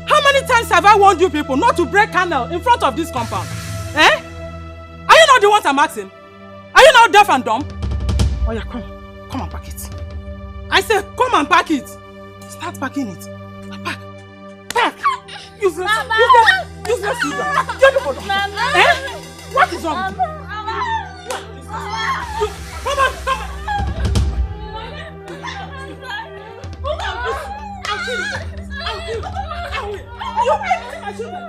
How many times have I warned you people not to break candle in front of this compound? Eh? Are you not the ones I'm asking? Are you now deaf and dumb? Oh yeah, come and pack it. I said, come and pack it. Start packing it. Pack. Useless children. Eh? What is wrong with you? Come on. I'll kill you. I will. You beat my children.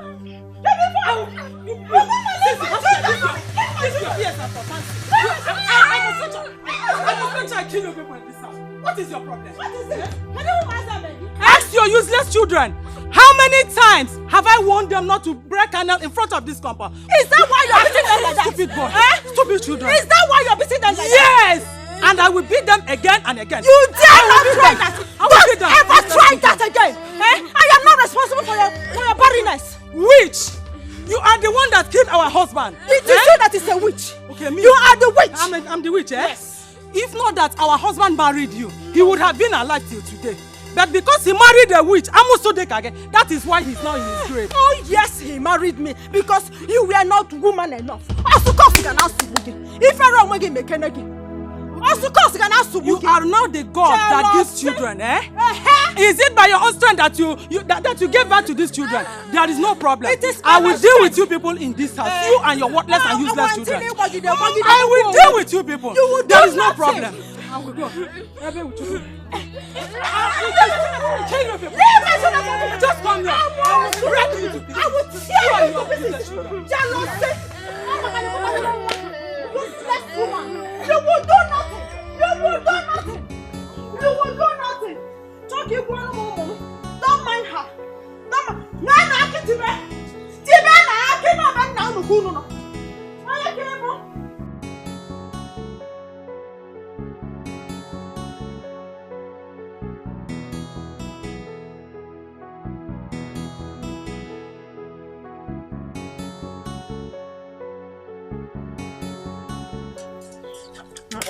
I kill you people in this house. What is your problem? What is it? Ask your useless children. How many times have I warned them not to break candle in front of this compound? Is that why you're beating them like that? Stupid boy. Stupid children. Is that why you're beating them like that? Yes! And I will beat them again and again. You dare not try that! Don't ever try that again! I am not responsible for your barrenness. Witch! You are the one that killed our husband. Did you say that is a witch? Okay, me. You are the witch. I'm the witch, eh? Yes. If not that our husband married you, he would have been alive till today. But because he married a witch, again, that is why he's now in his grave. Oh yes, he married me because you were not woman enough. You are now the God that gives children, eh? Is it by your own strength that you gave birth to these children? There is no problem. I will deal with you people in this house. You and your worthless and useless children. I will deal with you people. There is no problem. I will go. Just come here. I will break you to pieces. I will tear you to pieces. Jealousy. Useless woman. You will do nothing. You will do nothing. You will do nothing. Don't give one woman. Don't mind her. Don't mind. No, Tibe. Tibe na akima man na unukunu no. Oya kemo.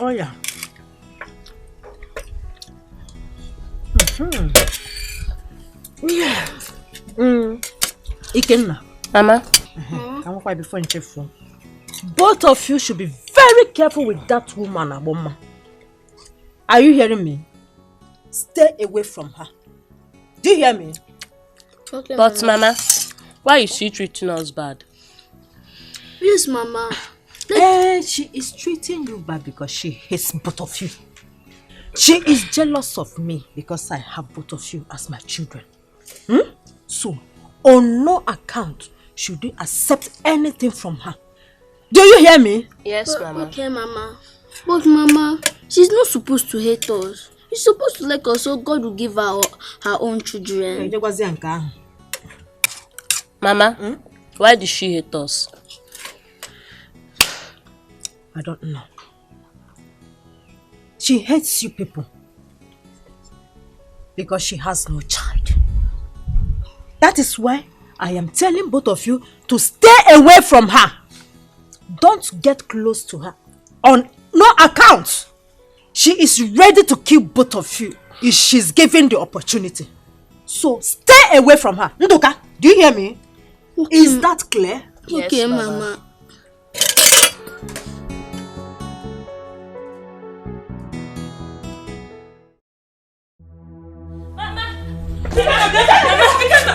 Oh yeah. Yeah. Ikenna. Mama. Come quiet before you phone. Both of you should be very careful with that woman, Aboma. Are you hearing me? Stay away from her. Do you hear me? Okay, but Mama, why is she treating us bad? Yes, Mama. She is treating you bad because she hates both of you. She is jealous of me because I have both of you as my children. So, on no account should you accept anything from her. Do you hear me? Yes, Mama. Okay, Mama. But Mama, she's not supposed to hate us. She's supposed to like us so God will give her her own children. Mama, why did she hate us? I don't know. She hates you people because she has no child. That is why I am telling both of you to stay away from her. Don't get close to her on no account. She is ready to kill both of you if she's given the opportunity. So stay away from her. Nduka, do you hear me? Okay. Is that clear? Yes, okay, Mama.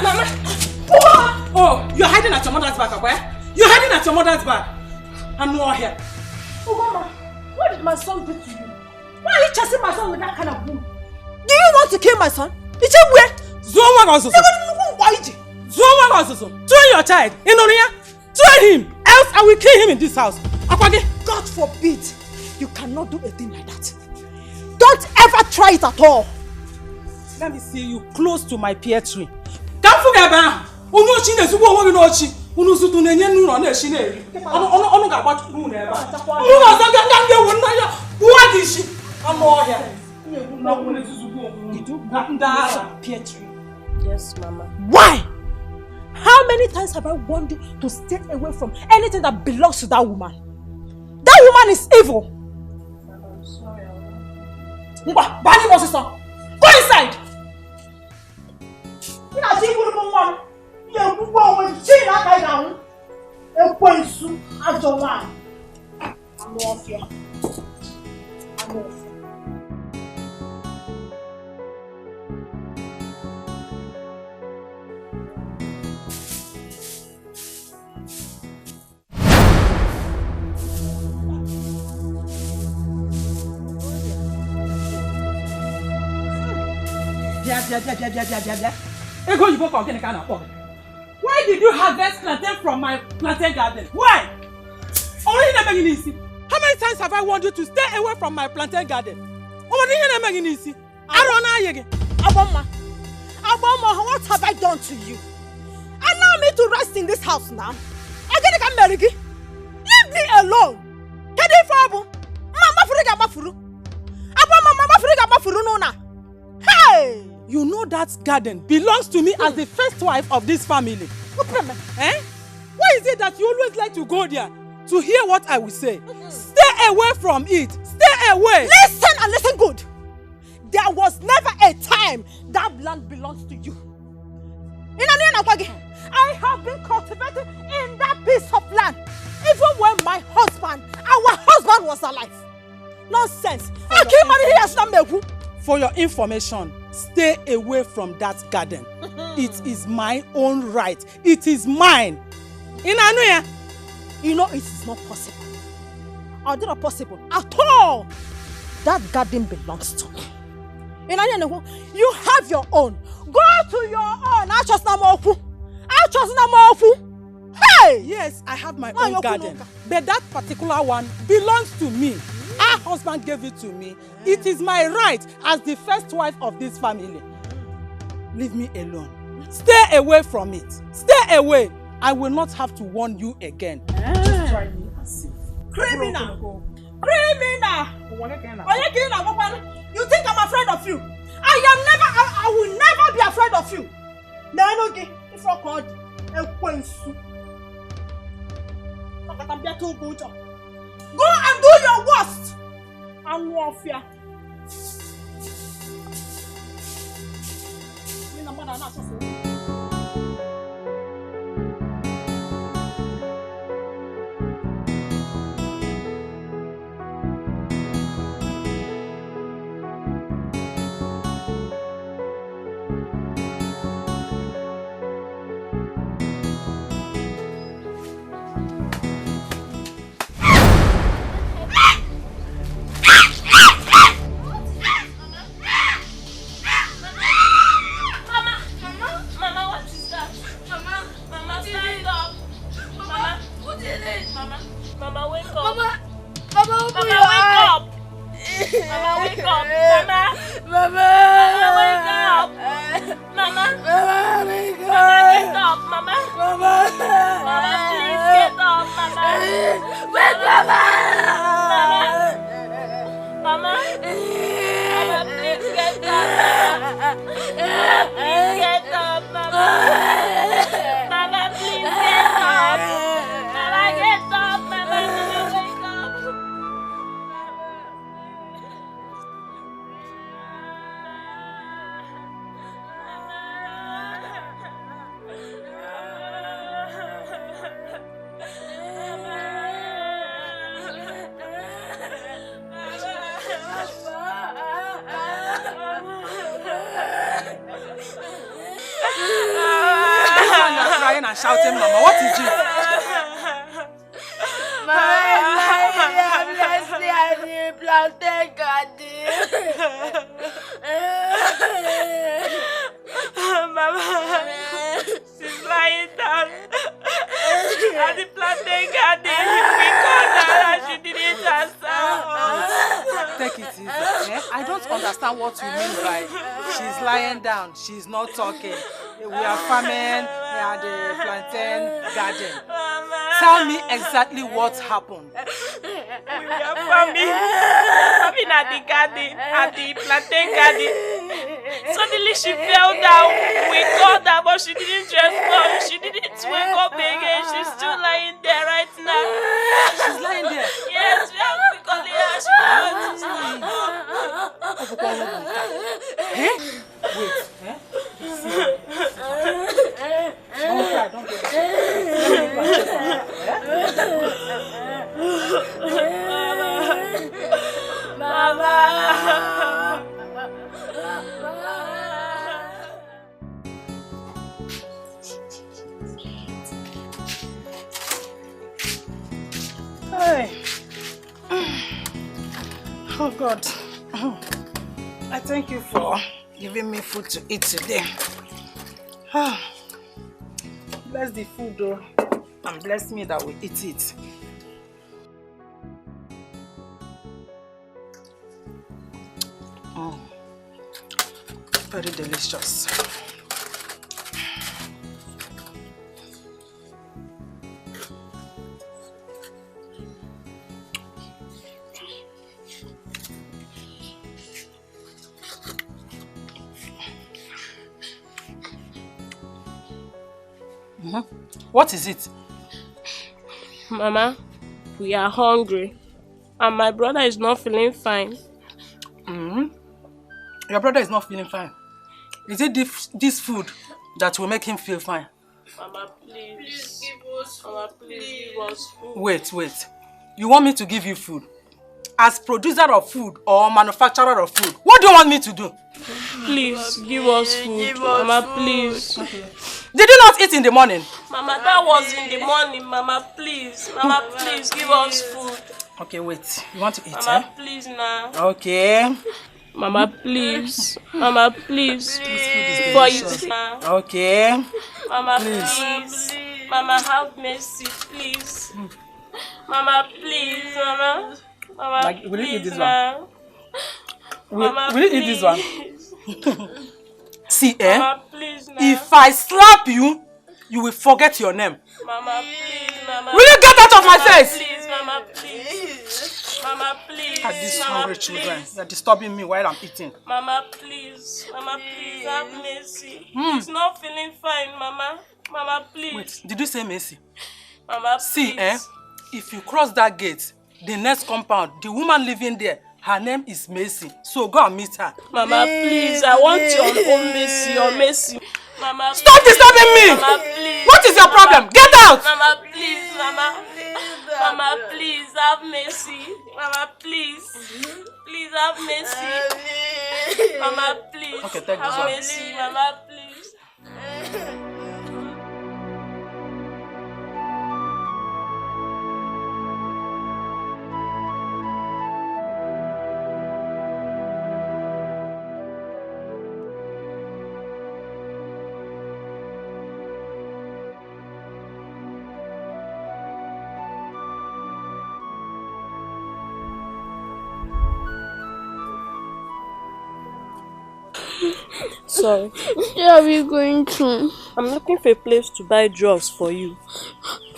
Mama! Oh, you're hiding at your mother's back, okay? You're hiding at your mother's back. I'm not here. Oh, Mama, what did my son do to you? Why are you chasing my son with that kind of wound? Do you want to kill my son? It's a way. Throw your child. Throw him. Else I will kill him in this house. God forbid. You cannot do a thing like that. Don't ever try it at all. Let me see you close to my pear tree. Don't forget about Yes, Mama. Why? How many times have I warned you to stay away from anything that belongs to that woman? That woman is evil. I'm sorry, Go inside. Ekwensu, Ajowan. I'm off here. I'm off. Why did you harvest plantain from my plantain garden? Why? How many times have I warned you to stay away from my plantain garden? Aboma, what have I done to you? Allow me to rest in this house now. Leave me alone. Hey! You know that garden belongs to me as the first wife of this family. Eh? Why is it that you always like to go there to hear what I will say? Stay away from it. Stay away. Listen and listen good. There was never a time that land belongs to you. I have been cultivating in that piece of land even when our husband was alive. Nonsense. For your information, stay away from that garden. It is my own right. It is mine. You know it is not possible. Or not possible at all. That garden belongs to me. You have your own. Go to your own. Hey! Yes, I have my own garden. But that particular one belongs to me. Our husband gave it to me. It is my right as the first wife of this family. Leave me alone. Stay away from it. Stay away. I will not have to warn you again. Just try me and see. Criminal! Criminal! You think I'm afraid of you? I will never be afraid of you. If I called Ekwensu. Go and do your worst. I'm off here. And shouting, Mama, what is it? Mama, she's lying down at the plantain garden. We called her and she didn't answer. Take it easy. Eh? I don't understand what you mean by she's lying down, she's not talking. We are farming at the plantain garden. Tell me exactly what happened. We were farming at the garden, at the plantain garden. Suddenly she fell down. We called her, but she didn't respond. She didn't wake up again. She's still lying there right now. She's lying there? Yes, we have been calling her. She Eh? Wait. Eh? Don't cry, don't cry. Let me go and check on her. Eh? God, I thank you for giving me food to eat today. Bless the food though, and bless me that we eat it. Very delicious. What is it? Mama, we are hungry. And my brother is not feeling fine. Your brother is not feeling fine. Is it this food that will make him feel fine? Mama, please give us food. Mama, please give us food. Wait. You want me to give you food? As producer of food or manufacturer of food, what do you want me to do? Please, give us food. Mama, please. Did you not eat in the morning? Mama, that was in the morning. Mama, please. Mama, please, give us food. Okay, wait. You want to eat, Mama, please now. Okay. Mama, please. Mama, please. For you. Okay. Mama, please. Mama, have mercy, please. Mama, please, Mama. Mama, like, will you eat this now. one? Will you eat this one? See, Mama, please, now. if I slap you, you will forget your name. Mama, please, Mama. Will you get out of my face? Please, Mama, please. Mama, please. At these Mama, hungry please. children, they're disturbing me while I'm eating. Mama, please. Mama, please, have mercy. He's not feeling fine, Mama. Mama, please. Wait, did you say mercy? Mama, see, please. If you cross that gate, the next compound, the woman living there, her name is Mercy. So go and meet her. Mama, please, I want your own Mercy, your Mercy. Mama, stop disturbing me! Mama, please. What is your problem? Get out! Mama, please, Mama. Mama, please, have mercy. Mama, please. Please have mercy. Mama, please. Okay, take this have one. mercy. Mama, please. Sorry. Where are we going to? I'm looking for a place to buy drugs for you.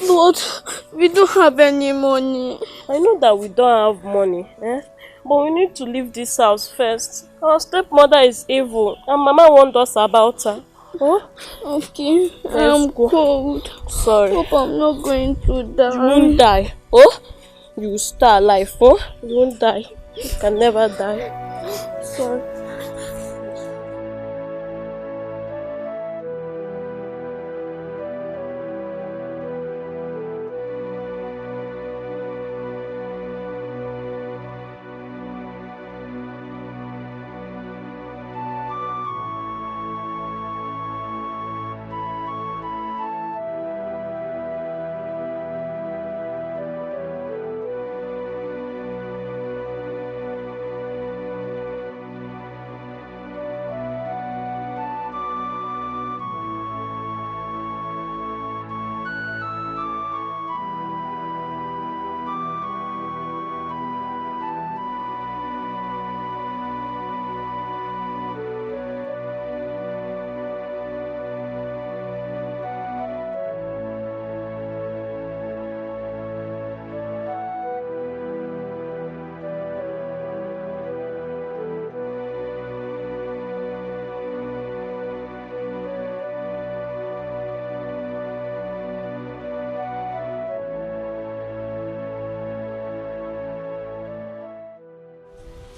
But we don't have any money. I know that we don't have money, but we need to leave this house first. Our stepmother is evil and Mama warned us about her. Huh? Okay, I'm cold. Sorry. Hope I'm not going to die. You won't die. Oh? You will stay alive. Oh? You won't die. You can never die. Sorry.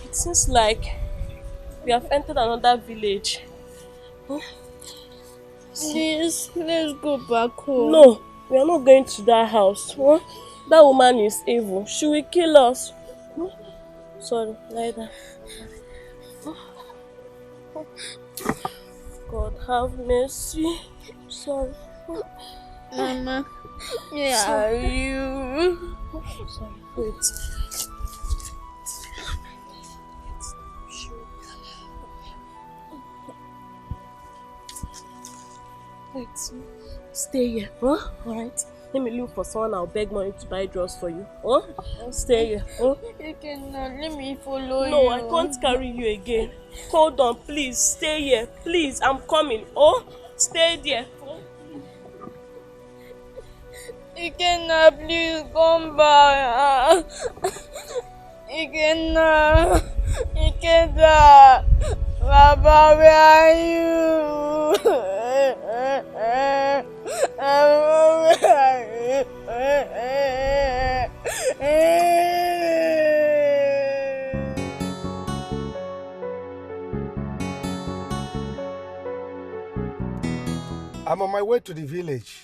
It seems like we have entered another village. Please, let's go back home. No, we are not going to that house. That woman is evil. She will kill us. Sorry, lie down. God have mercy. Sorry. Mama, where are you? Sorry, wait. Wait, stay here, huh? Alright. Let me look for someone. I'll beg money to buy drugs for you. Huh? Stay here. Huh? You cannot let me follow you. No, I can't carry you again. Hold on, please. Stay here. Please, I'm coming. Oh, stay there. You cannot, please come back. You cannot. You cannot. Baba, where are you? I'm on my way to the village.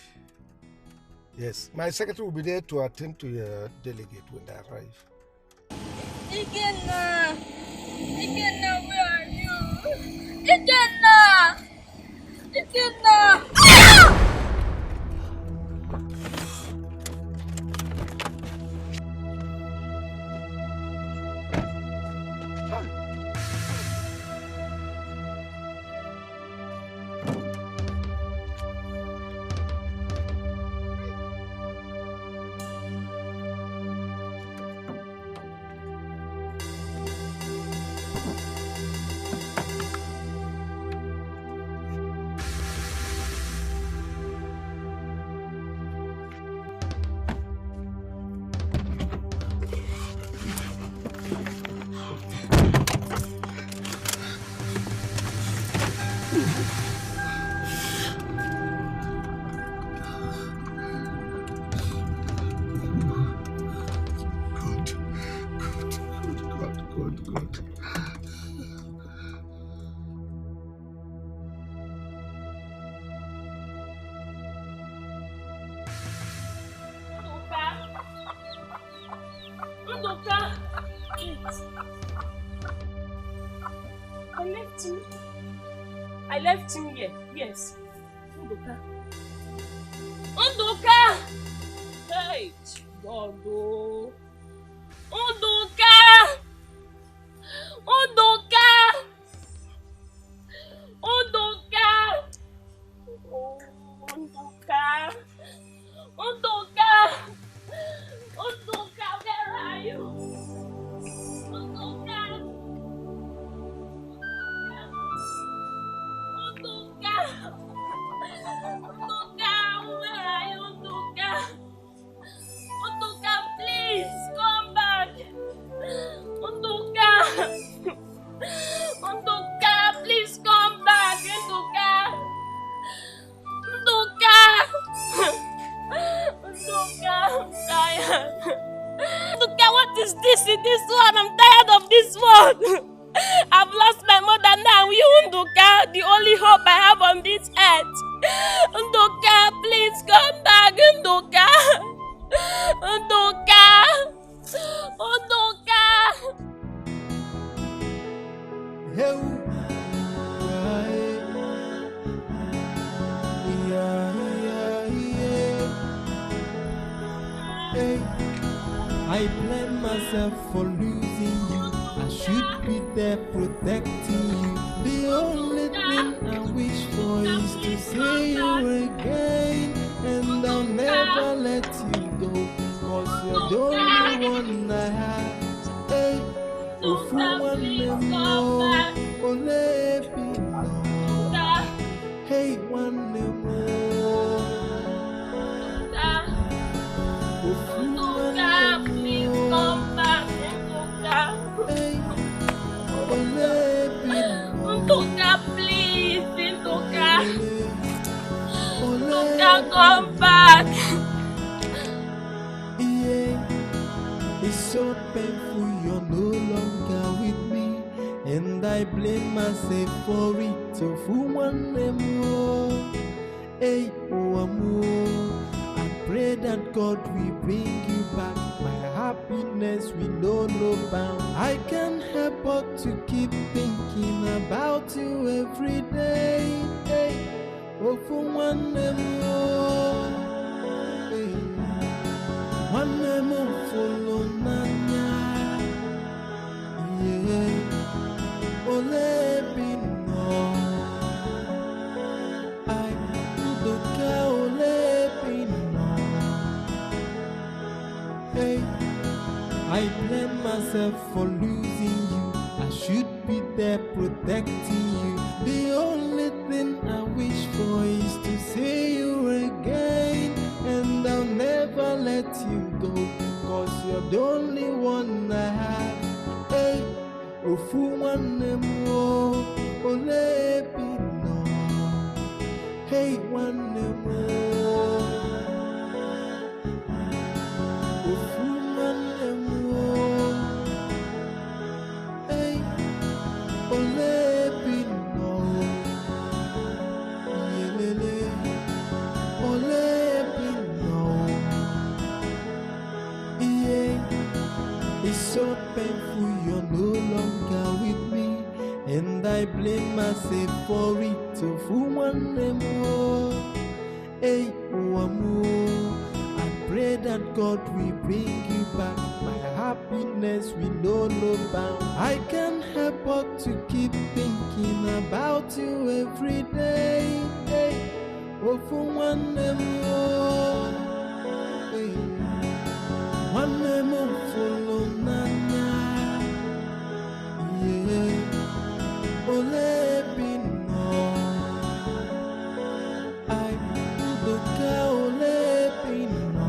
Yes, my secretary will be there to attend to your delegate when they arrive. Ikenna! Ikenna, where are you? Ikenna! Ikenna! Ah! I left him here. Yes. Undoka. Undoka! Hey, God, oh. Undoka! Undoka! Undoka! Oh, Undoka! Undoka! Undoka, where are you? Undoka! Undoka! Undoka, where are you, Undoka? Undoka, please come back. Undoka! Undoka, please come back. Undoka! Undoka! Undoka, I'm tired. Undoka, what is this in this one? I'm tired of this one. I've lost my mother now. You, Undoka, the only hope I have on this earth. Undoka, please come back. Undoka! Undoka! Undoka! I blame myself for losing you. I should be there protecting you. The only thing I wish for is to see you again. And I'll never let you go, 'cause you're the only one I have. Hey, if you want me more, only be more. Hey, one more. Undoka, please come back. Undoka. Hey, only be more. Undoka, please. Undoka. Undoka, come back. Yeah, it's so painful you're no longer with me, and I blame myself for it. So for one more, hey, one more. I pray that God will bring you back. My happiness will know no bound. I can't help but to keep thinking about you every day. Hey, oh, for one more. Hey. One more follow Nanya. Yeah, ole be no. I myself for losing you. I should be there protecting you. The only thing I wish for is to see you again. And I'll never let you go, cause you're the only one I have. Hey, ofu one more, ole no. Hey, one more. Ofu one more. Hey, ole no. Yelele, ole no. Yeah, it's so painful you're no longer with me, and I blame myself for it. So for one more, hey, one more. I pray that God will bring you back. My happiness will know no bound. I can't help but to keep thinking about you every day. Hey, oh, for one more, hey, one more follow Nana. Yeah, ole bino. I look ole bino.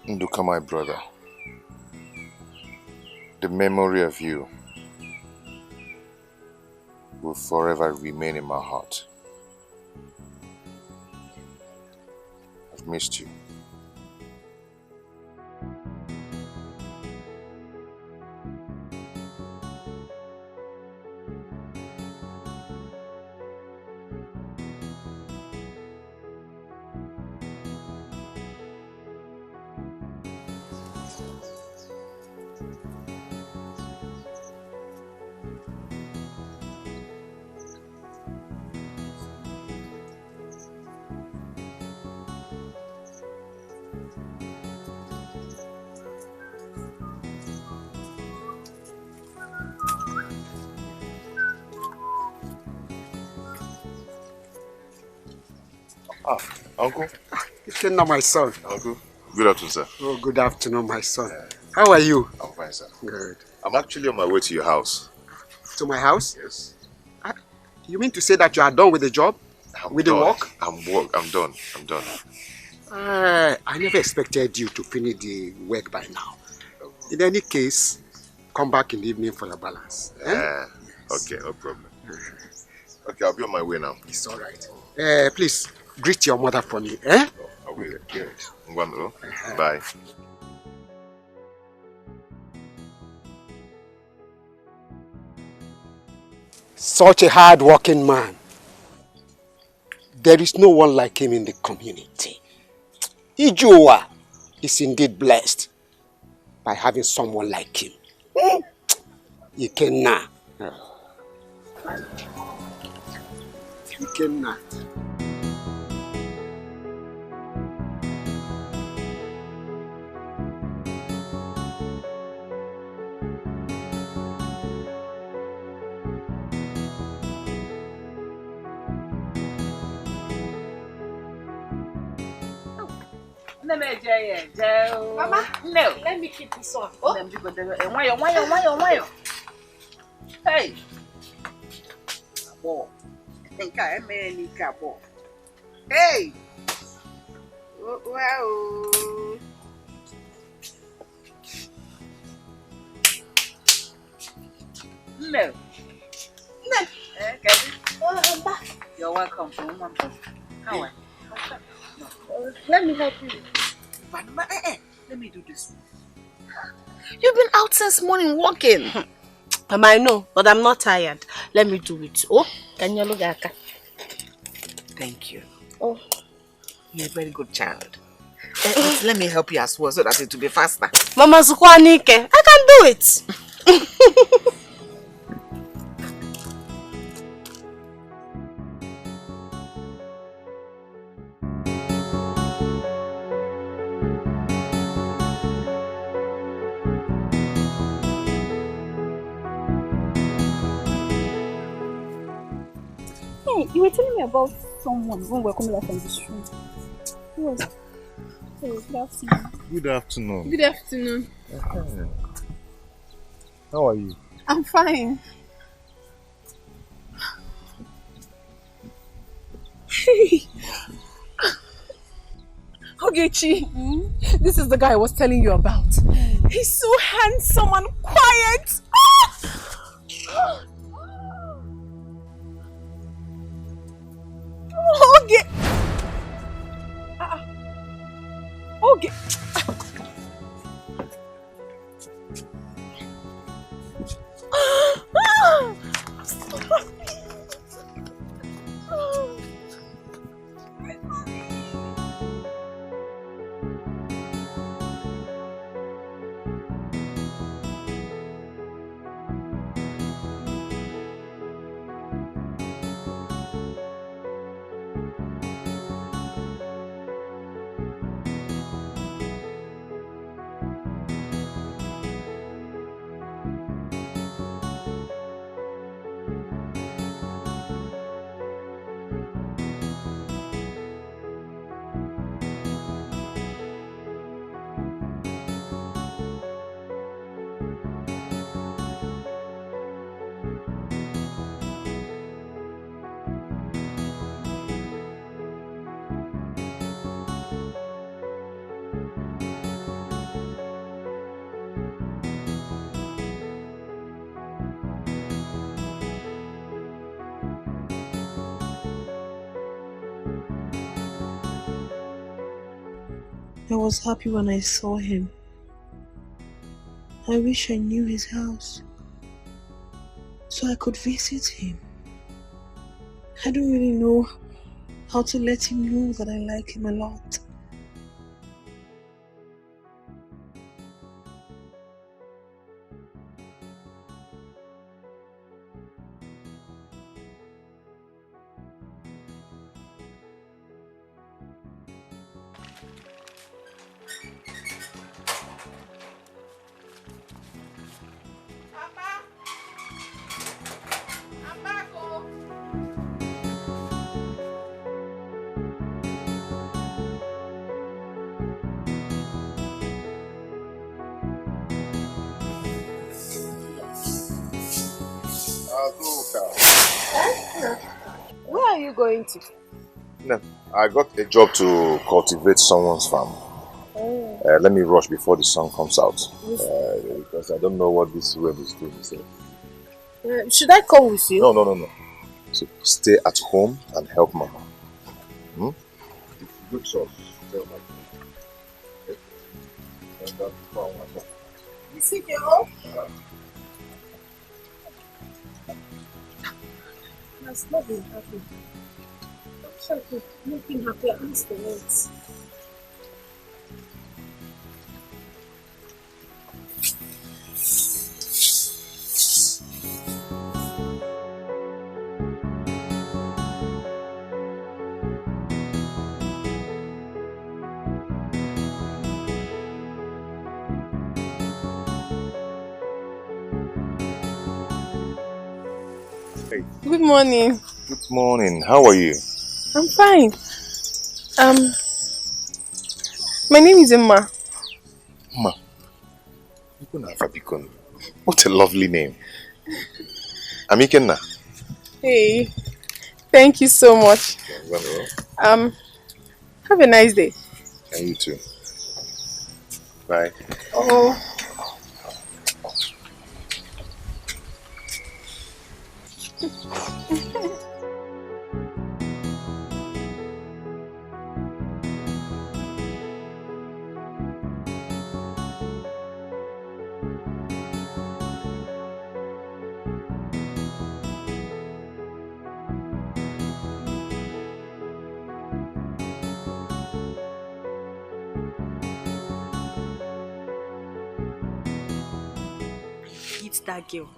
Nduka, my brother, the memory of you will forever remain in my heart. I've missed you. Ah, Uncle? It's not my son. Uncle, good afternoon, sir. Oh, good afternoon, my son. How are you? I'm fine, sir. Good. I'm actually on my way to your house. To my house? Yes. You mean to say that you are done with the job? With the work? I'm done. I'm done. I never expected you to finish the work by now. In any case, come back in the evening for the balance. Yes. Okay, no problem. Okay, I'll be on my way now. It's all right. Please, greet your mother for me. Eh? Oh, I will. Yes. Bye. Such a hard-working man. There is no one like him in the community. Ijoa is indeed blessed by having someone like him. Ikenna. Ikenna. Mama, no. Let me keep this on. Oh. Hey. Abo. Think I am any cabo. Hey. Wow. No. No. Okay. Oh, I'm back. You're welcome. How are you? Let me help you. Let me do this. You've been out since morning walking. I know, but I'm not tired. Let me do it. Oh, can you look at? Thank you. Oh, you're a very good child. But let me help you as well so that it will be faster. Mama Zukwanike, I can do it. Hey, you were telling me about someone when we were coming back from this room. Who was it? Oh, good afternoon. Good afternoon. Good afternoon. How are you? I'm fine. Hey! Ogechi, this is the guy I was telling you about. He's so handsome and quiet. Oge! Oge! I was happy when I saw him. I wish I knew his house so I could visit him. I don't really know how to let him know that I like him a lot. Where are you going to? No, I got a job to cultivate someone's farm. Let me rush before the sun comes out. Because I don't know what this web is doing. So. Should I come with you? No. So stay at home and help Mama. Good sauce. Tell Mama. You see your home? That's not been happy. I could make him happy at least the once. Hey. Good morning. Good morning. How are you? I'm fine. My name is Emma. Ma. What a lovely name. Amikenna. Hey. Thank you so much. Have a nice day. And you too. Bye. Oh. that girl.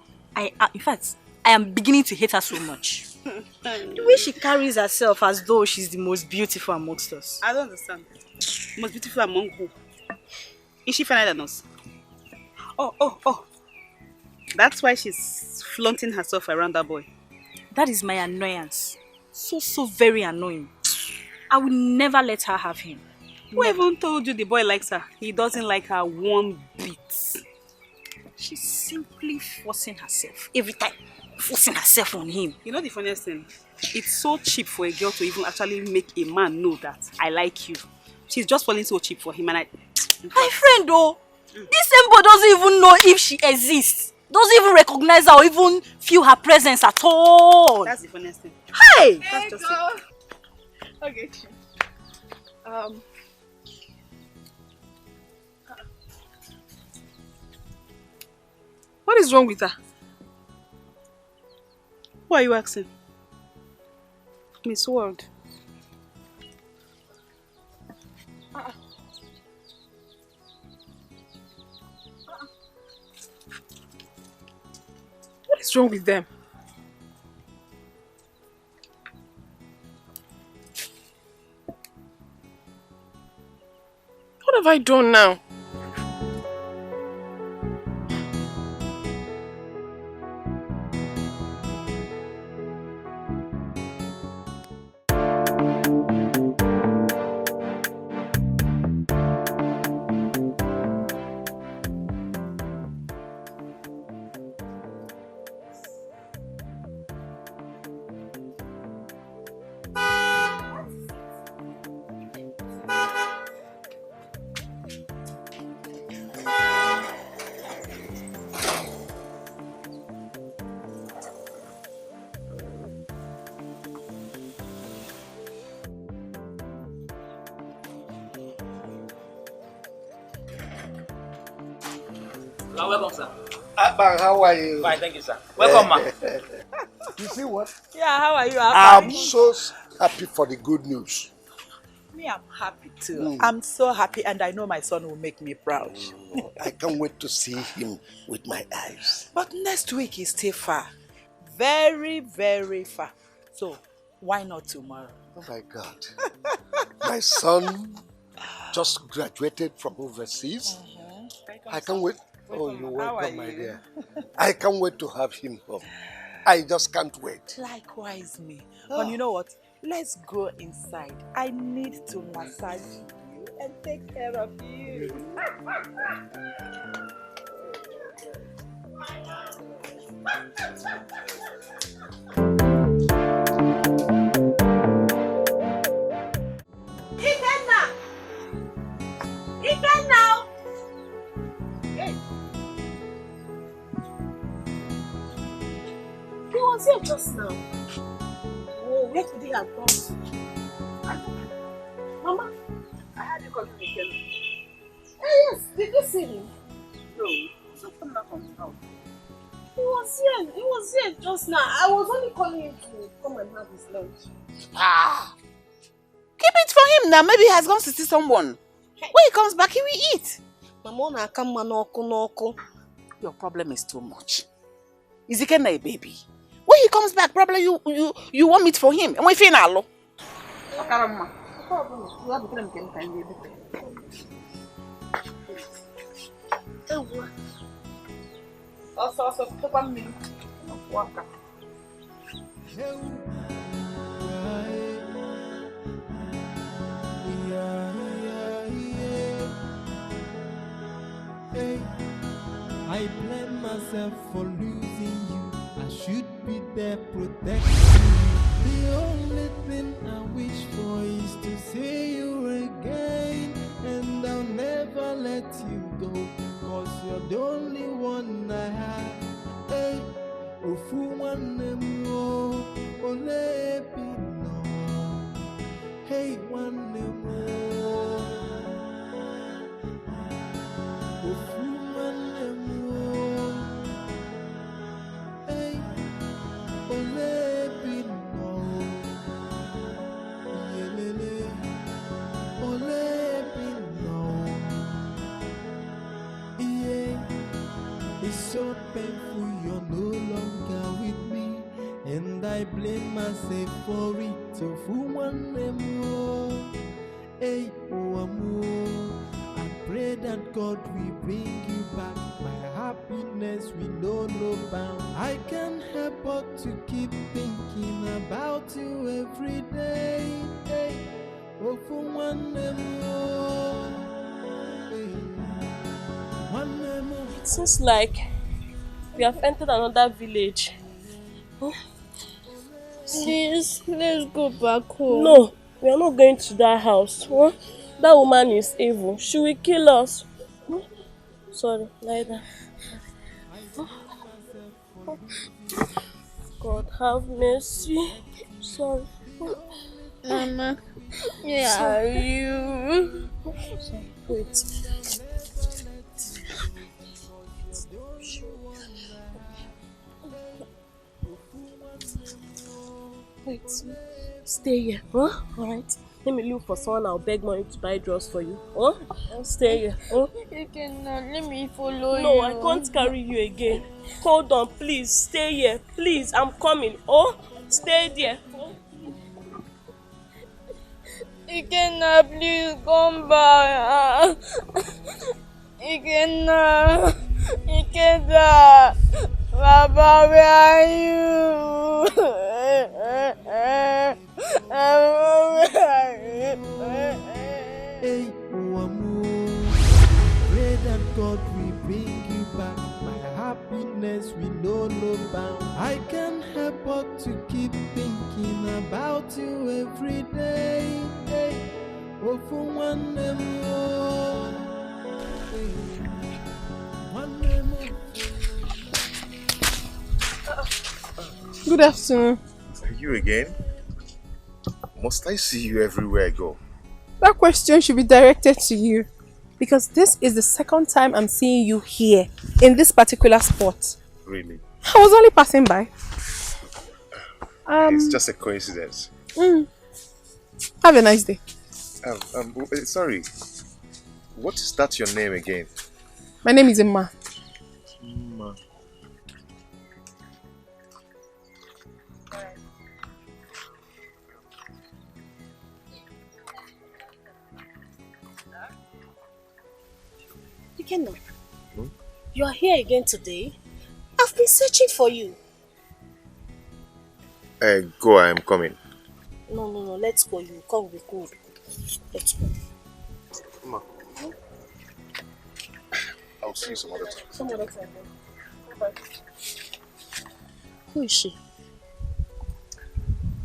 In fact, I am beginning to hate her so much. The way she carries herself as though she's the most beautiful amongst us. I don't understand. Most beautiful among who? Is she finer than us? Oh. That's why she's flaunting herself around that boy. That is my annoyance. So very annoying. I will never let her have him. Who even told you the boy likes her? He doesn't like her one bit. She's simply forcing herself. Every time. Forcing herself on him. You know the funniest thing? It's so cheap for a girl to even actually make a man know that I like you. She's just falling so cheap for him and my friend though, this same boy doesn't even know if she exists. Doesn't even recognize her or even feel her presence at all. That's the funniest thing. Hey! That's just it. Okay. What is wrong with her? Who are you asking? Miss World. What is wrong with them? What have I done now? Welcome, sir. How are you? Fine, thank you, sir. Welcome, ma. You see what? Yeah, how are you? I'm so happy for the good news. Me, I'm happy too. I'm so happy, and I know my son will make me proud. I can't wait to see him with my eyes. But next week is still far. Very, very far. So, why not tomorrow? Oh my God. My son just graduated from overseas. I can't wait. Oh, you're welcome, my dear. I can't wait to have him home. I just can't wait. Likewise, me. But you know what? Let's go inside. I need to massage you and take care of you. now. Hey. He was here just now. Oh, where could he have gone to? Mama, I had you calling me again. yes, did you see him? No, so come back from the house. He was here just now. I was only calling him to come and have his lunch. Ah! Keep it for him now. Maybe he has gone to see someone. When he comes back, he will eat. Your problem is too much. Is he a baby? When he comes back, probably you want meat for him. And we feel now. I blame myself for losing you. I should be there protecting you. The only thing I wish for is to see you again. And I'll never let you go, 'cause you're the only one I have. Hey, ofu one more, ole pino. Hey, one more. Ofu one more. Hey, ole pino. Yelele, ole pino. Yeah, it's so painful. and I blame myself for it. So who want them more? Hey, oh, I pray that God will bring you back. My happiness will know no bound. I can't help but to keep thinking about you every day. Hey, oh, for one more. Hey, one more. It seems like we have entered another village. Please, let's go back home. No, we are not going to that house. That woman is evil. She will kill us. Sorry, lie down. God have mercy. Sorry. Mama, where are you? Wait. Wait. Stay here. Alright. Let me look for someone. I'll beg money to buy drugs for you. Stay here. You cannot. Let me follow you. No, I can't carry you again. Hold on, please. Stay here. Please, I'm coming. Stay there. You cannot. Please come back. You cannot. You cannot. Baba, where are you? Hey, pray that God will bring you back. My happiness will know no bound. I can't help but to keep thinking about you every day. Hey, oh, for one more. Hey, one more. Good afternoon. You again? Must I see you everywhere I go? That question should be directed to you, because this is the second time I'm seeing you here in this particular spot. Really? I was only passing by. It's just a coincidence. Have a nice day. Sorry. What is that your name again? My name is Emma. Ma. Dikeh, you are here again today? I've been searching for you. Go, I am coming. No, let's go. You come with me. Let's go. Ma. I'll see you some other time. Some other time. Bye. Who is she?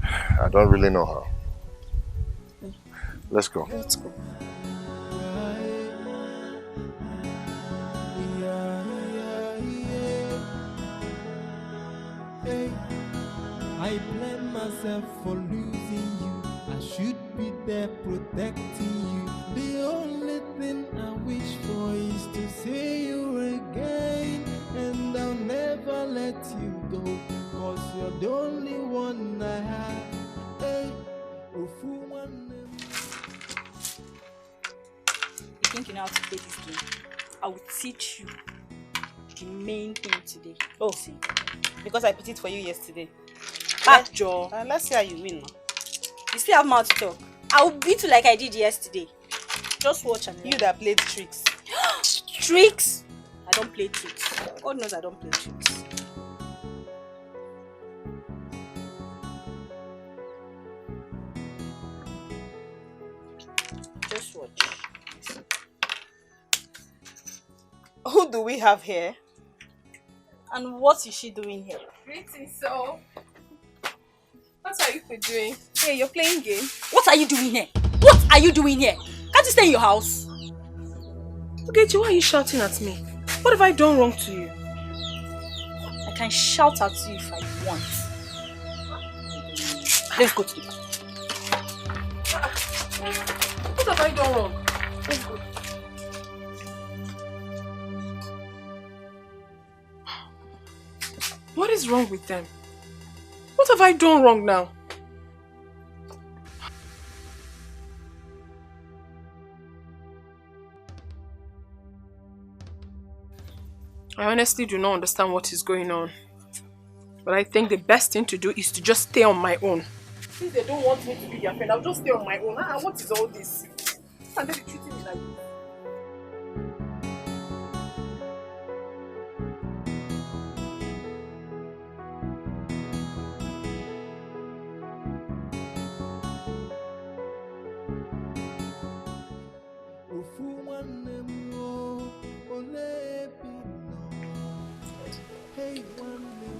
I don't really know her. Let's go. Let's go. I blame myself for losing you. I should be there protecting you. The only thing I wish for is to see you again. And I'll never let you go, 'cause you're the only one I have. Hey, You think you know how to play this game? I will teach you the main thing today. Oh, see. Because I put it for you yesterday. Joe. Let's see how you win now. You still have mouth to talk. I will beat you like I did yesterday. Just watch and learn. You that played tricks. Tricks? I don't play tricks. God knows I don't play tricks. Just watch. Who do we have here? And what is she doing here? Greetings, so. What are you doing? Hey, you're playing game. What are you doing here? What are you doing here? Can't you stay in your house? Okay, why are you shouting at me? What have I done wrong to you? I can shout at you if I want. Let's go to the bathroom. What have I done wrong? Let's go. What is wrong with them? What have I done wrong now? I honestly do not understand what is going on. But I think the best thing to do is to just stay on my own. Since they don't want me to be their friend, I'll just stay on my own. What is all this? And they're treating me like this.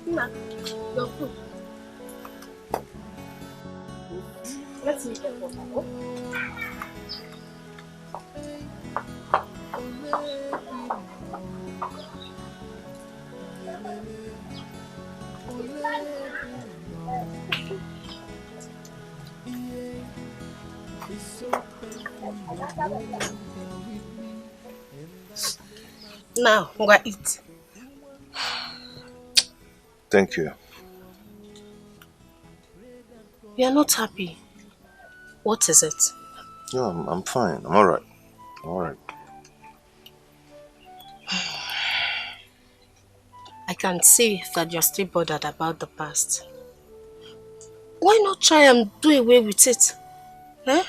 Nah, your food. Let's make it water. Now, I'm gonna eat. Thank you. You are not happy. What is it? Yeah, I'm fine. I'm alright. I'm alright. I can see that you're still bothered about the past. Why not try and do away with it? Eh?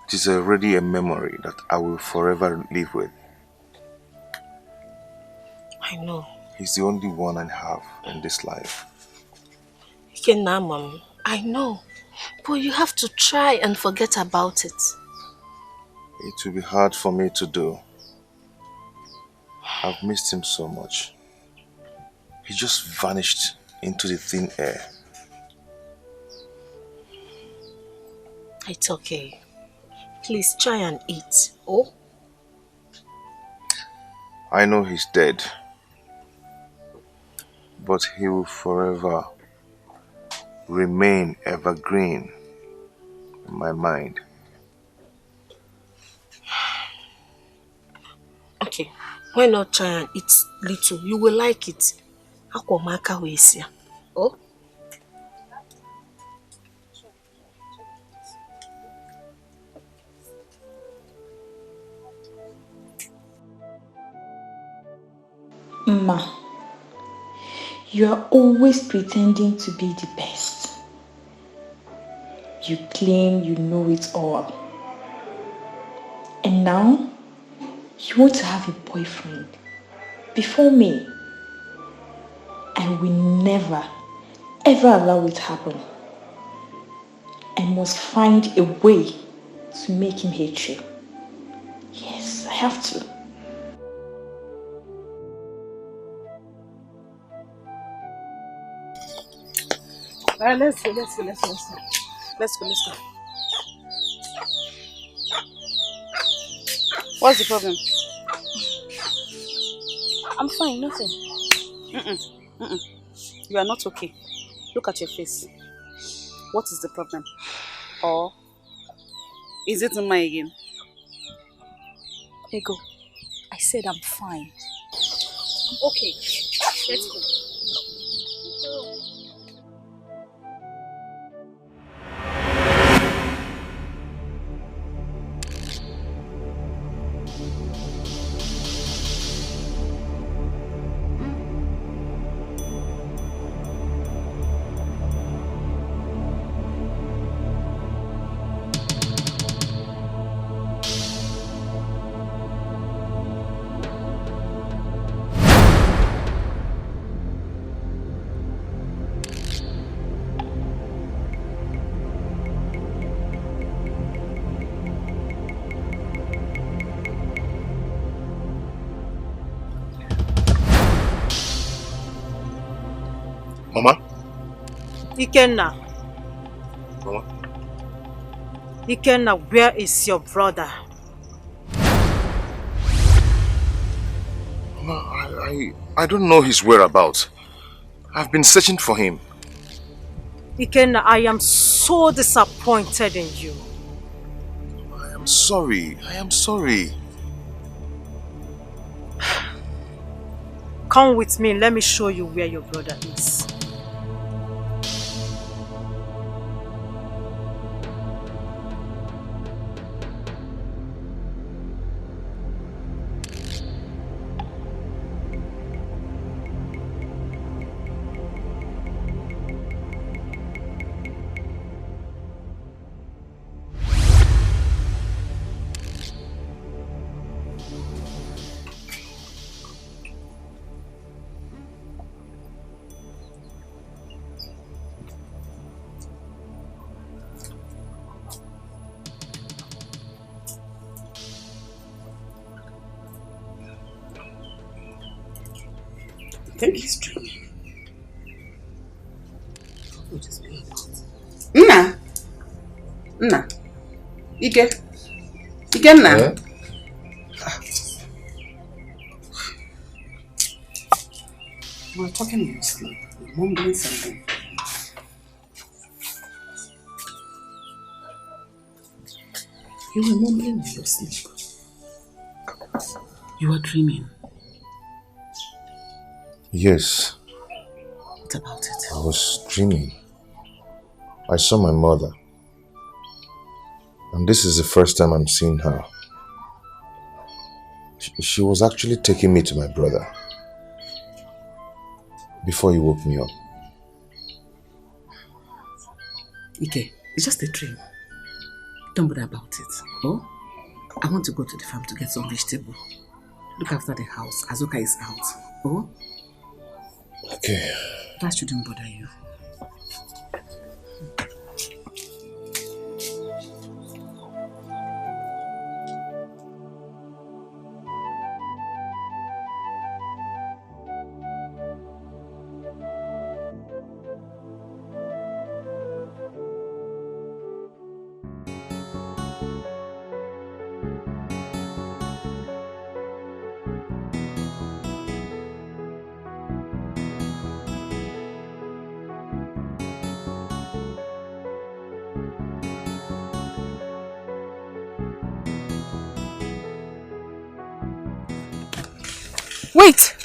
It is already a memory that I will forever live with. I know. He's the only one I have in this life. Mom, I know. But you have to try and forget about it. It will be hard for me to do. I've missed him so much. He just vanished into the thin air. It's okay. Please try and eat. Oh? I know he's dead. But he will forever remain evergreen in my mind. Okay, why not try and eat little? You will like it. Akwamaka wesia. Oh? Ma, you are always pretending to be the best. You claim you know it all. And now, you want to have a boyfriend before me. I will never, ever allow it to happen. I must find a way to make him hate you. Yes, I have to. Let's go. What's the problem? I'm fine, nothing. You are not okay. Look at your face. What is the problem? Or is it in my again? Ego, I said I'm fine. Okay, let's go. Mama? Ikenna. Mama? Ikenna, where is your brother? Mama, I don't know his whereabouts. I've been searching for him. Ikenna, I am so disappointed in you. I am sorry. Come with me, let me show you where your brother is. think he's dreaming. What is being about? Nna. Ike, Nna. Yeah? We were talking in your sleep. You were mumbling something. You were mumbling in your sleep. You were dreaming. Yes. What about it? I was dreaming. I saw my mother. And this is the first time I'm seeing her. She was actually taking me to my brother before he woke me up. Ike, it's just a dream. Don't bother about it. Oh? I want to go to the farm to get some vegetable. Look after the house. Azuka is out. Oh? Okay. That shouldn't bother you. Wait!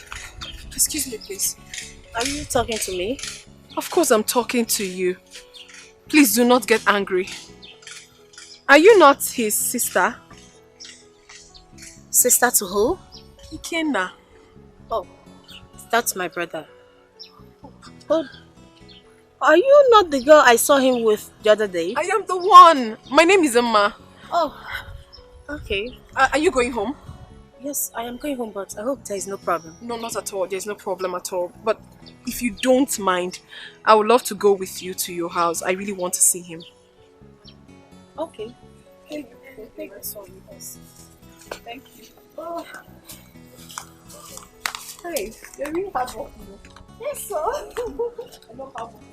Excuse me, please. Are you talking to me? Of course I'm talking to you. Please do not get angry. Are you not his sister? Sister to who? Ikenna. Oh, that's my brother. Oh, are you not the girl I saw him with the other day? I am the one. My name is Emma. Oh, okay. Are you going home? Yes, I am going home, but I hope there is no problem. No, not at all. There's no problem at all. But if you don't mind, I would love to go with you to your house. I really want to see him. Okay. Take this one with us. Thank you. Oh. Hey, you're really hard working. Yes, sir. I love hard working.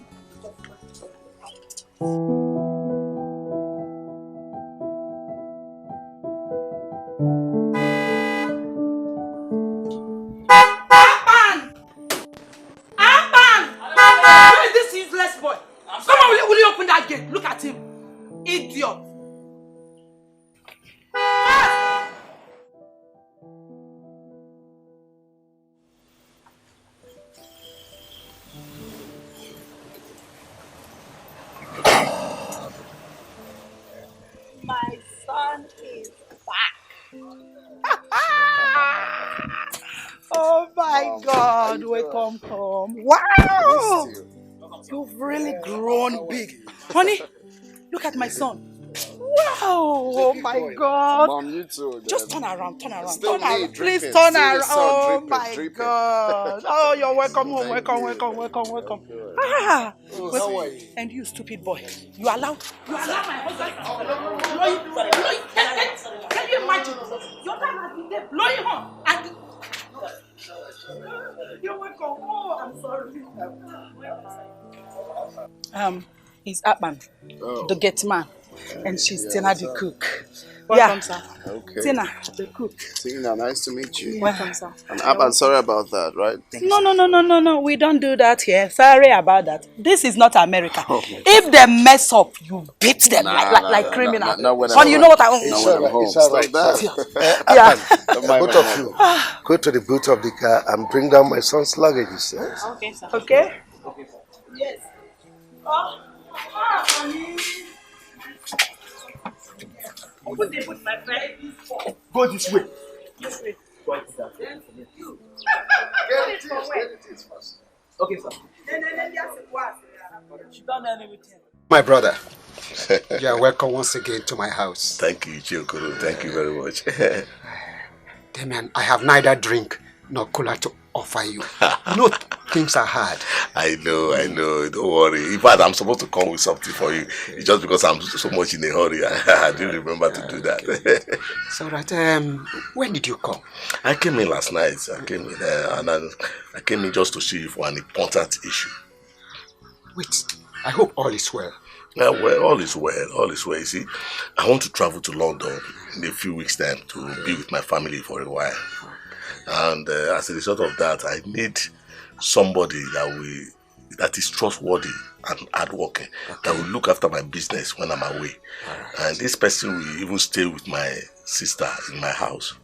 Will you open that gate? Look at him. Idiot. My son is back. Oh my God, welcome home. Wow! You've really grown big. Honey, look at my son. Wow! Oh my God! Mom, you too. Just turn around, turn around, Still turn around. me, Please dripping. turn Still the around. sun, Oh dripping, my dripping. God! Oh, you're welcome home. Welcome, welcome, welcome, welcome. Ah! How are you? And you, stupid boy, you allow my husband to blow you. Can you imagine? Your dad has been there blowing her, and you're welcome. Oh, I'm sorry. He's Atman, the gate man, and she's Tina the cook. Welcome, sir. Okay. Tina, the cook. Tina, nice to meet you. Welcome, sir. And I'm sorry about that, right? No. We don't do that here. Sorry about that. This is not America. If they mess up, you beat them like criminal. Honey, you know what I want? Stop that. Both of you, go to the boot of the car and bring down my son's luggage, he says. Okay, sir. Okay? Yes. Honey. Open the boot, my friend. Go this way. This way. Okay, sir. My brother, you are welcome once again to my house. Thank you, Chokoro. Thank you very much. Damian, I have neither drink nor cooler to offer you. No, things are hard. I know. Don't worry. In fact, I'm supposed to come with something for you. It's just because I'm so much in a hurry. I didn't remember to do that. It's all right. When did you come? I came in last night. I came in just to see you for an important issue. Wait, I hope all is well. Yeah, well, all is well. All is well. You see, I want to travel to London in a few weeks' time to be with my family for a while. And as a result of that, I need somebody that is trustworthy and hardworking, that will look after my business when I'm away. And this person will even stay with my sister in my house.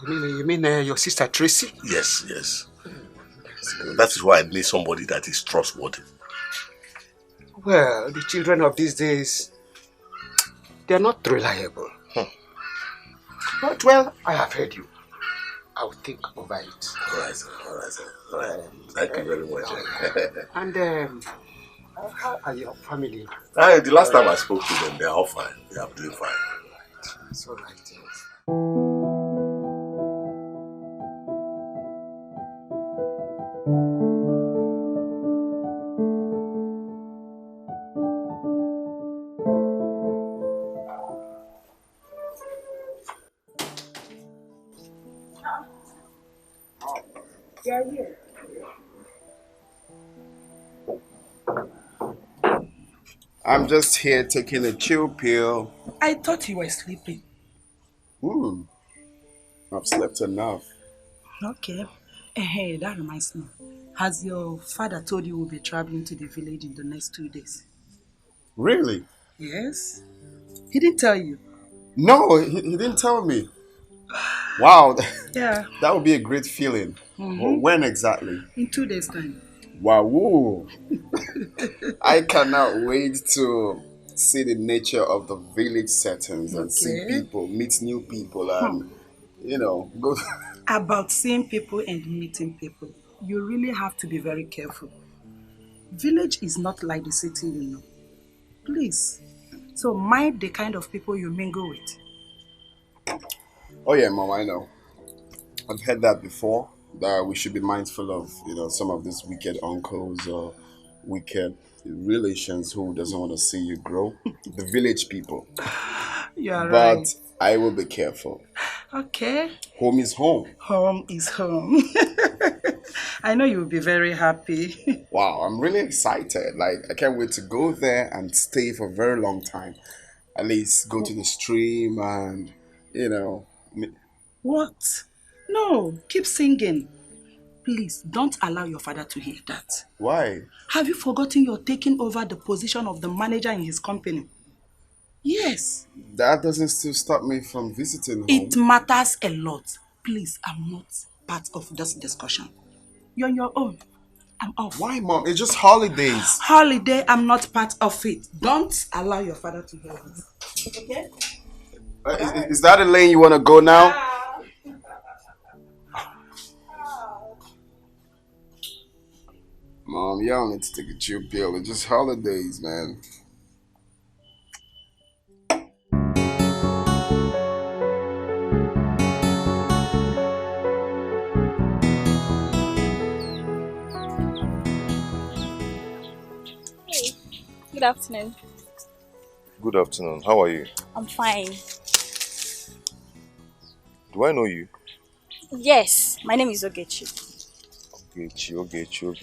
You mean your sister Tracy? Yes. That is why I need somebody that is trustworthy. Well, the children of these days, they are not reliable. But well, I have heard you. I will think over it. All right, sir. Thank you very much. And how are your family? The last time I spoke to them, they are all fine. They are doing fine. It's all right. Here. I'm just here taking a chill pill. I thought you were sleeping. I've slept enough. Okay. Hey, that reminds me. Has your father told you we'll be traveling to the village in the next 2 days? Really? Yes. He didn't tell you? No, he didn't tell me. Wow. Yeah. That would be a great feeling. Well, when exactly? In 2 days' time. Wow. I cannot wait to see the nature of the village settings and see people, meet new people and, go. About seeing people and meeting people, you really have to be very careful. Village is not like the city, you know. Please. So mind the kind of people you mingle with. Oh yeah, Mom, I know. I've heard that before, that we should be mindful of, some of these wicked uncles or wicked relations who doesn't want to see you grow. The village people. You're right. But I will be careful. Okay. Home is home. Home is home. I know you'll be very happy. Wow, I'm really excited. I can't wait to go there and stay for a very long time. At least go to the stream and, What? No, keep singing. Please, don't allow your father to hear that. Why? Have you forgotten you're taking over the position of the manager in his company? Yes. That doesn't still stop me from visiting home. It matters a lot. Please, I'm not part of this discussion. You're on your own. I'm off. Why, Mom? It's just holidays. Holiday, I'm not part of it. Don't allow your father to hear this. Okay? Is that a lane you want to go now? Mom, y'all need to take a chill pill. It's just holidays, man. Hey, good afternoon. Good afternoon. How are you? I'm fine. Do I know you? Yes, my name is Ogechi. Ogechi.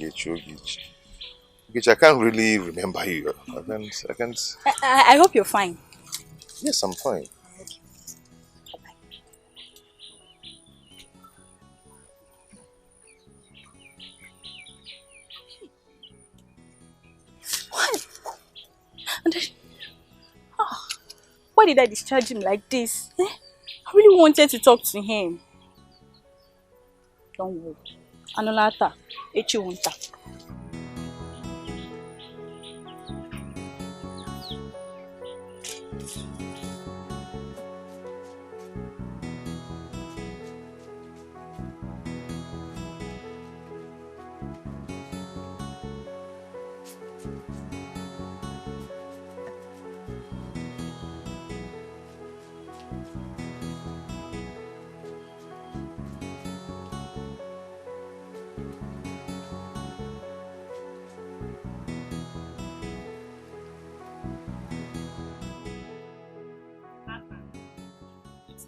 I can't really remember you. I can't. I hope you're fine. Yes, I'm fine. What? Why did I discharge him like this? I really wanted to talk to him. Don't worry. Anolata, Echiwunta.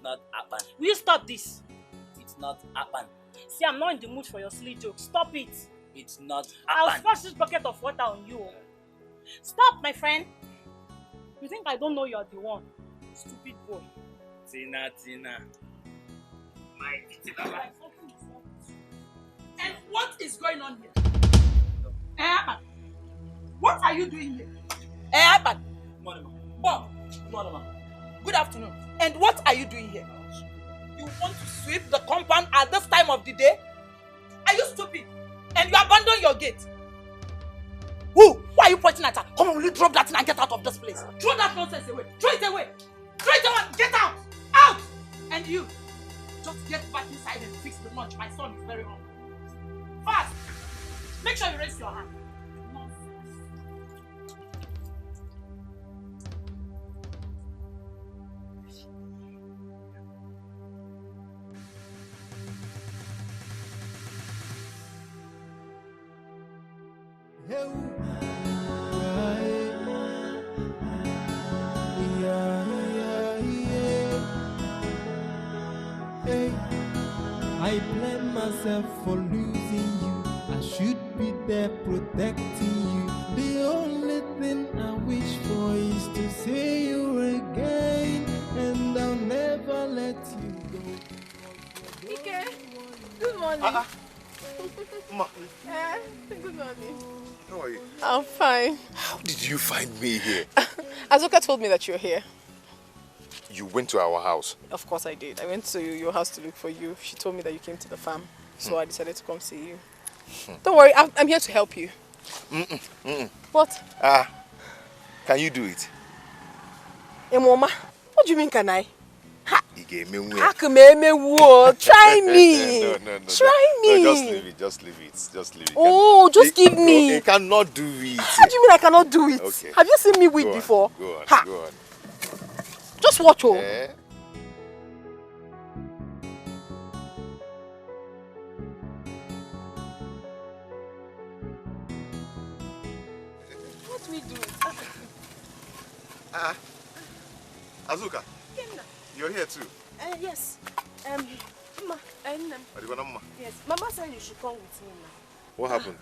not happen. Will you stop this? It's not happen. See, I'm not in the mood for your silly jokes. Stop it. It's not I'll happen. splash this bucket of water on you. Stop, my friend. You think I don't know you're the one? Stupid boy. Tina. My Tina. And what is going on here? What are you doing here? Bob. Good afternoon. And what are you doing here? You want to sweep the compound at this time of the day? Are you stupid? And you abandon your gate? Who? Why are you pointing at her? Come on, will you drop that thing and get out of this place? Throw that nonsense away. Throw it away. Throw it away. Get out. Out. And you, just get back inside and fix the lunch. My son is very hungry. Fast. Make sure you raise your hand. I blame myself for losing you. I should be there protecting you. The only thing I wish for is to see you again, and I'll never let you go. Dikeh, good morning. Good morning. How are you? I'm fine. How did you find me here? Azuka told me that you're here. You went to our house. Of course I did. I went to your house to look for you. She told me that you came to the farm. So I decided to come see you. Don't worry, I'm here to help you. What? Can you do it? Mama, what do you mean can I? He gave me one. Try me. No. Try me. No, just leave it. Just leave it. Oh, just give me. No, you cannot do it. How do you mean I cannot do it? Okay. Have you seen me weed before? Go on. Just watch, oh. What do we do? Azuka, you're here too. Yes. Mama, Yes, Mama said you should come with me now. what happened?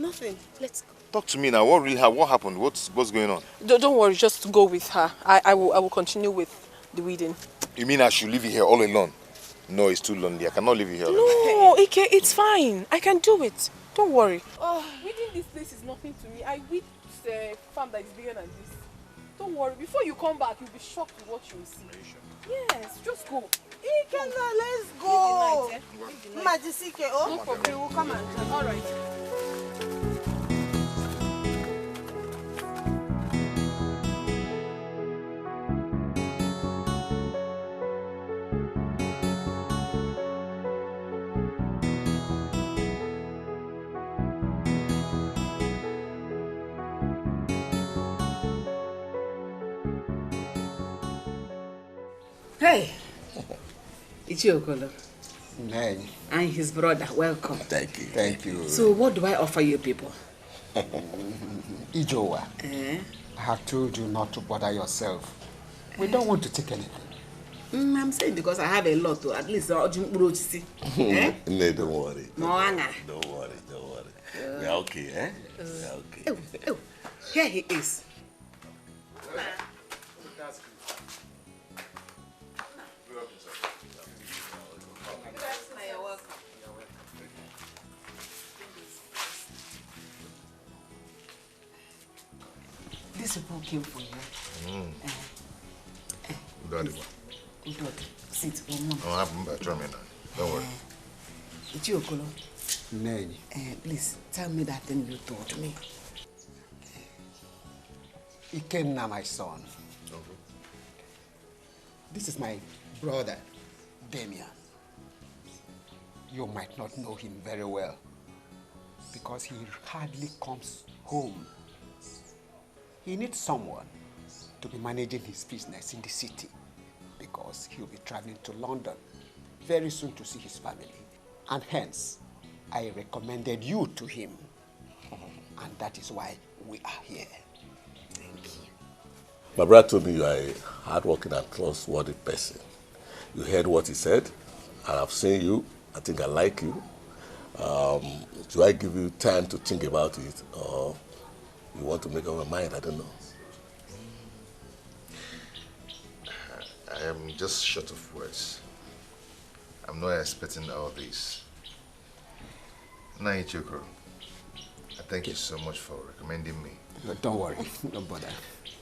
Nothing. Let's go. Talk to me now. What happened? What's going on? Don't worry, just go with her. I will continue with the weeding. You mean I should leave you here all alone? No, it's too lonely. I cannot leave you here alone. No, Ike, it's fine. I can do it. Don't worry. Oh, weeding this place is nothing to me. I weed a farm that is bigger than this. Don't worry. Before you come back, you'll be shocked with what you'll see. Yes, just go. Ike, let's go. Majisike, oh. No problem. We'll come and join. All right. Hey, it's Okolo. Nay. And his brother, welcome. Thank you. Thank you. So what do I offer you people? Ijowa, I have told you not to bother yourself. We don't want to take anything. I'm saying because I have a lot to at least No, don't worry. Don't worry. We are okay, eh? We are okay. Oh, here he is. These people came for you. Sit. Try me now. Don't worry. It's you, Okolo. Nay. Please tell me that thing you told me. Ikenna, my son. This is my brother, Damien. You might not know him very well because he hardly comes home. He needs someone to be managing his business in the city because he'll be traveling to London very soon to see his family. And hence, I recommended you to him. And that is why we are here. My brother told me you are a hardworking and trustworthy person. You heard what he said. I've seen you. I think I like you. Do I give you time to think about it, or you want to make up your mind? I don't know. I am just short of words. I'm not expecting all this. Naichoko, I thank you so much for recommending me. No, don't worry, don't bother.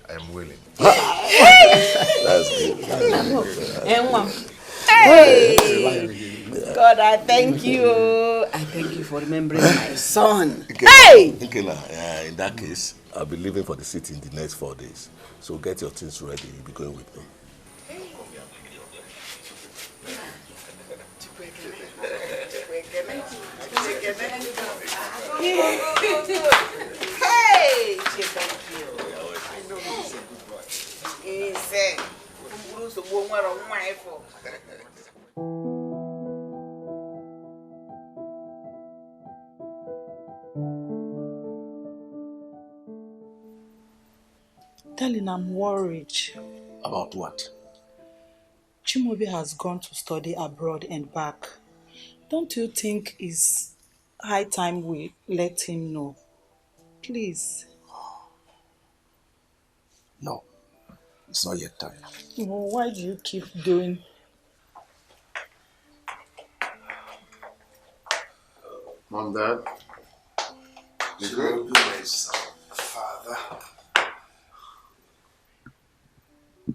I am willing. That's good. Hey! God, I thank you. I thank you for remembering my son. Hey! In that case, I'll be leaving for the city in the next 4 days. So get your things ready. You'll be going with me. Hey! Thank you. I know he's a good boy. He said, Darling, I'm worried. About what? Chimaobi has gone to study abroad and back. Don't you think it's high time we let him know? Please. No, it's not yet time. No, why do you keep doing? Mom, Dad? You good? My son, Father.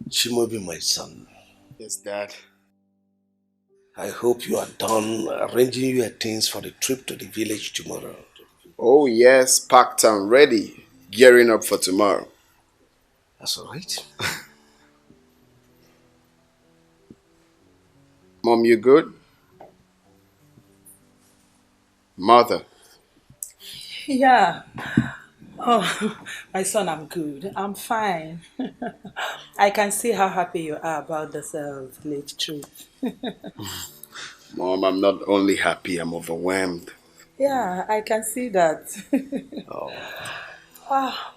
Chimaobi, my son. Yes, Dad. I hope you are done arranging your things for the trip to the village tomorrow. Oh, yes, packed and ready. Gearing up for tomorrow. That's all right. Mom, you good? Mother? Yeah. Oh, my son, I'm good. I'm fine. I can see how happy you are about this village trip. Mom, I'm not only happy, I'm overwhelmed. Yeah, I can see that. Oh. Ah,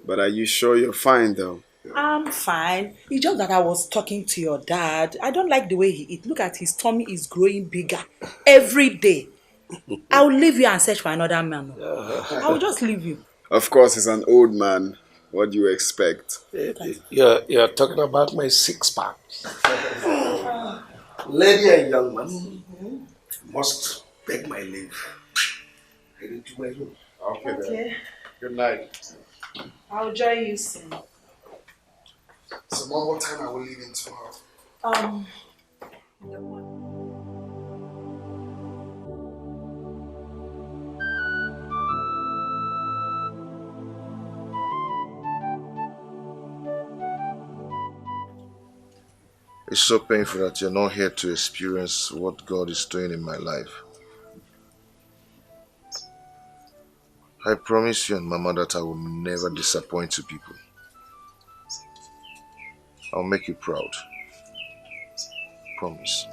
But are you sure you're fine, though? I'm fine. It's just that I was talking to your dad. I don't like the way he eats. Look at his tummy is growing bigger every day. I'll leave you and search for another man. I'll just leave you. Of course, he's an old man. What do you expect? You're talking about my six-pack. Lady and young man, must beg my leave. Heading to my room. Okay, then. Good night. I'll join you soon. So, Mom, what time are we leaving tomorrow? It's so painful that you're not here to experience what God is doing in my life. I promise you and Mama that I will never disappoint you people. I'll make you proud. Promise.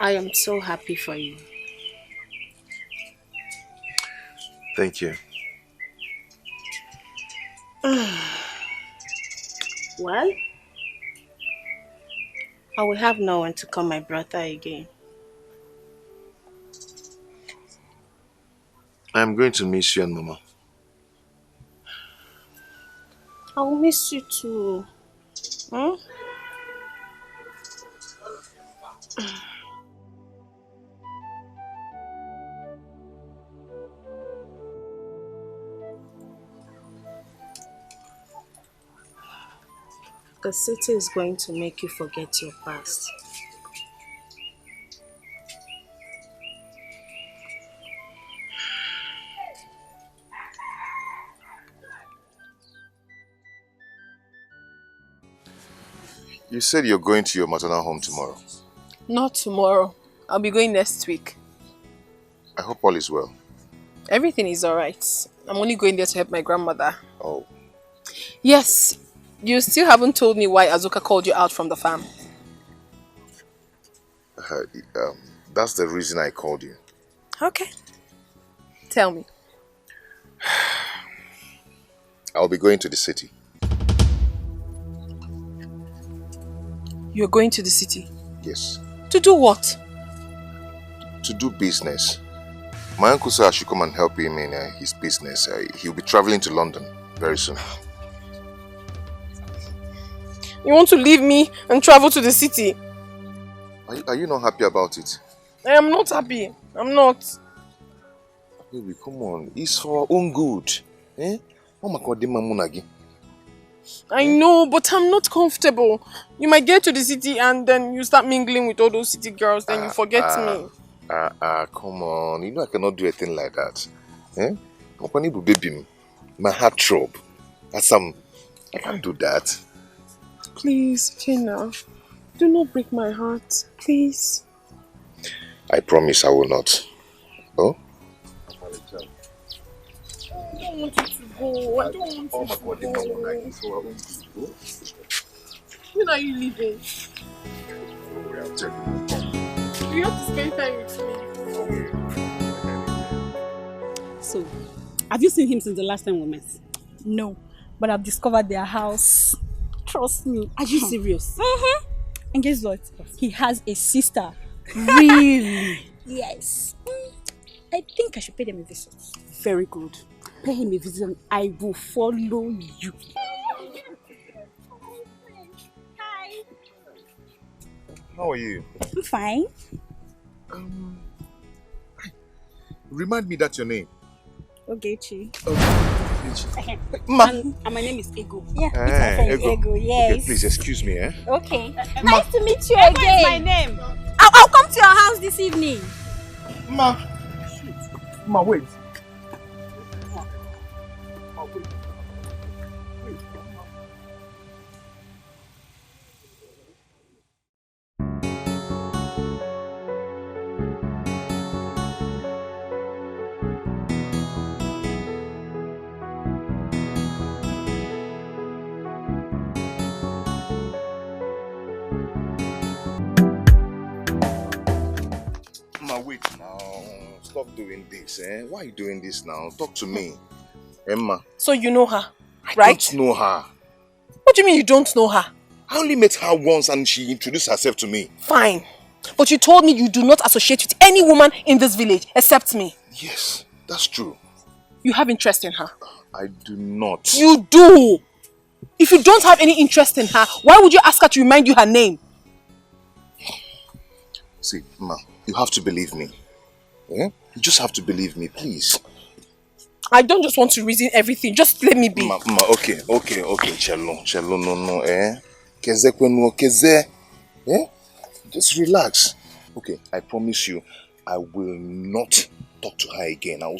I am so happy for you. Thank you. Well, I will have no one to call my brother again. I'm going to miss you and Mama. I will miss you too. Hmm? The city is going to make you forget your past. You said you're going to your maternal home tomorrow. Not tomorrow. I'll be going next week. I hope all is well. Everything is alright. I'm only going there to help my grandmother. Oh. Yes. You still haven't told me why Azuka called you out from the farm. That's the reason I called you. Okay. Tell me. I'll be going to the city. You're going to the city? Yes. To do what? To do business. My uncle said I should come and help him in his business. He'll be traveling to London very soon. You want to leave me and travel to the city? Are you not happy about it? I am not happy. I'm not. Baby, come on. It's for our own good. Eh? I know, but I'm not comfortable. You might get to the city and then you start mingling with all those city girls, then you forget me. Come on. You know I cannot do a thing like that. Eh? Baby, my heart throb. I can't do that. Please, Jenna. Do not break my heart. Please. I promise I will not. Oh? I don't want you to go. I don't want you to go. When are you leaving? You have to spend time with me. So, have you seen him since the last time we met? No, but I've discovered their house. Trust me. Are you serious? Mm-hmm. And guess what? He has a sister. Really? Yes. I think I should pay them a visit. Very good. Pay him a visit and I will follow you. Hi. How are you? I'm fine. Remind me that's your name. Ogechi. Ma. And my name is Ego. Yeah, it's my friend Ego. Yes. Okay, please excuse me, eh? Okay. Ma. Nice to meet you again. What is my name? I'll come to your house this evening. Ma. Ma, wait. Wait now. Stop doing this, eh? Why are you doing this now? Talk to me. Emma. So you know her, I right? don't know her. What do you mean you don't know her? I only met her once and she introduced herself to me. Fine. But you told me you do not associate with any woman in this village except me. Yes, that's true. You have interest in her? I do not. You do! If you don't have any interest in her, why would you ask her to remind you her name? See, Ma, you have to believe me. Eh? You just have to believe me, please. I don't just want to reason everything. Just let me be. Ma, okay. Chelo, no, eh? Keze kwenu, keze. Eh? Just relax. Okay, I promise you, I will not talk to her again. I'll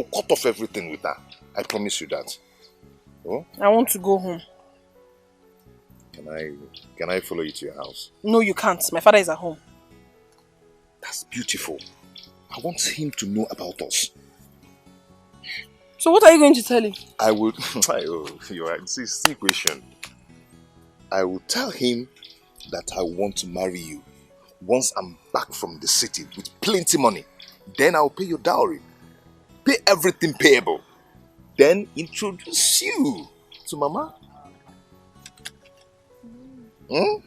cut off everything with her. I promise you that. Oh? I want to go home. Can I follow you to your house? No, you can't. My father is at home. That's beautiful. I want him to know about us. So what are you going to tell him? I will... you're right. See question. I will tell him that I want to marry you once I'm back from the city with plenty money. Then I'll pay your dowry. Pay everything payable. Then introduce you to Mama. Hmm?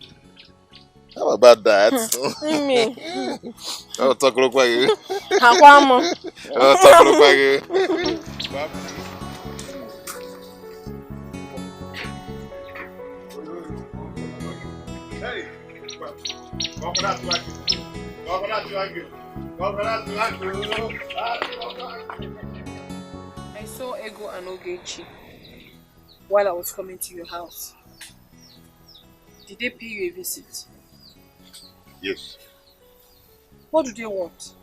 How about that? I'll talk about you. I'll talk about you. Hey, I saw Ego and Ogechi while I was coming to your house. Did they pay you a visit? Yes. What do they want?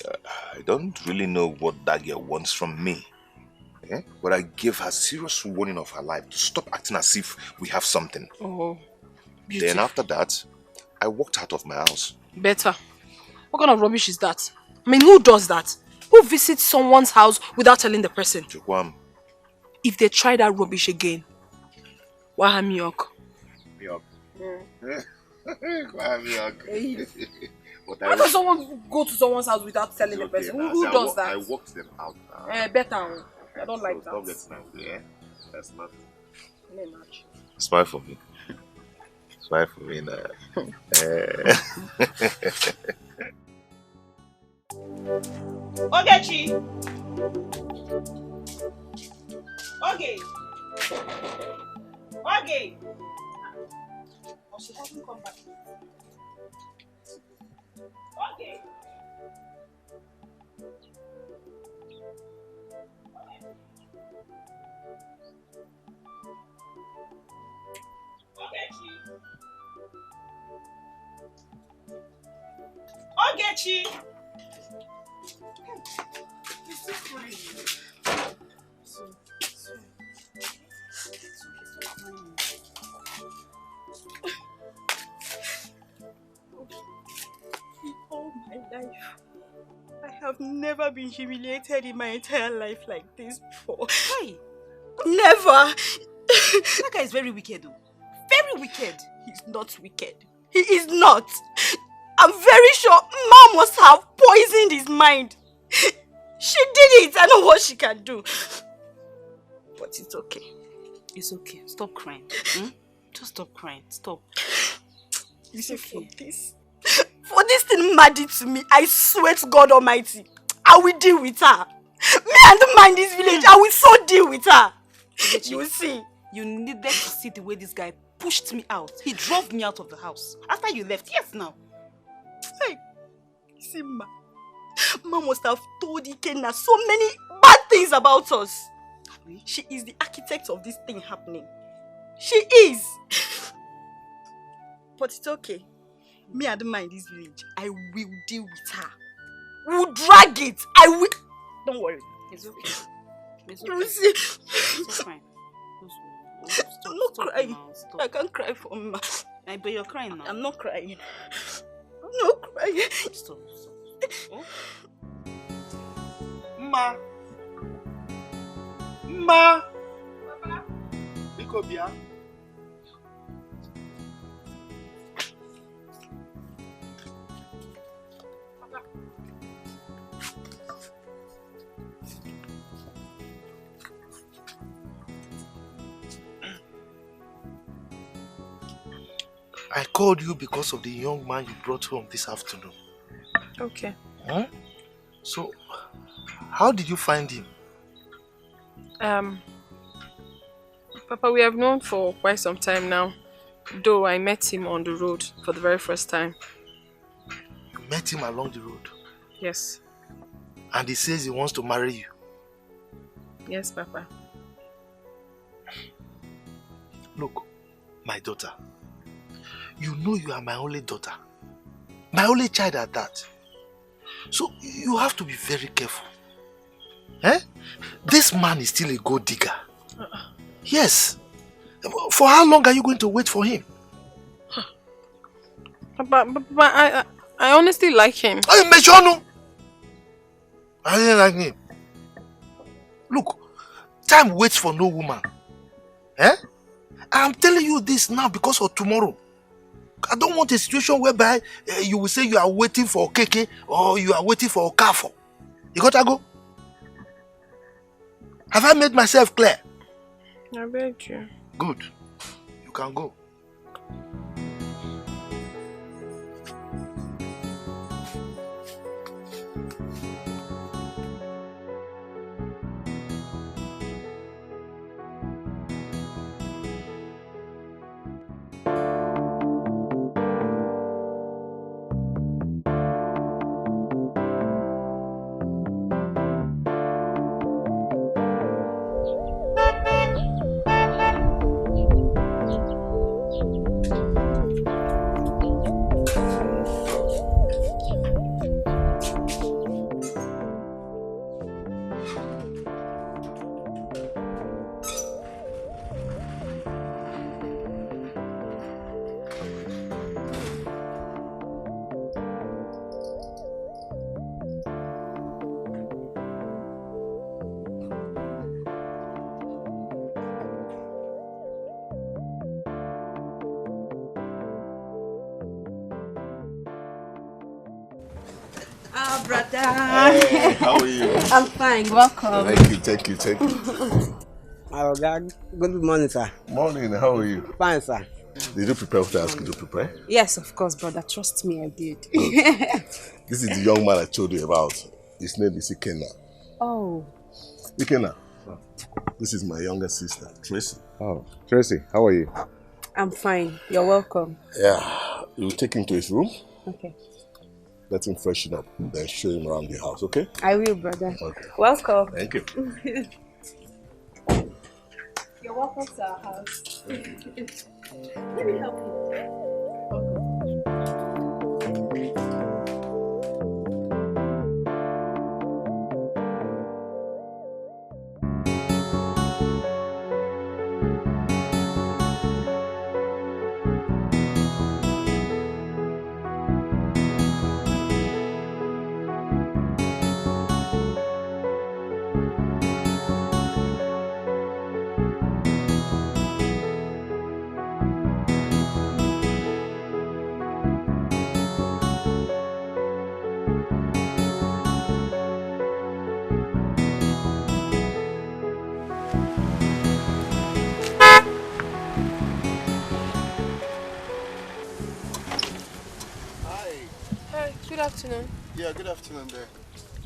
I don't really know what that girl wants from me. Eh? But I gave her serious warning of her life to stop acting as if we have something. Oh, beautiful. Then after that, I walked out of my house. Better. What kind of rubbish is that? I mean, who does that? Who visits someone's house without telling the person? Chukwam. If they try that rubbish again, Wahamiok. Miok. Miok. Why does someone go to someone's house without telling the person? Who does that? I walked them out now. Better. I don't like that. Stop getting angry, eh? That's not. Much. Smile for me. Smile for me now. Ogechi! Okay. Okay. Oh, she hasn't come back. Okay. Ogechi! He's still crying. In all my life, I have never been humiliated in my entire life like this before. Hey! Never! That guy is very wicked though. Very wicked. He's not wicked. He is not. I'm very sure Mom must have poisoned his mind. She did it. I know what she can do. But it's okay. It's okay. Stop crying. Just stop crying. Stop. It's okay. For this thing Ma did to me, I swear to God Almighty, I will deal with her. Me and the man in this village, I will so deal with her. You will see. You needed to see the way this guy pushed me out. He drove me out of the house. After you left, yes now. Hey, see Ma must have told Ikenna so many bad things about us. She is the architect of this thing happening. She is. But it's okay. Me and the man in this village, I will deal with her. We'll drag it. I will. Don't worry. It's okay. It's okay. You will see. Stop crying. I'm not crying. I can't cry for Ma. But you're crying now. I'm not crying. I'm not crying. Stop. Oh? Ma. Papa. Bikobia. I called you because of the young man you brought home this afternoon. Okay. Huh? So, how did you find him? Papa, we have known for quite some time now. Though I met him on the road for the very first time. You met him along the road? Yes. And he says he wants to marry you? Yes, Papa. Look, my daughter. You know you are my only daughter. My only child at that. So you have to be very careful. Eh? This man is still a gold digger. Yes. For how long are you going to wait for him? But I honestly like him. Oh, Mechono! I didn't like him. Look, time waits for no woman. Eh? I'm telling you this now because of tomorrow. I don't want a situation whereby you will say you are waiting for Keke or you are waiting for Okafo. You gotta go. Have I made myself clear? I beg you. Good. You can go. Hello, brother. Hey, how are you? I'm fine. Welcome. Thank you. Oh, God. Good morning, sir. Morning, how are you? Fine, sir. Did you prepare what I asked you to prepare? Yes, of course, brother. Trust me, I did. This is the young man I told you about. His name is Ikenna. Oh. Ikenna, this is my younger sister, Tracy. Oh, Tracy, how are you? I'm fine. You're welcome. Yeah, you take him to his room. Okay. Let him freshen up, then show him around the house, okay? I will, brother. Okay. Welcome. Thank you. You're welcome to our house. Let me help you. Hi, good afternoon. Yeah, good afternoon there.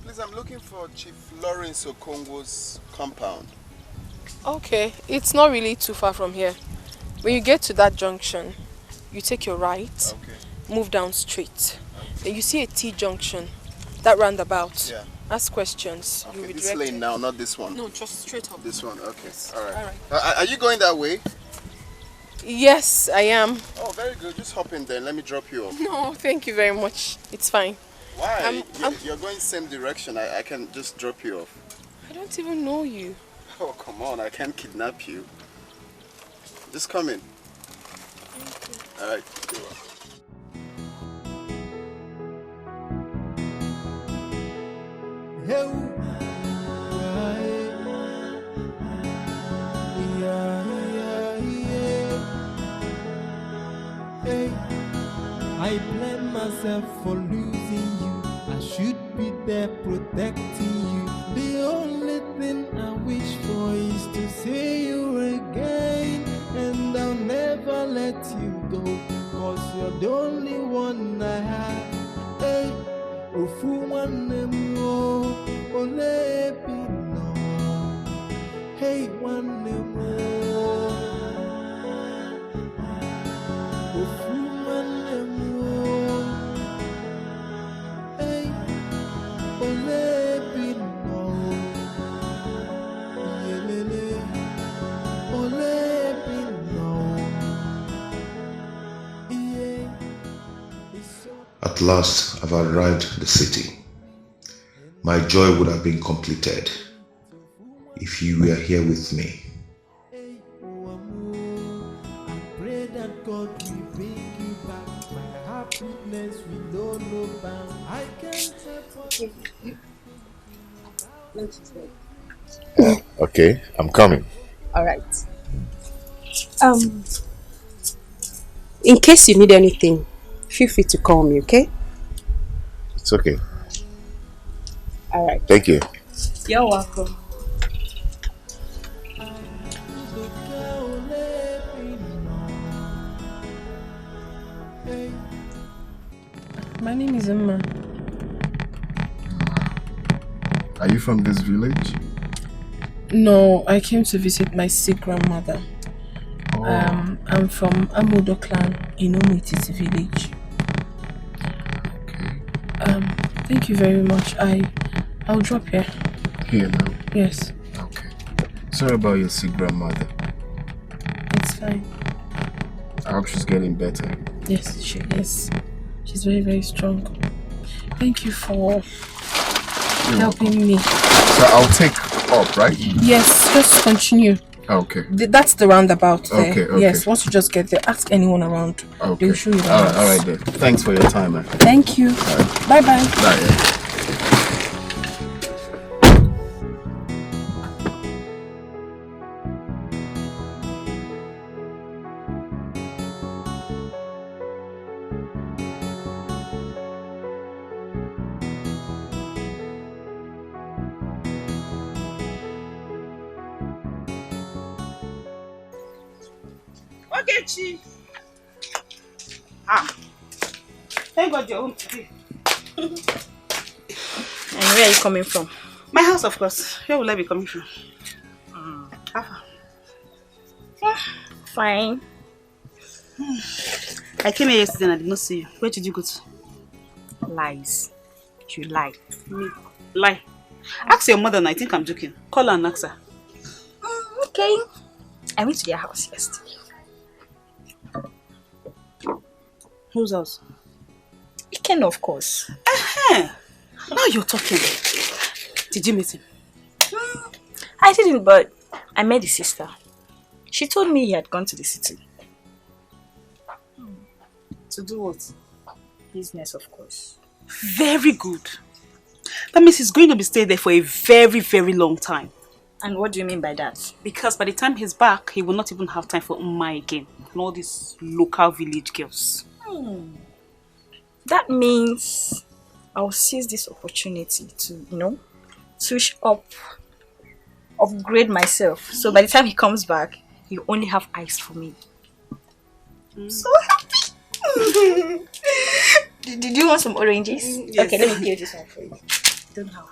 Please, I'm looking for Chief Lawrence Okongo's compound. Okay, it's not really too far from here. When you get to that junction, you take your right, move down straight. Then you see a T-junction, that roundabout. Yeah. Ask questions. Okay, You'll be this directed. lane now, not this one. No, just straight up. This one, okay. Yes. All right. All right. Are you going that way? Yes, I am. Oh, very good. Just hop in there. Let me drop you off. No, thank you very much. It's fine. Why? You're going same direction. I can just drop you off. I don't even know you. Oh, come on. I can't kidnap you. Just come in. All right. Hey, I blame myself for losing you. I should be there protecting you. The only thing I wish for is to see you again. And I'll never let you go, 'cause you're the only one I have. Hey, ofu one more, ole no. Hey, one more. Ofu one more. Hey, ole no. Yelele, ole no. At last, I've arrived at the city. My joy would have been completed if you were here with me. Pray that God will bring you back. My happiness will know no bounds. I can't help Okay, I'm coming. All right. In case you need anything, feel free to call me, okay? It's okay. All right. Thank you. You're welcome. My name is Emma. Are you from this village? No, I came to visit my sick grandmother. Oh. I'm from Amodo clan in Umwititi village. Thank you very much. I'll drop here. Here now? Yes. Okay. Sorry about your sick grandmother. It's fine. I hope she's getting better. Yes, she is. She's very, very strong. Thank you for helping me. So I'll take up, right? Yes, just continue. Okay. That's the roundabout there. Okay. Yes, once you just get there, ask anyone around. Okay. They'll show you the All house. right then. Thanks for your time, man. Thank you. Bye-bye. Bye. Okay, Chi. Ah. Thank God you're home today. And where are you coming from? My house, of course. Where will I be coming from? Fine. I came here yesterday and I did not see you. Where did you go to? Lies. You lie. Me? Lie. Ask your mother and I think I'm joking. Call her and ask her. Okay. I went to their house yesterday. Whose house? Iken, of course. Now you're talking. Did you meet him? I didn't, but I met his sister. She told me he had gone to the city. To do what? Business, of course. Very good. That means he's going to be staying there for a very, very long time. And what do you mean by that? Because by the time he's back, he will not even have time for Umma again. And all these local village girls. That means I'll seize this opportunity to, switch up, upgrade myself. So by the time he comes back, you only have eyes for me. So happy! Did you want some oranges? Yes. Okay, let me peel this one for you. Don't have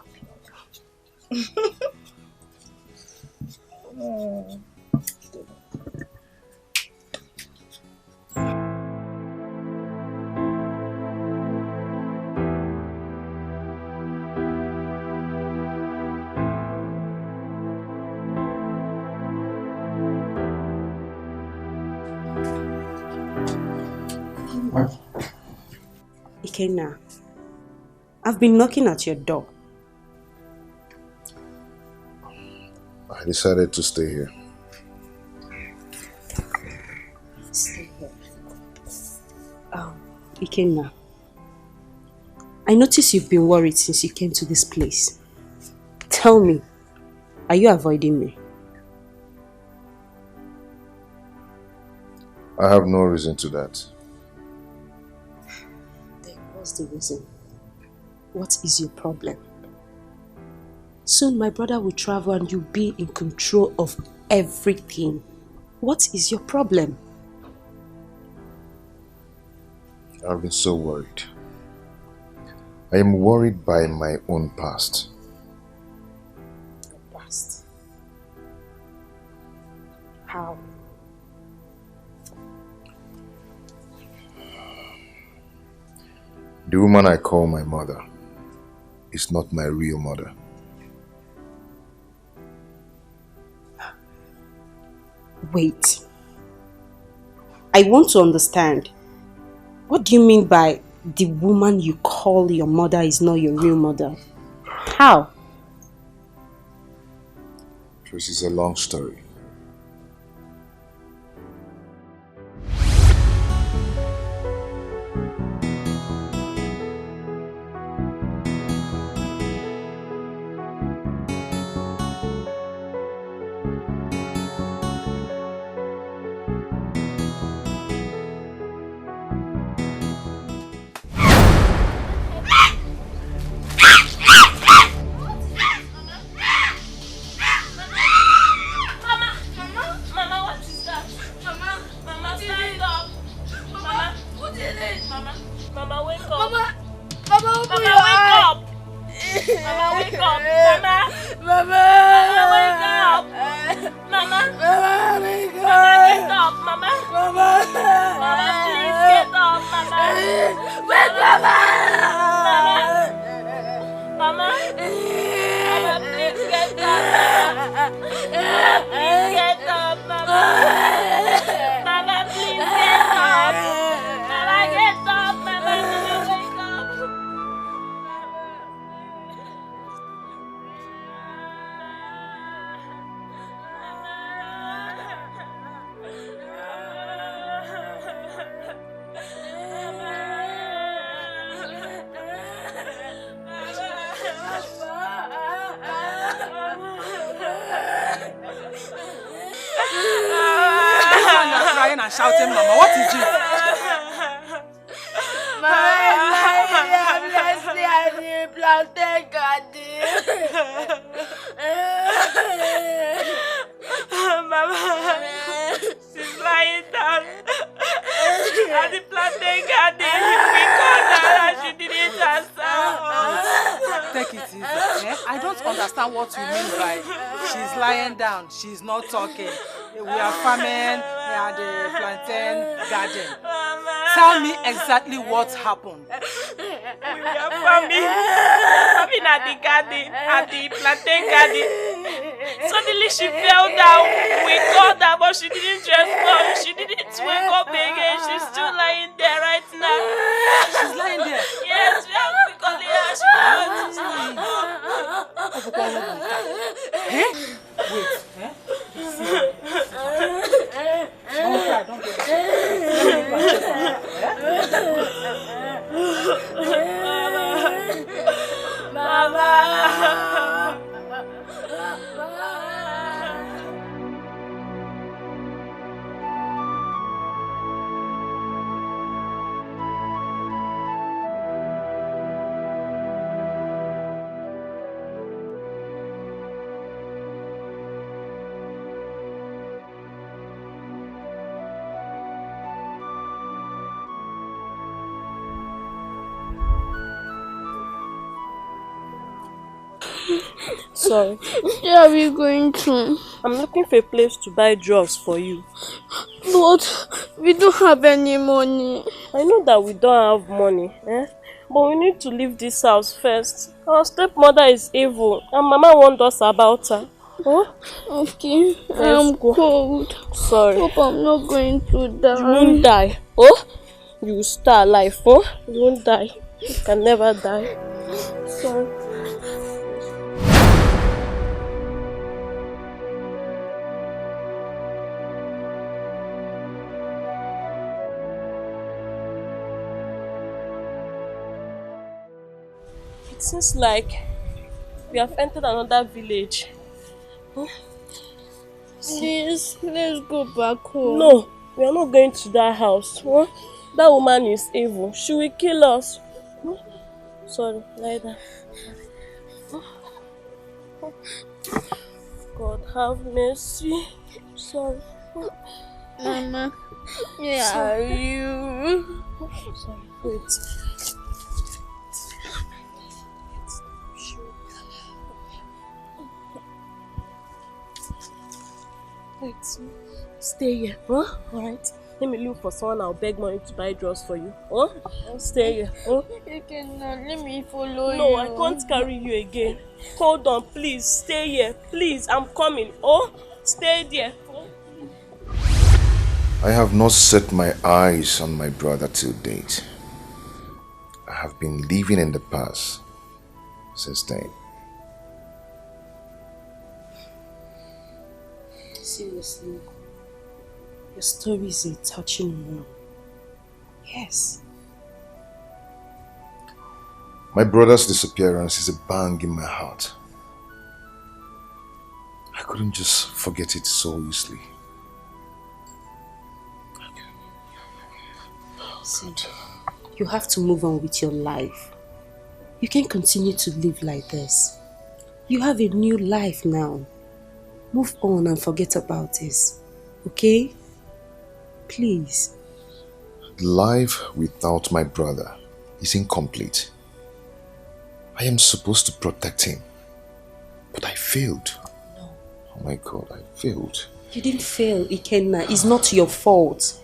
Ikenna, I've been knocking at your door. I decided to stay here. Stay here. Ikenna, I noticed you've been worried since you came to this place. Tell me, are you avoiding me? I have no reason to that. Then what's the reason? What is your problem? Soon my brother will travel and you'll be in control of everything. What is your problem? I've been so worried. I am worried by my own past. Your past? How? The woman I call my mother is not my real mother. Wait. I want to understand. What do you mean by the woman you call your mother is not your real mother? How? This is a long story. And shouting, Mama, what is it? Mama, she's lying. lying down at the plantain garden. We called her and she didn't answer us. Take it easy. Eh? I don't understand what you mean by she's lying down, she's not talking. We are farming at the plantain garden. Tell me exactly what happened. We were farming at the garden, at the plantain garden. Suddenly she fell down. We called her, but she didn't respond. She didn't wake up again. She's still lying there right now. She's lying there? Yes, we have to call her. She can't stand up. Eh? Wait. Eh? Don't cry, don't cry. Let me go and check on her. Mama. Sorry. Where are we going to? I'm looking for a place to buy drugs for you. But we don't have any money. I know that we don't have money, but we need to leave this house first. Our stepmother is evil and Mama warned us about her. Oh? Okay, I'm cold. Sorry. Hope I'm not going to die. You won't die. Oh? You will stay alive. Oh? You won't die. You can never die. Sorry. It seems like we have entered another village. Huh? Please, let's go back home. No, we are not going to that house. Huh? That woman is evil. She will kill us. Huh? Sorry, lie down. God have mercy. Sorry. Mama, where are you? Sorry, wait. Wait, stay here, huh? Alright. Let me look for someone. I'll beg money to buy drugs for you. Huh? Stay here. Huh? You cannot let me follow you. No, I can't carry you again. Hold on, please. Stay here. Please, I'm coming. Oh, stay there. Oh. I have not set my eyes on my brother till date. I have been living in the past since then. Seriously, your story is a touching one. Yes. My brother's disappearance is a bang in my heart. I couldn't just forget it so easily. See, you have to move on with your life. You can't continue to live like this. You have a new life now. Move on and forget about this, okay? Please. Life without my brother is incomplete. I am supposed to protect him, but I failed. No. Oh my God, I failed. You didn't fail, Ikenna. It's not your fault.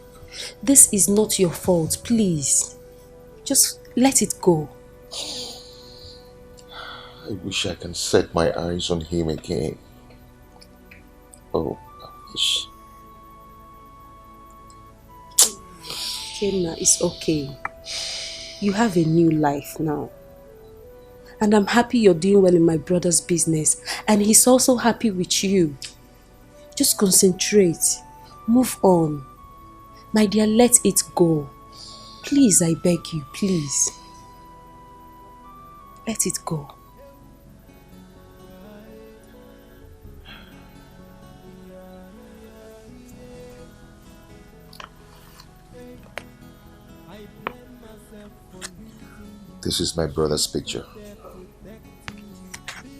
This is not your fault, please. Just let it go. I wish I can set my eyes on him again. Oh, I wish. Ikenna, it's okay. You have a new life now. And I'm happy you're doing well in my brother's business. And he's also happy with you. Just concentrate. Move on. My dear, let it go. Please, I beg you, please. Let it go. This is my brother's picture.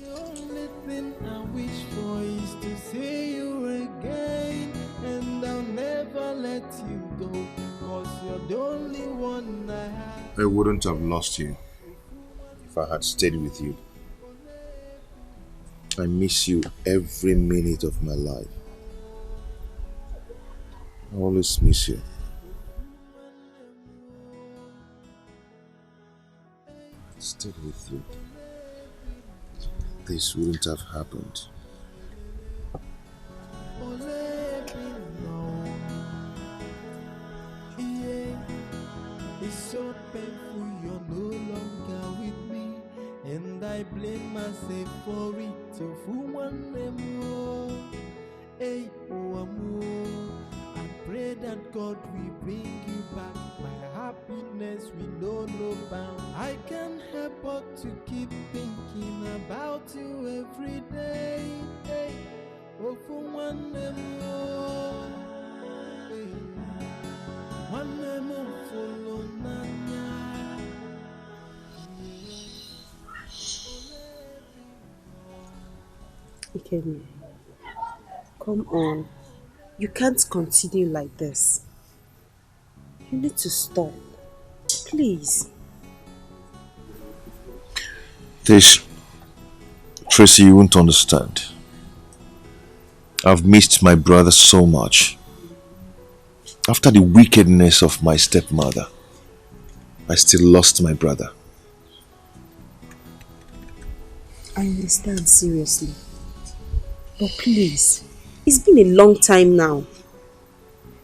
The only thing I wish for is to see you again, and I'll never let I wouldn't have lost you if I had stayed with you. I miss you every minute of my life. I always miss you. I stayed with you. This wouldn't have happened. It's so painful you're no longer with me, and I blame myself for it. So for one more, hey, I pray that God will bring you back. My happiness will know no bound. I can't help but to keep thinking about you every day. Hey, oh, for one more, hey. One more follow Nanya. Ikemi, come on. You can't continue like this. You need to stop. Please. Tracy, you won't understand. I've missed my brother so much. After the wickedness of my stepmother, I still lost my brother. I understand, seriously. But please, it's been a long time now.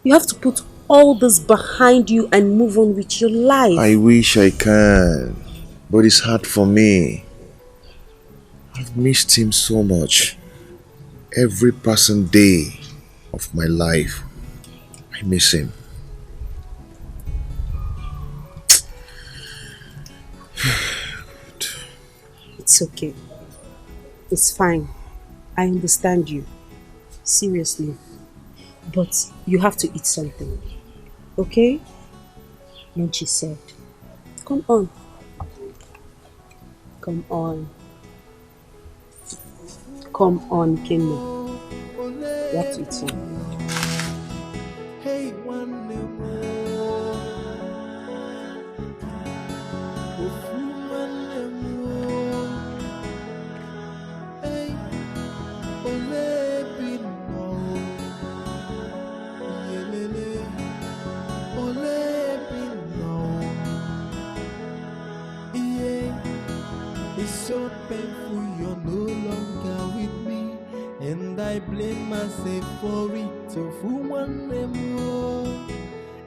You have to put all this behind you and move on with your life. I wish I can, but it's hard for me. I've missed him so much. Every passing day of my life, I miss him. It's okay. It's fine. I understand you. Seriously. But you have to eat something. Okay? And she said, come on. Come on. Come on, Kenny. You have to eat something. Hey, one more. Hey, ole bino. Yelele. Ole bino. Yeah. It's so painful you're no longer with me, and I blame myself for it. So for one more,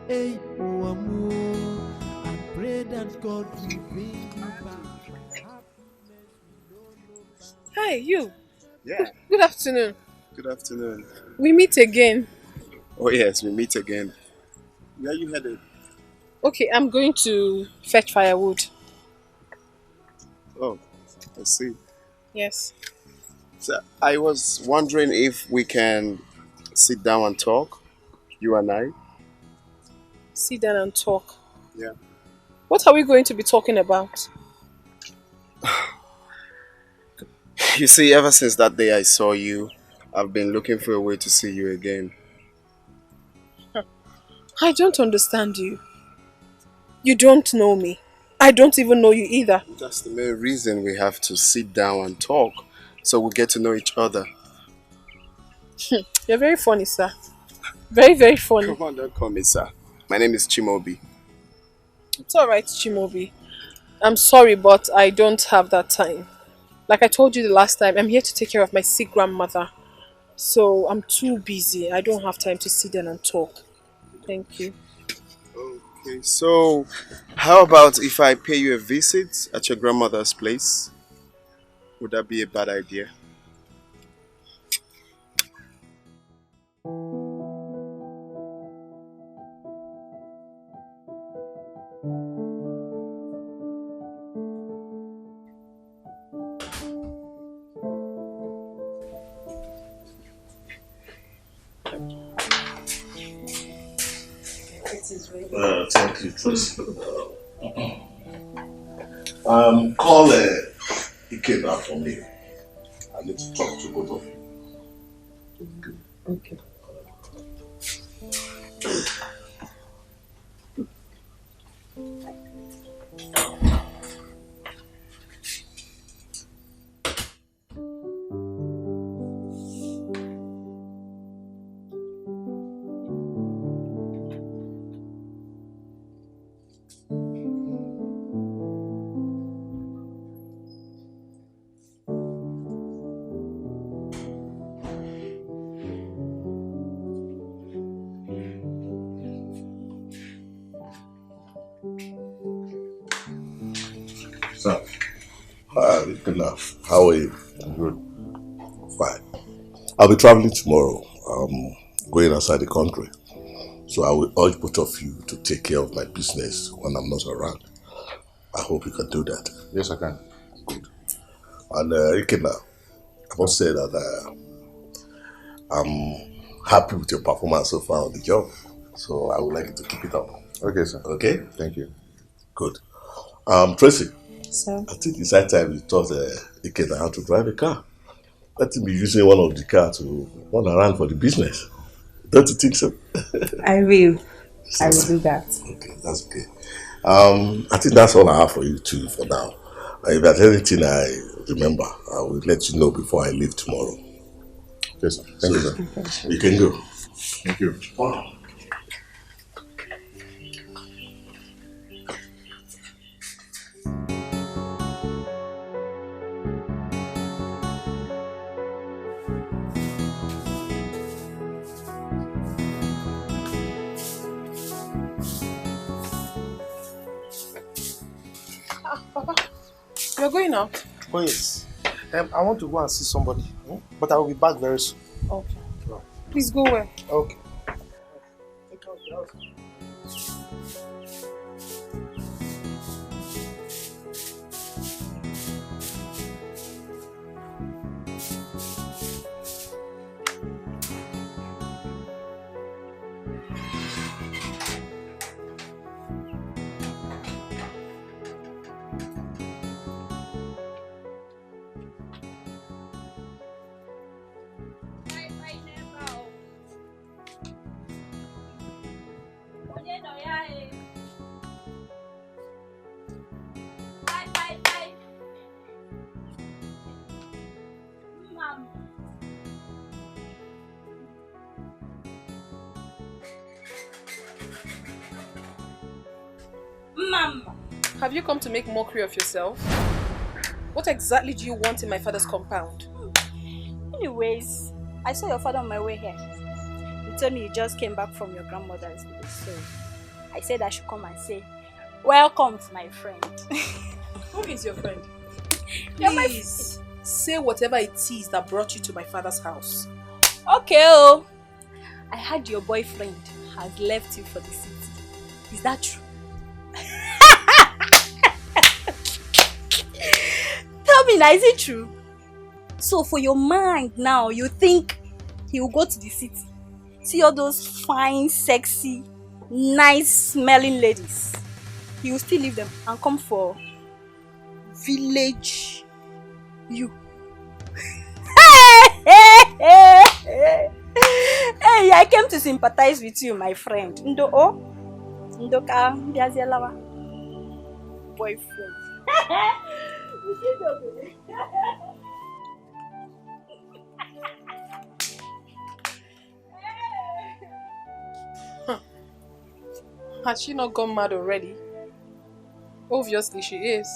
hey, oh, amor, I pray that God will bring you back. Hi, you. Yeah. Good afternoon. Good afternoon. We meet again. Oh yes, we meet again. Where are you headed? Okay, I'm going to fetch firewood. Oh, I see. Yes. So I was wondering if we can sit down and talk, you and I. Sit down and talk. Yeah. What are we going to be talking about? You see, ever since that day I saw you, I've been looking for a way to see you again. I don't understand you. You don't know me. I don't even know you either. That's the main reason we have to sit down and talk, so we get to know each other. You're very funny, sir. Very, very funny. Come on, don't call me sir. My name is Chimobi. It's alright, Chimobi. I'm sorry, but I don't have that time. Like I told you the last time, I'm here to take care of my sick grandmother. So I'm too busy. I don't have time to sit down and talk. Thank you. Okay, so how about if I pay you a visit at your grandmother's place? Would that be a bad idea? Thank you, Tracy. Call Dikeh back for me. I need to talk to both of you. Okay. So, good enough. How are you? I'm good. Fine. I'll be traveling tomorrow. Going outside the country. So I will urge both of you to take care of my business when I'm not around. I hope you can do that. Yes, I can. Good. And Ikena, I must say that I'm happy with your performance so far on the job. So I would like you to keep it up. Okay, sir. Okay? Thank you. Good. Tracy. Sir? I think it's high time you taught Ikena how to drive a car. Let him be using one of the cars to run around for the business. Don't you think so? I will. I will do that. Okay, that's okay. I think that's all I have for you too for now. If there's anything I remember, I will let you know before I leave tomorrow. Yes, sir. Thank you, sir. You can go. Thank you. Wow. Papa, you're going out? Oh yes. I want to go and see somebody, but I will be back very soon. Okay. Please go where? Okay. Mama! Have you come to make mockery of yourself? What exactly do you want in my father's compound? Anyways, I saw your father on my way here. You told me you just came back from your grandmother's village, so I said I should come and say, welcome to my friend. Who is your friend? You're my Please, say whatever it is that brought you to my father's house. Okay, oh. I heard your boyfriend has left you for the city. Is that true? Tell me now, is it true? So for your mind now, you think he will go to the city, see all those fine, sexy, nice smelling ladies. He will still leave them and come for village you. Hey, I came to sympathize with you, my friend. Ndoka Biazelawa. Boyfriend. Has she not gone mad already? Obviously she is.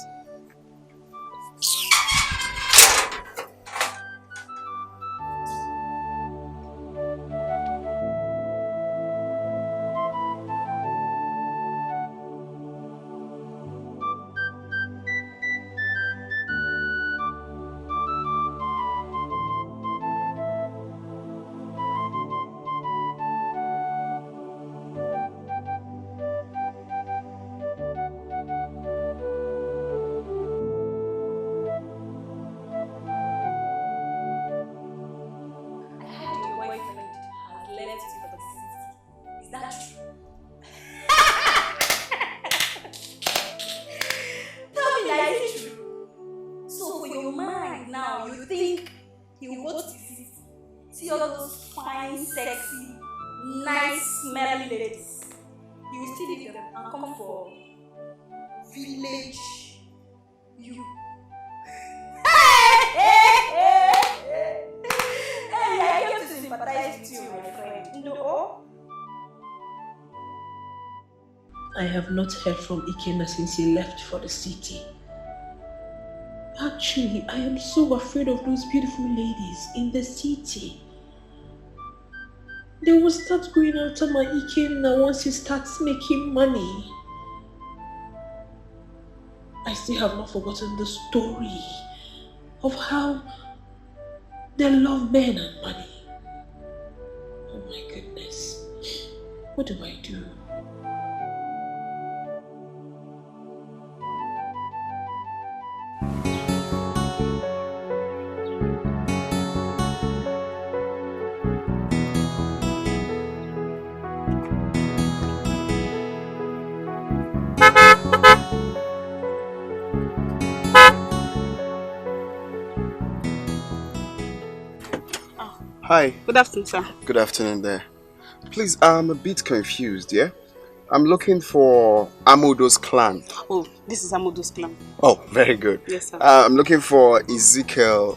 village you. Hey, I came to sympathize with you, my friend. No. I have not heard from Ikenna since he left for the city. Actually, I am so afraid of those beautiful ladies in the city. They will start going after my Ikenna once he starts making money. I still have not forgotten the story of how they love men and money. Oh my goodness. What do I do? Hi. Good afternoon, sir. Good afternoon there. Please, I'm a bit confused, yeah? I'm looking for Amudo's clan. Oh, this is Amudo's clan. Oh, very good. Yes, sir. I'm looking for Ezekiel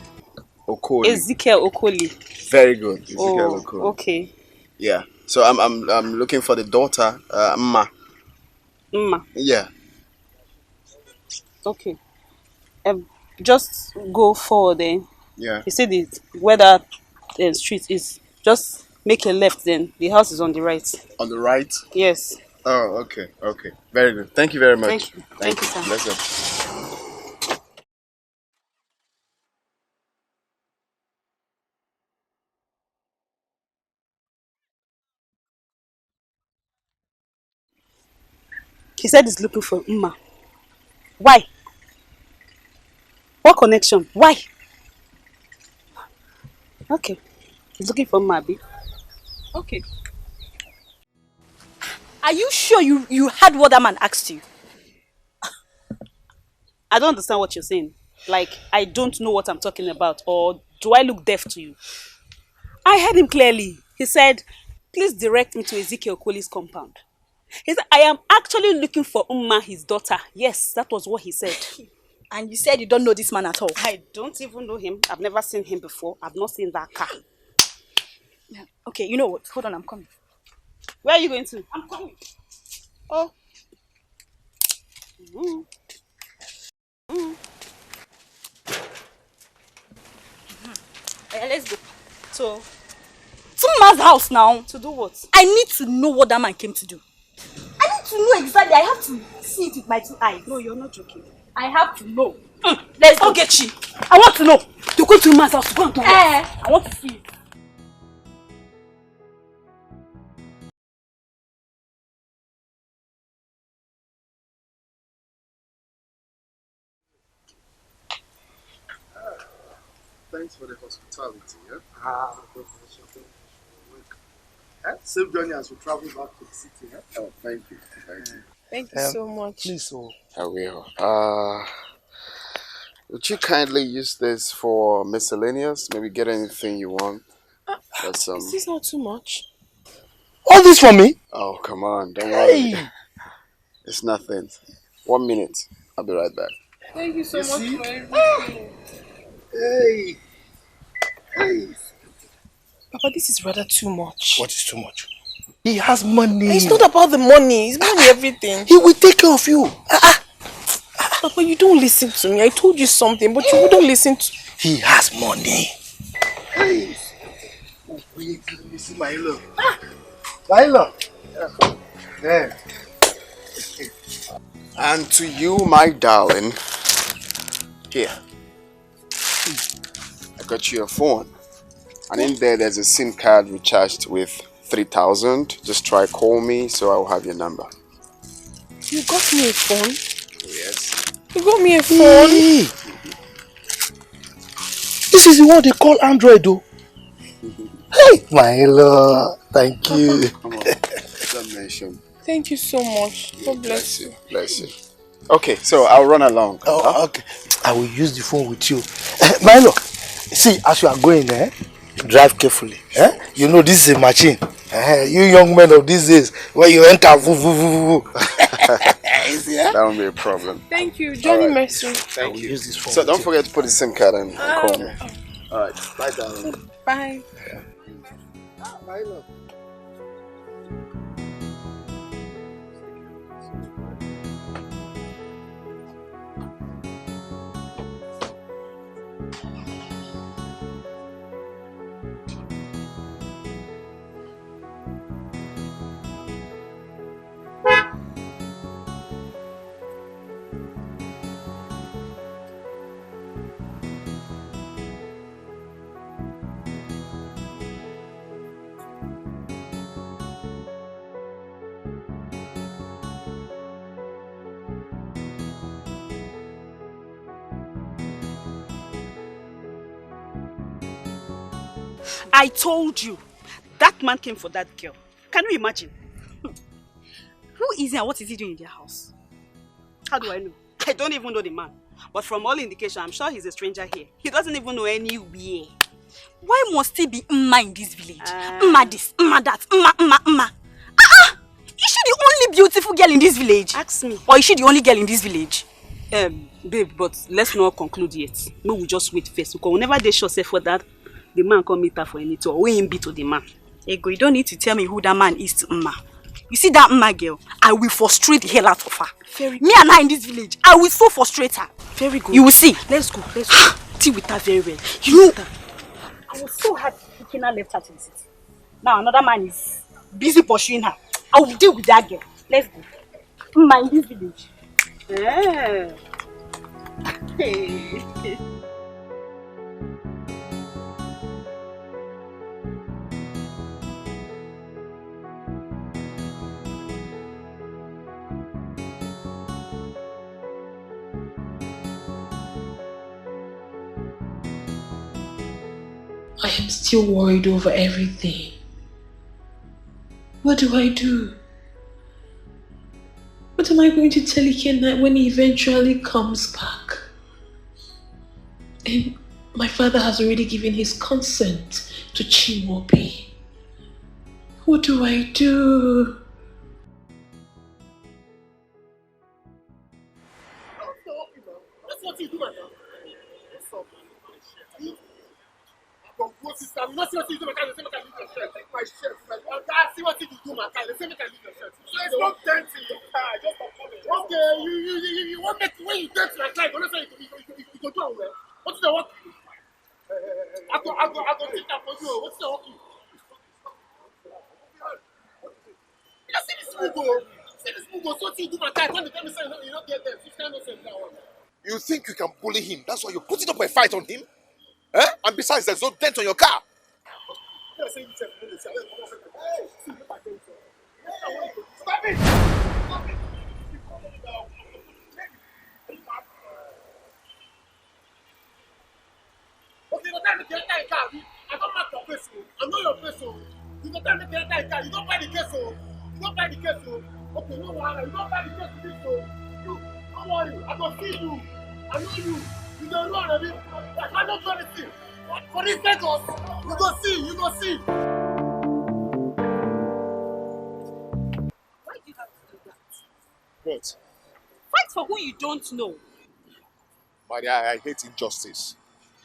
Okoli. Ezekiel Okoli. Very good. Ezekiel Okoli. Okay. Yeah. So I'm looking for the daughter, Mma. Mma. Yeah. Okay. Just go forward then. Yeah. You see where that street is. Just make a left then. The house is on the right. On the right? Yes. Oh, okay. Okay. Very good. Thank you very much. Thank you. Thank you, sir. Bless you. He said he's looking for Mma. Why? What connection? Why? Okay. He's looking for Mma, Abi. Okay. Are you sure you heard what that man asked you? I don't understand what you're saying. Like, I don't know what I'm talking about, or do I look deaf to you? I heard him clearly. He said, please direct me to Ezekiel Okoli's compound. He said, I am actually looking for Mma, his daughter. Yes, that was what he said. And you said you don't know this man at all? I don't even know him. I've never seen him before. I've not seen that car. Okay, you know what? Hold on, I'm coming. Where are you going to? I'm coming. Oh. Mm. Yeah, let's go. To Mma's house now. To do what? I need to know what that man came to do. I need to know exactly. I have to see it with my 2 eyes. No, you're not joking. I have to know. Let's go. Get you. I want to know. To go to Mma's house to go and do what? I want to see it. Thanks for the hospitality, yeah? Safe journey as we travel back to the city, yeah? Oh, thank you. Thank you. Thank you so much. Please, so. I will. Would you kindly use this for miscellaneous? Maybe get anything you want. Is this not too much? All this for me? Oh, come on. Don't worry. It's nothing. 1 minute. I'll be right back. Thank you so much for everything. Hey. Papa, this is rather too much. What is too much? He has money. It's not about the money. It's money everything. He will take care of you. Papa, you don't listen to me. I told you something, but you wouldn't listen to... He has money. Hey. Oh, wait, let me see my love. My love. There. And to you, my darling, here. I got you a phone. And in there's a SIM card recharged with 3,000. Just try call me so I'll have your number. You got me a phone? Yes. You got me a phone? Hey. This is the one they call Android, though. Hey, my love. Thank you. Come on. Don't mention. Thank you so much. God bless you. Bless you. Okay, so I'll run along. Oh, okay. I will use the phone with you. My love, see, as you are going there, drive carefully. You know this is a machine. You young men of these days, when you enter, Yeah? That won't be a problem. Thank you, Johnny Alright. Mercy. Thank you. Use this phone. So don't forget to put the SIM card in and call me. Alright, bye darling. Bye. Bye love. I told you, that man came for that girl. Can you imagine? Who is he and what is he doing in their house? How do I know? I don't even know the man. But from all indication, I'm sure he's a stranger here. He doesn't even know anywhere. Why must he be Mma in this village? Mma this, Mma that, Mma. Is she the only beautiful girl in this village? Ask me. Or is she the only girl in this village? Babe, but let's not conclude yet. No, we just wait first. Because whenever they show say for that, the man come meet her for anything, or we him be to the man. Ego, you don't need to tell me who that man is to Mma. You see that Mma girl? I will frustrate the hell out of her. Very me and her in this village, I will so frustrate her. Very good. You will see. Let's go. Deal with her very well. You know, I was so happy Kina left her to the city. Now another man is busy pursuing her. I will deal with that girl. Let's go. Mma in this village. Hey. I am still worried over everything. What do I do? What am I going to tell Ikenna when he eventually comes back? And my father has already given his consent to Chiwobi. What do I do? I'm not what you do, I say, leave your shirt. Take my shirt. See what you do, man. They say, leave your shirt. So it's not dent in your car. Just okay, you want me to, when you dent my car, you don't say you go do well. What's the work? I go take that for you. What's the work? You see this Mugo? So what you do, my car? When the time is saying you don't get them, you stand up and down. You think you can bully him? That's why you're putting up a fight on him? Eh? And besides, there's no dent on your car. Stop it! Okay, you don't get that car. I don't mark your face. I know your face. You don't get that car. You don't buy the case. You don't buy the case. Okay, no worry. You don't buy the case. You don't worry. I don't see you. I know you. You don't know already. I cannot do anything. For this Lagos, you go see. Why do you have to do that? What? Fight for who you don't know. My dear, I hate injustice.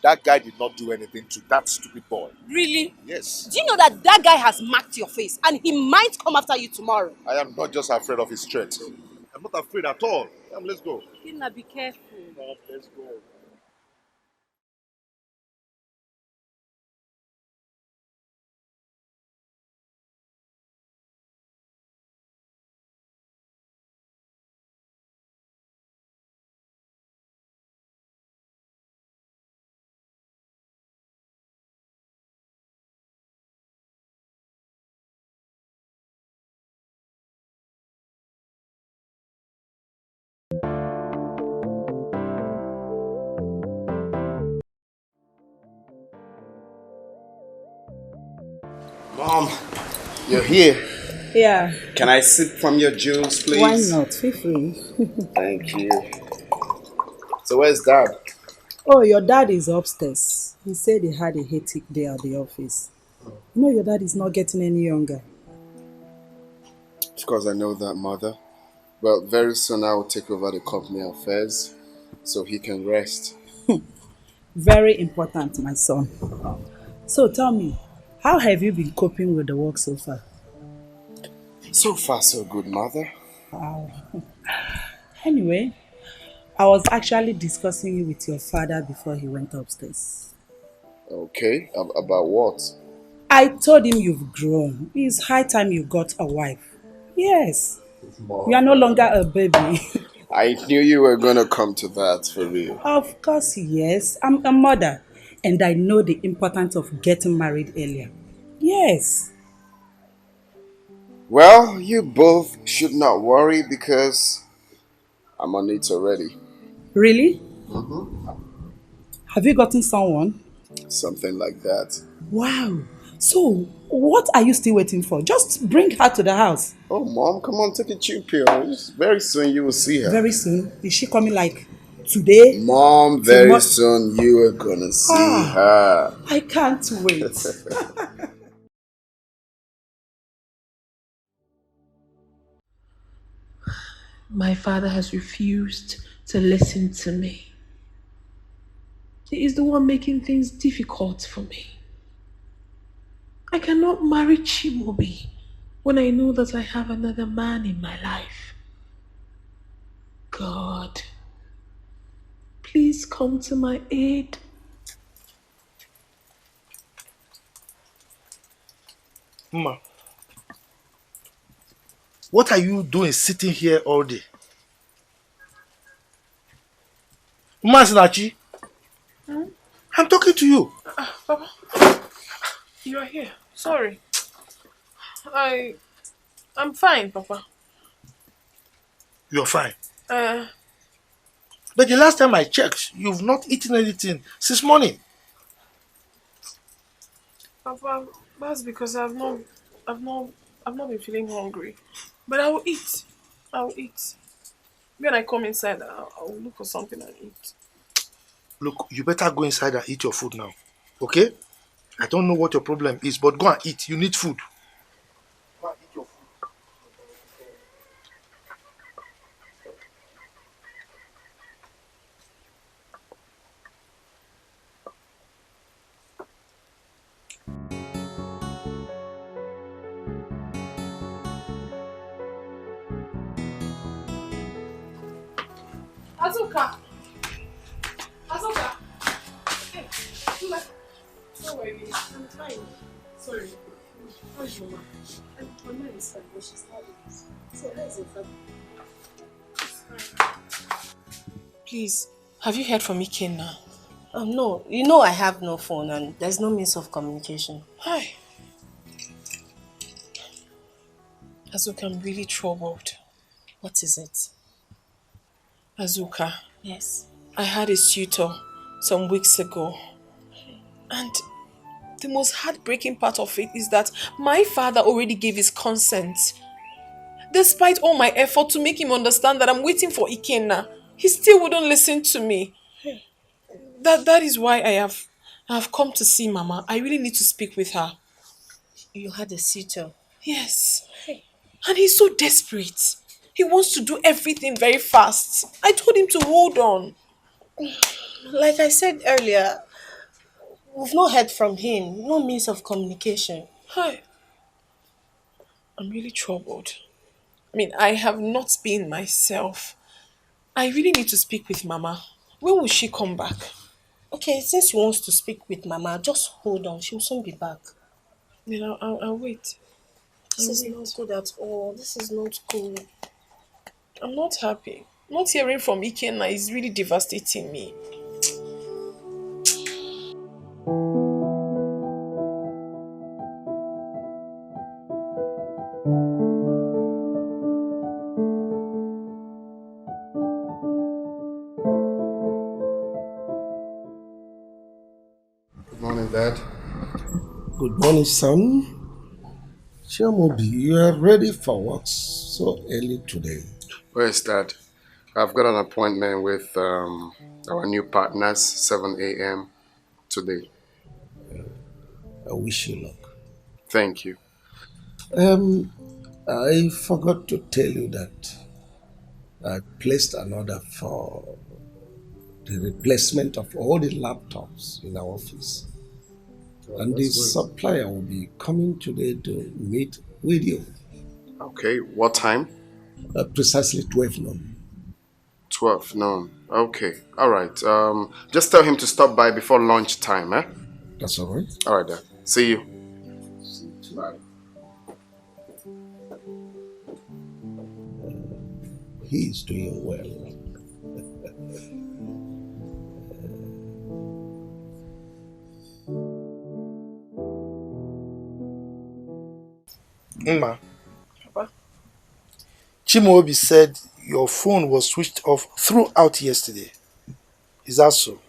That guy did not do anything to that stupid boy. Really? Yes. Do you know that that guy has marked your face and he might come after you tomorrow? I am not just afraid of his threat. I'm not afraid at all. Let's go. Tina, be careful. Let's go. Mom, you're here. Yeah. Can I sip from your juice, please? Why not? Feel free. Thank you. So where's Dad? Oh, your dad is upstairs. He said he had a hectic day at the office. You know your dad is not getting any younger. Of course I know that, Mother. Well, very soon I will take over the company affairs so he can rest. Very important, my son. So tell me, how have you been coping with the work so far? So far, so good, mother. Wow. Anyway, I was actually discussing you with your father before he went upstairs. Okay, about what? I told him you've grown. It's high time you got a wife. Yes. You are no longer a baby. I knew you were gonna come to that, for real. Of course, yes. I'm a mother and I know the importance of getting married earlier. Yes. Well, you both should not worry because I'm on it already. Really? Mm-hmm. Have you gotten someone? Something like that. Wow. So, what are you still waiting for? Just bring her to the house. Oh, Mom, come on, take a chill pill. Very soon you will see her. Very soon? Is she coming like today? Mom, very soon you are gonna see her. I can't wait. My father has refused to listen to me. He is the one making things difficult for me. I cannot marry Chimobi when I know that I have another man in my life. God, please come to my aid. Ma, what are you doing sitting here all day? Ma Sinachi, I'm talking to you. Papa, you are here. Sorry. I'm fine, Papa. You're fine. Uh, But the last time I checked, you've not eaten anything since morning. Papa, that's because I've not been feeling hungry. But I will eat. I will eat. When I come inside, I'll look for something and eat. Look, you better go inside and eat your food now. Okay? I don't know what your problem is, but go and eat. You need food. Go and eat your food. Azuka! Azuka! Hey, don't worry, I'm fine. Sorry. How's Mama? Mama is fine, but she's not with us. So, how's your family? It's fine. Please, have you heard from Ikenna? No, you know I have no phone and there's no means of communication. Hi. Azuka, I'm really troubled. What is it? Azuka. Yes. I had a suitor some weeks ago. And the most heartbreaking part of it is that my father already gave his consent. Despite all my effort to make him understand that I'm waiting for Ikenna, he still wouldn't listen to me. That is why I have come to see Mama. I really need to speak with her. You had a suitor? Yes. And he's so desperate. He wants to do everything very fast. I told him to hold on. Like I said earlier, we've not heard from him. No means of communication. Hi. I'm really troubled. I mean, I have not been myself. I really need to speak with Mama. When will she come back? Okay, since she wants to speak with Mama, just hold on. She'll soon be back. You know, I'll wait. This is not good at all. This is not good. I'm not happy. Not hearing from Ikenna is really devastating me. Good morning, Dad. Good morning, son. Chiamobi, you are ready for work so early today. Where's Dad? I've got an appointment with our new partners, 7 a.m. today. I wish you luck. Thank you. I forgot to tell you that I placed an order for the replacement of all the laptops in our office. And the supplier will be coming today to meet with you. Okay, what time? Precisely 12 noon. 12 noon. Okay, all right. Just tell him to stop by before lunch time, eh? That's all right. All right, then. See you. Bye. He is doing well. Mma, Papa, Chimaobi said your phone was switched off throughout yesterday. Is that so?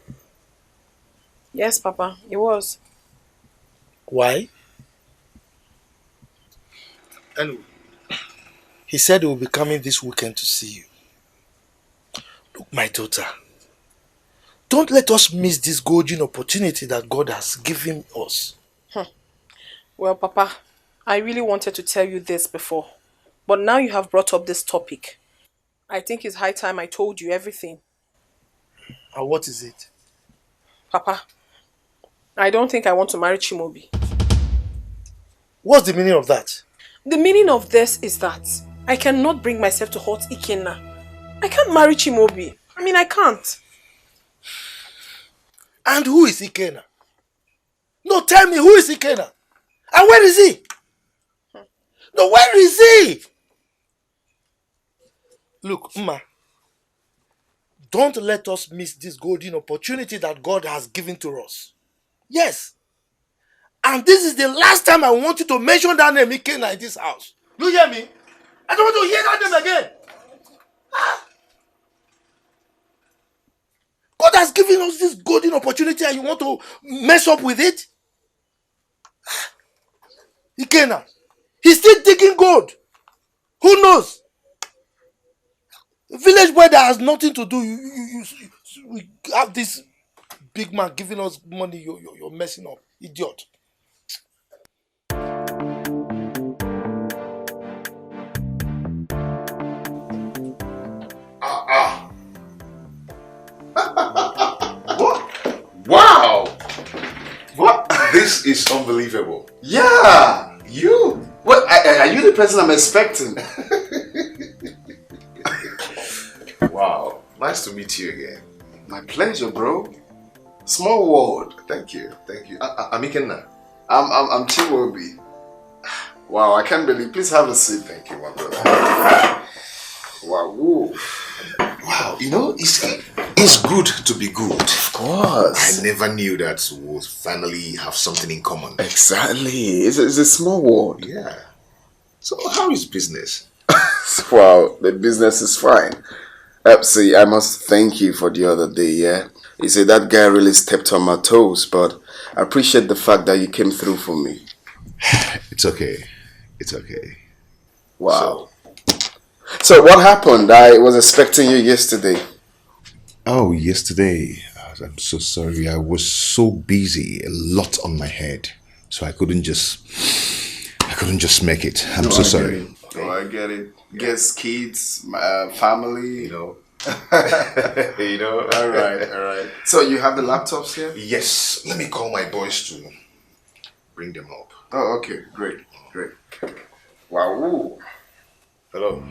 Yes, Papa, it was. Why? Anyway, he said he will be coming this weekend to see you. Look, my daughter, don't let us miss this golden opportunity that God has given us. Well, Papa, I really wanted to tell you this before, but now you have brought up this topic. I think it's high time I told you everything. And what is it? Papa, I don't think I want to marry Chimaobi. What's the meaning of that? The meaning of this is that I cannot bring myself to hurt Ikenna. I can't marry Chimaobi. I mean, I can't. And who is Ikenna? No, tell me, who is Ikenna? And where is he? No, where is he? Look, Mma, don't let us miss this golden opportunity that God has given to us. Yes. And this is the last time I want you to mention that name, Ikenna, in this house. You hear me? I don't want to hear that name again. God has given us this golden opportunity and you want to mess up with it? Ikenna, he's still digging gold. Who knows? A village boy that has nothing to do, we have this big man giving us money, you're messing up. Idiot. Wow! What? This is unbelievable. Yeah! You! What? Are you the person I'm expecting? Wow. Nice to meet you again. My pleasure, bro. Small world. Thank you. Thank you. I'm Ikenna. I'm Chimaobi. Wow, I can't believe. Please have a seat. Thank you, my brother. Wow. Woo. Wow, you know, it's good to be good. Of course. I never knew that we'll finally have something in common. Exactly. It's a small world. Yeah. So how is business? Wow, the business is fine. See, I must thank you for the other day, yeah? You see, that guy really stepped on my toes, but I appreciate the fact that you came through for me. It's okay. It's okay. Wow. So what happened? I was expecting you yesterday. Oh, yesterday. I'm so sorry. I was so busy, a lot on my head. So I couldn't just make it. I'm so sorry. Oh, I get it. Guess kids, family, you know. All right. So you have the laptops here? Yes. Let me call my boys to bring them up. Oh, okay. Great. Wow. Ooh. Hello.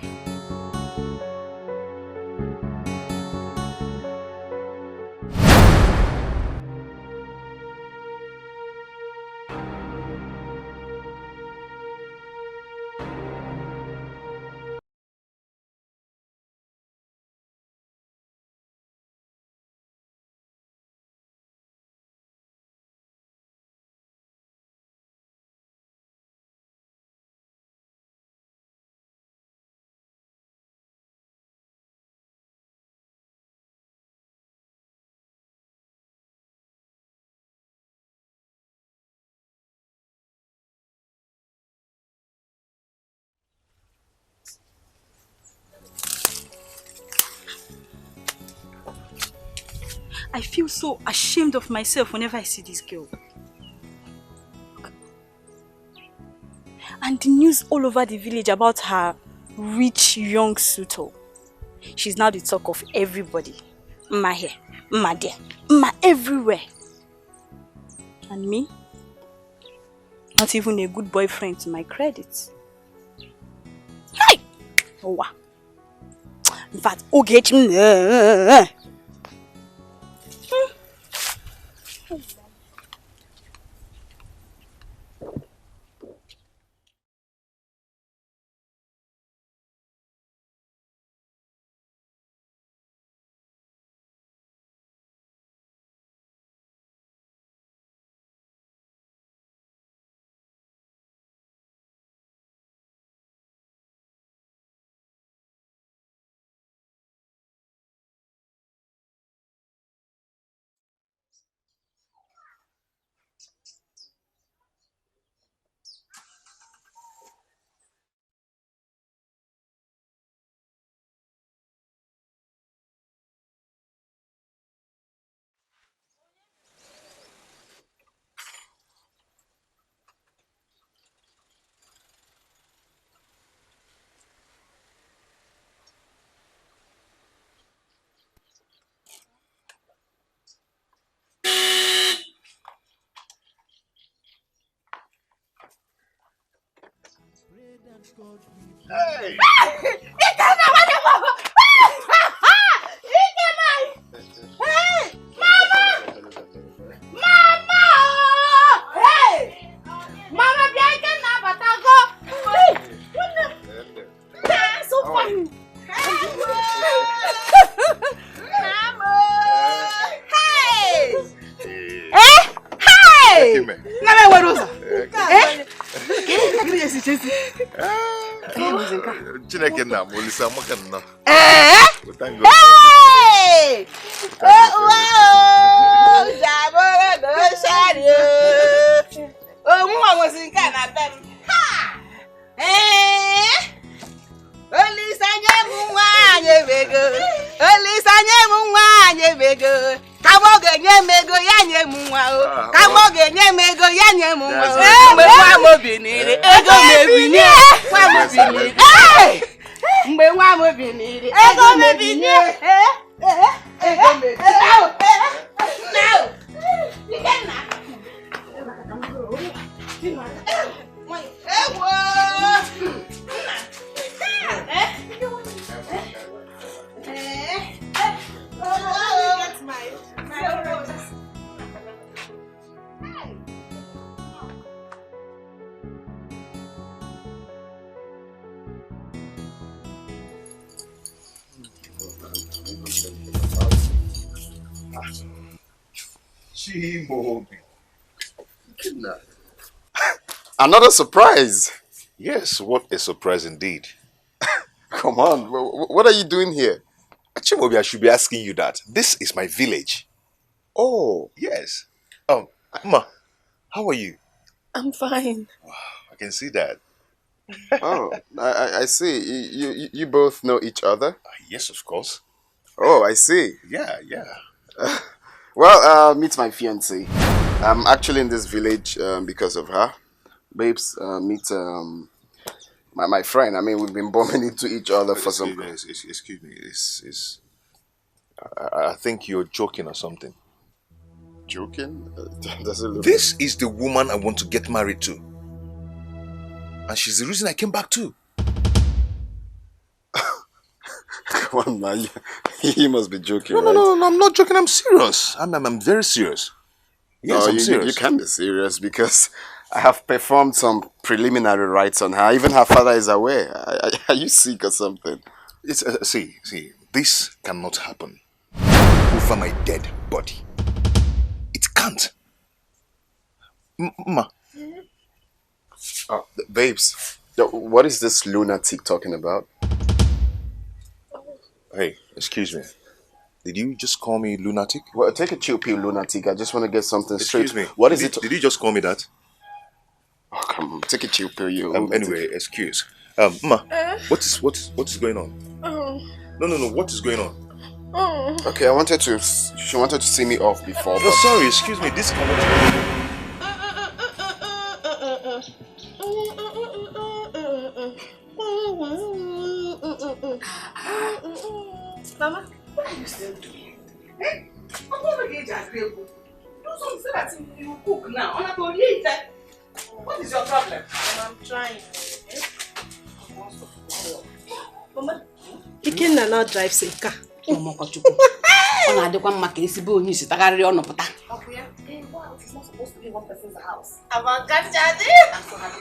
I feel so ashamed of myself whenever I see this girl. And the news all over the village about her rich young suitor. She's now the talk of everybody. Mma here, Mma there, Mma everywhere. And me? Not even a good boyfriend to my credit. Hey! Oh, wow. In fact, okay. Hey! Hey! Mama! Mama! Hey! Mama, Bianca, Nabatago! Hey! So funny! Hey! Hey! Nana, what was that? Chineke na molisa makanna. Hey! Oh, Jabora no shario. Oh, mwa mosinka na bem. Ha! Oli sanye mwa nyebego. Oli sanye mwa nyebego. Kamoge nyemego ya nyemwa o. Kamoge nyemego ya nyemwa o. Mwe mwa mobinire. Ego mebinye. Mwa mobinire. Mgbe nwa m biniri ego mebinye ego mebinye now Ikenna ewo Another surprise. Yes, what a surprise indeed. Come on, what are you doing here? Chimobi, I should be asking you that. This is my village. Oh. Yes. Ma, how are you? I'm fine. Wow, I can see that. Oh, I see. You both know each other? Yes, of course. Oh, I see. Yeah. Well, meet my fiancée. I'm actually in this village because of her. Babes, meet my friend. I mean, we've been bumping into each other for some... Excuse me. I think you're joking or something. Joking? Doesn't look... This is the woman I want to get married to. And she's the reason I came back too. Come on, man. You must be joking, No, right? No, I'm not joking. I'm serious. I'm very serious. Yes, I'm serious. You can be serious because I have performed some preliminary rites on her. Even her father is aware. Are you sick or something? It's see, this cannot happen over my dead body. It can't. Ma. Babes, what is this lunatic talking about? Hey, excuse me. Did you just call me lunatic? Well, take a chill pill, lunatic. I just want to get something straight. Excuse me. What is it? Did you just call me that? Oh, come on. Take a chill pill, you. Anyway, excuse. Ma, what is going on? No. What is going on? Okay, she wanted to see me off before. No, sorry. Excuse me. This cannot. that you cook now. What is your problem? I'm trying. Mama, Ikenna now drives a car. Ọ na-adịkwa mma ka ezigbo onye isi tagarịrị ọnụ pụta. Wow, it's not supposed to be one person's house. I'm a gachadi. I'm so happy.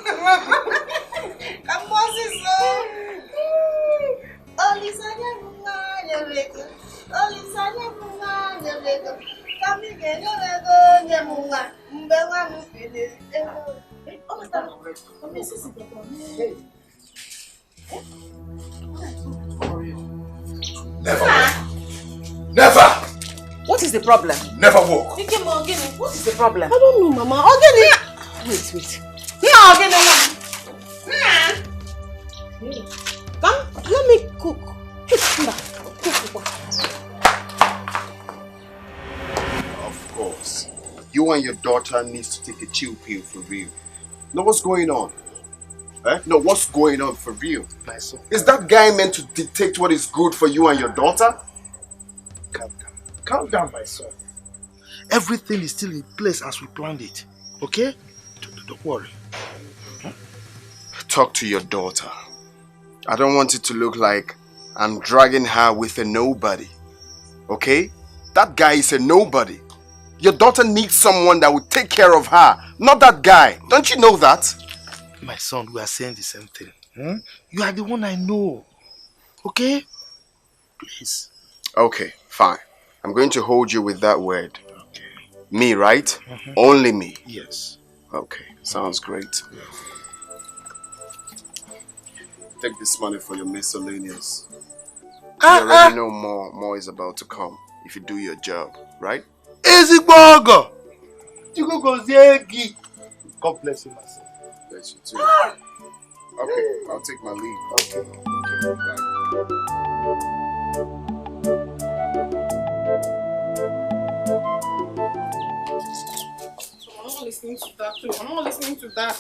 Come on, sister. Olisanya munga nyeleko. Olisanya munga nyeleko. Kami kene lego nyemunga. Mbewa mupele. Oh, my God. Come here, Never. Never! What is the problem? Never walk. What is the problem? I don't know, Mama. Ogini. Wait. No, Ogini. Come, let me cook. Of course. You and your daughter needs to take a chill pill for real. Know what's going on? Eh? No, what's going on for real? Is that guy meant to dictate what is good for you and your daughter? Calm down, my son. Everything is still in place as we planned it. Okay? Don't worry. Talk to your daughter. I don't want it to look like I'm dragging her with a nobody. Okay? That guy is a nobody. Your daughter needs someone that will take care of her, not that guy. Don't you know that? My son, we are saying the same thing. You are the one I know. Okay? Please. Okay, fine. I'm going to hold you with that word. Okay. Me, right? Only me? Yes. Okay, sounds great. Take this money for your miscellaneous. You already know more is about to come if you do your job, right? Ezigbogo! God bless you, my son. Bless you too. Okay, I'll take my leave. Okay. Bye. I'm not listening to that, too. I'm not listening to that.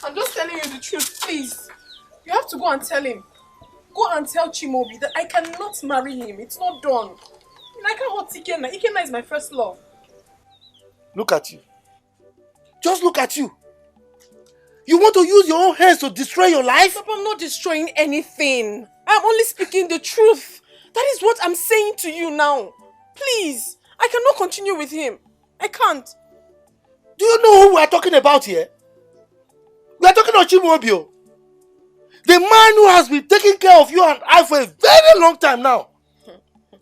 I'm just telling you the truth, please. You have to go and tell him. Go and tell Chimobi that I cannot marry him. It's not done. I can't hurt Ikenna. Ikenna is my first love. Look at you. Just look at you. You want to use your own hands to destroy your life? Papa, I'm not destroying anything. I'm only speaking the truth. That is what I'm saying to you now. Please, I cannot continue with him. I can't. Do you know who we are talking about here? We are talking about Chimobio. The man who has been taking care of you and I for a very long time now.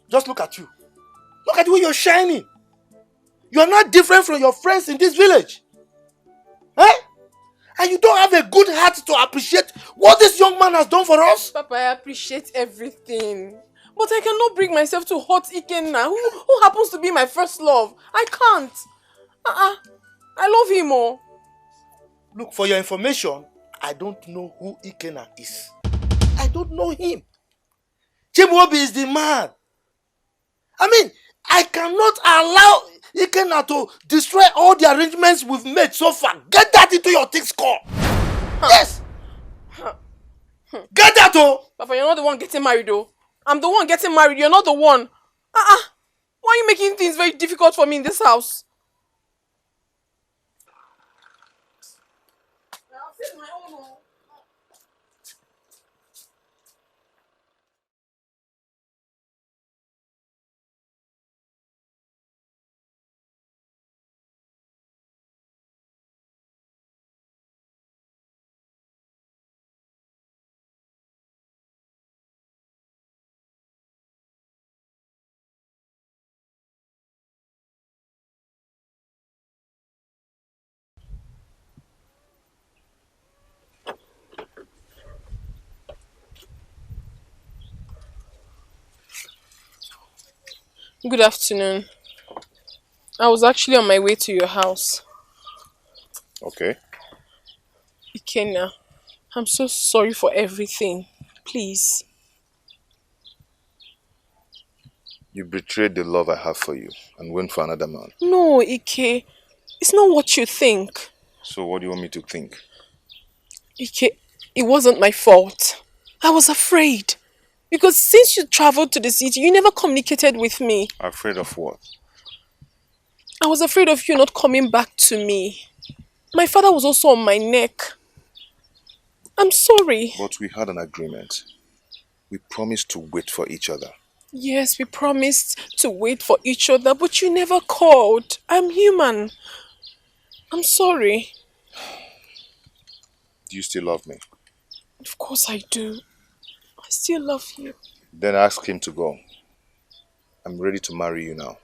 Just look at you. Look at the way you're shining. You are not different from your friends in this village. Eh? And you don't have a good heart to appreciate what this young man has done for us? Papa, I appreciate everything. But I cannot bring myself to hurt Ikenna, who happens to be my first love. I can't. I love him more. Look, for your information, I don't know who Ikenna is. I don't know him. Chibuobi is the man. I mean, I cannot allow Ikenna to destroy all the arrangements we've made so far. Get that into your thick skull. Yes. Get that, oh. Papa, you're not the one getting married, though. I'm the one getting married. You're not the one. Why are you making things very difficult for me in this house? Good afternoon. I was actually on my way to your house. Okay. Ikenna, I'm so sorry for everything. Please. You betrayed the love I have for you and went for another man. No, Ike. It's not what you think. So what do you want me to think? Ike, it wasn't my fault. I was afraid. Because since you traveled to the city, you never communicated with me. Afraid of what? I was afraid of you not coming back to me. My father was also on my neck. I'm sorry. But we had an agreement. We promised to wait for each other. Yes, we promised to wait for each other, but you never called. I'm human. I'm sorry. Do you still love me? Of course I do. I still love you. Then ask him to go. I'm ready to marry you now.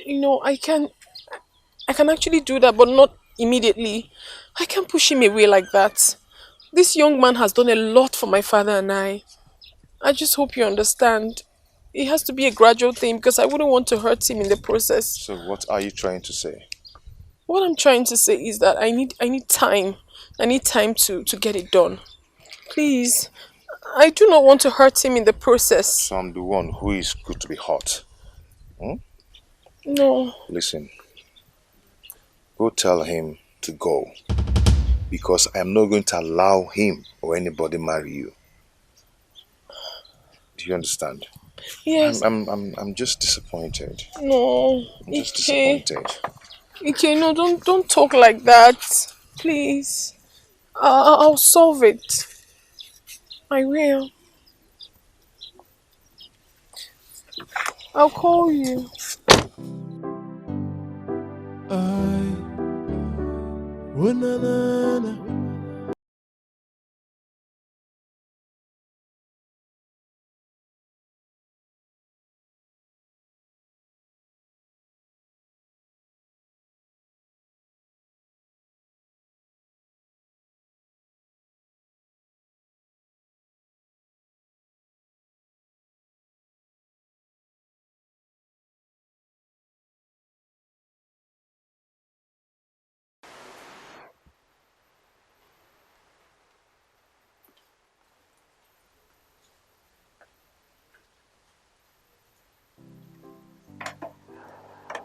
You know, I can actually do that, but not immediately. I can't push him away like that. This young man has done a lot for my father and I. I just hope you understand. It has to be a gradual thing because I wouldn't want to hurt him in the process. So what are you trying to say? What I'm trying to say is that I need time. I need time to get it done. Please. I do not want to hurt him in the process. So I'm the one who is good to be hurt. Hmm? No. Listen. Go tell him to go. Because I am not going to allow him or anybody marry you. Do you understand? Yes. I'm just disappointed. No. I'm just disappointed. Ike, no, don't talk like that. Please. I'll solve it. I will. I'll call you. Oh, na, na, na.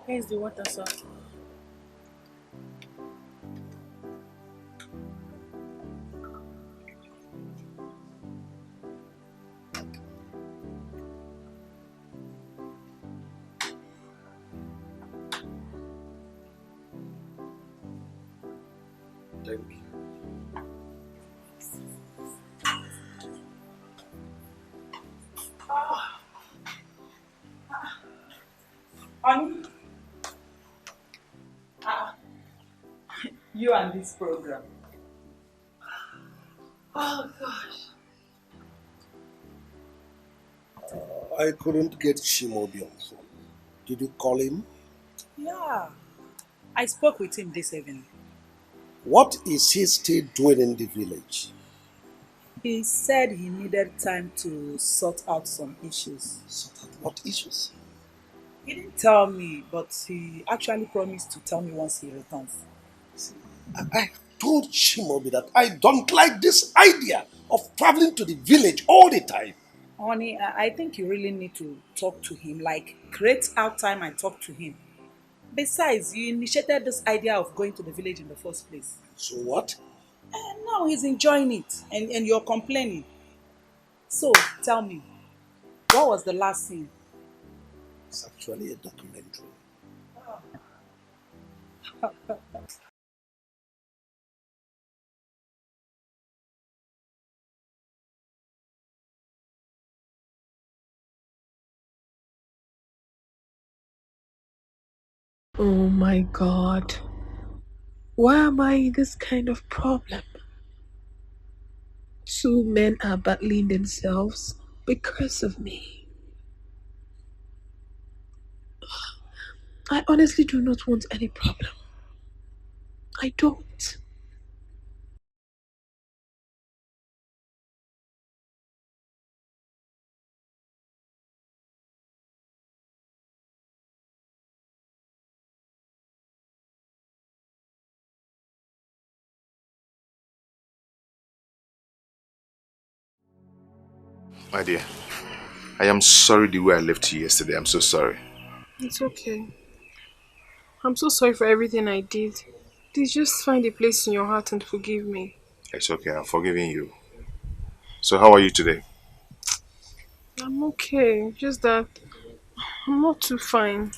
Here's the water sauce. Thank you. Honey, you and this program. Oh gosh. I couldn't get Shimobi on phone. Did you call him? Yeah, I spoke with him this evening. What is he still doing in the village? He said he needed time to sort out some issues. Sort out what issues? He didn't tell me, but he actually promised to tell me once he returns. I told Shimobi that I don't like this idea of traveling to the village all the time. Honey, I think you really need to talk to him, like create out time and talk to him. Besides, you initiated this idea of going to the village in the first place. So what? And now he's enjoying it and you're complaining. So, tell me, what was the last scene? It's actually a documentary. Oh my God. Why am I in this kind of problem? Two men are battling themselves because of me. I honestly do not want any problem. I don't. My dear, I am sorry the way I left you yesterday. I'm so sorry. It's okay. I'm so sorry for everything I did. Please just find a place in your heart and forgive me. It's okay. I'm forgiving you. So how are you today? I'm okay. Just that I'm not too fine.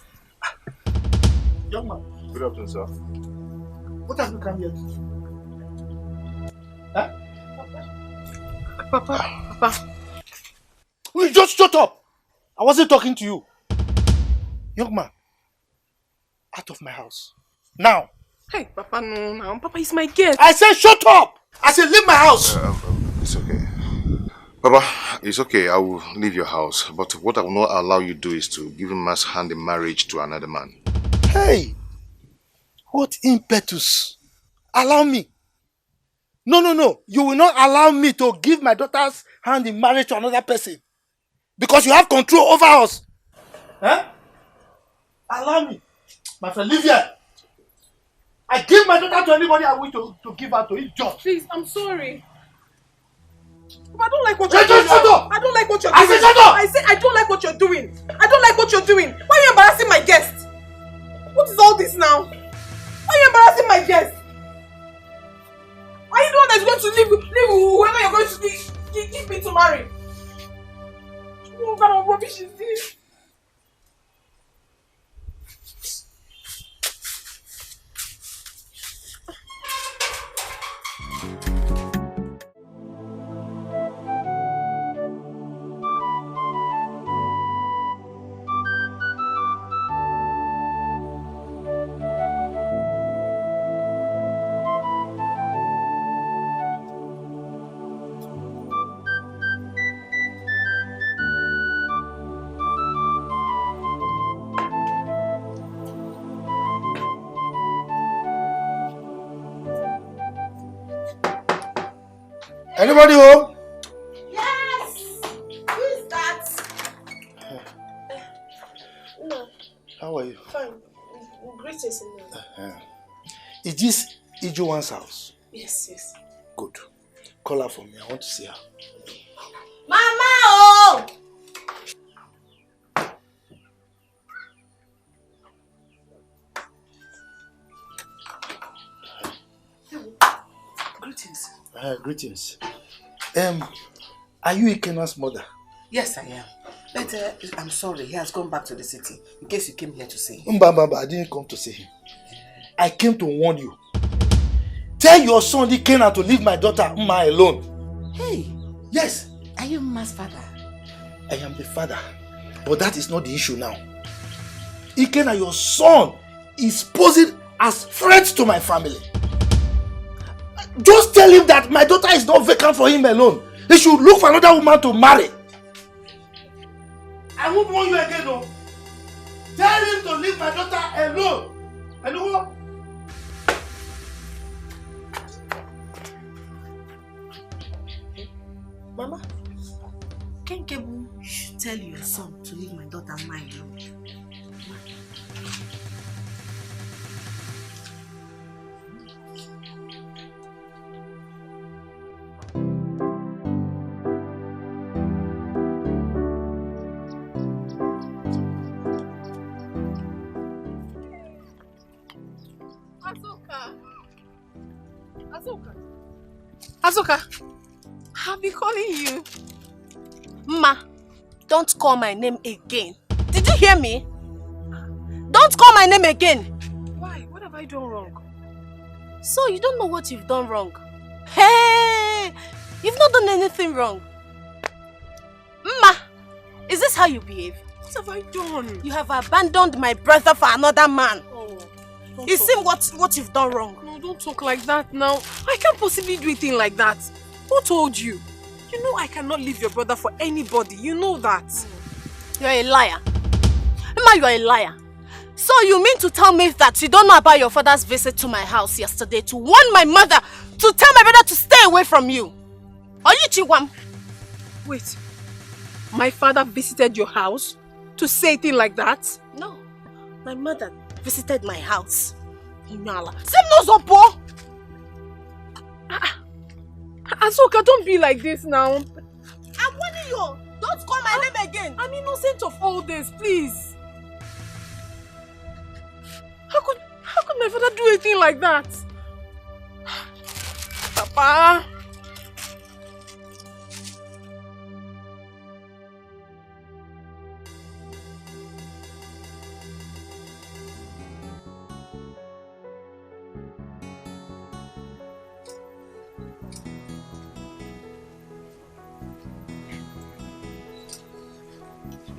Young man. Good afternoon, sir. What have you come here to do? Huh? Papa. Will you just shut up? I wasn't talking to you. Young man, out of my house. Now. Hey, Papa, no. Papa is my guest. I said shut up! I said leave my house! It's okay. Papa, it's okay. I will leave your house. But what I will not allow you to do is to give him man's hand in marriage to another man. Hey! What impetus! Allow me. No. You will not allow me to give my daughter's hand in marriage to another person. Because you have control over us. Huh? Allow me. My friend, leave here. I give my daughter to anybody I wish to give her to. It's just. Please, I'm sorry. Papa, I don't like what you're doing. Shut up! I don't like what you're doing. I said shut up! I said I don't like what you're doing. I don't like what you're doing. Why are you embarrassing my guest? What is all this now? Why are you embarrassing my guest? Are you the one that's going to leave whoever you're going to give me to marry? What kind of rubbish is this? Anybody home? Yes! Who is that? No. How are you? Fine. Greetings. Is this Ijuwan's house? Yes. Good. Call her for me. I want to see her. Mama! Oh! Greetings. Greetings. Are you Ikena's mother? Yes, I am. But I'm sorry, he has gone back to the city. In case you came here to see him. Mbamba, I didn't come to see him. I came to warn you. Tell your son Ikena to leave my daughter Mma alone. Hey. Yes. Are you Mma's father? I am the father. But that is not the issue now. Ikena, your son, is posing as threat to my family. Just tell him that my daughter is not vacant for him alone. He should look for another woman to marry. I won't warn you again, no. Tell him to leave my daughter alone. And you know what? Mama, Kenkebu should tell your son to leave my daughter Mma alone. Azuka, I've been calling you. Ma, don't call my name again. Did you hear me? Don't call my name again. Why? What have I done wrong? So you don't know what you've done wrong? Hey, you've not done anything wrong. Ma, is this how you behave? What have I done? You have abandoned my brother for another man. Oh, you see what you've done wrong? No, don't talk like that now. I can't possibly do a thing like that. Who told you? You know I cannot leave your brother for anybody. You know that. You're a liar. Ma, you're a liar. So you mean to tell me that you don't know about your father's visit to my house yesterday to warn my mother to tell my brother to stay away from you? Are you Chiwam? Wait. My father visited your house to say a thing like that? No. My mother visited my house. Inala. Same no Zopo! Azuka, don't be like this now. I'm warning you. Don't call my name again. I'm innocent of all this, please. How could my father do a thing like that? Papa.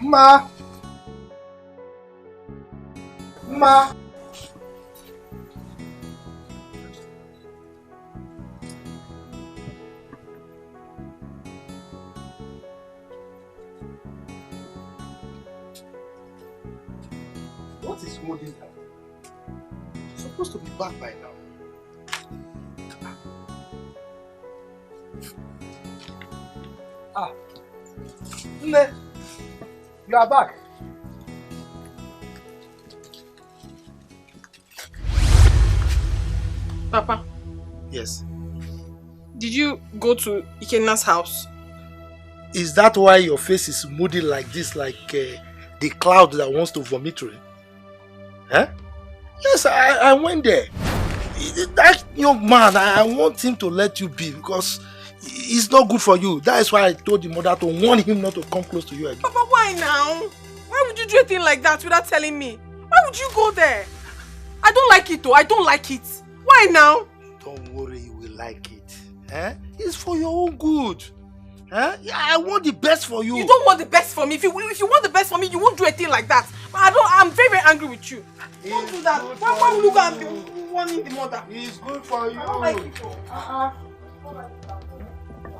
Ma! Ma! What is holding her? She's supposed to be back by now. Ah. Nne, you are back. Papa, Yes. did you go to Ikenna's house? Is that why your face is moody like this, like the cloud that wants to vomit rain? Huh? Yes, I went there. That young man, I want him to let you be because it's not good for you. That is why I told the mother to warn him not to come close to you again. Papa, why now? Why would you do a thing like that without telling me? Why would you go there? I don't like it though. I don't like it. Why now? Don't worry, you will like it. Eh? It's for your own good. Eh? Yeah, I want the best for you. You don't want the best for me. If you want the best for me, you won't do a thing like that. But I'm very, very angry with you. Don't do that. Why would you go and be warning the mother? It's good for you. I don't like it though.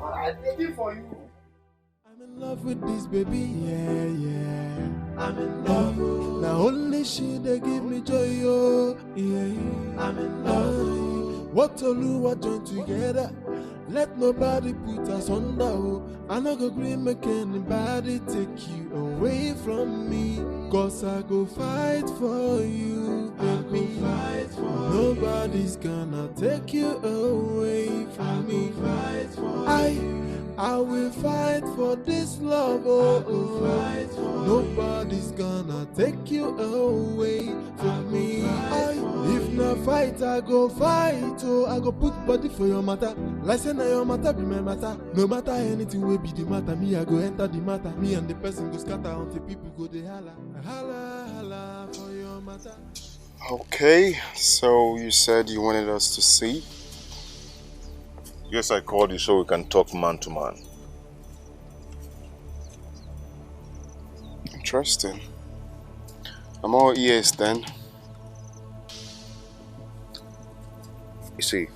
I did it for you. I'm in love with this baby, yeah, yeah. I'm in love. Now only she they give me joy, oh, yeah, yeah. I'm in love. What to do, what join together. Let nobody put us under, oh. I no go gree make anybody take you away from me. Cause I go fight for you, baby. Nobody's gonna take you away from me. I will fight for this love, oh, oh. Nobody's gonna take you away from me. If not fight, I go fight, oh. I go put body for your matter. Like say na your matter be my matter. No matter anything will be the matter. Me, I go enter the matter. Me and the person go scatter until people go they holla. Holla, holla for your matter. Okay, so you said you wanted us to see? Yes, I called you so we can talk man to man. Interesting. I'm all ears then. You see,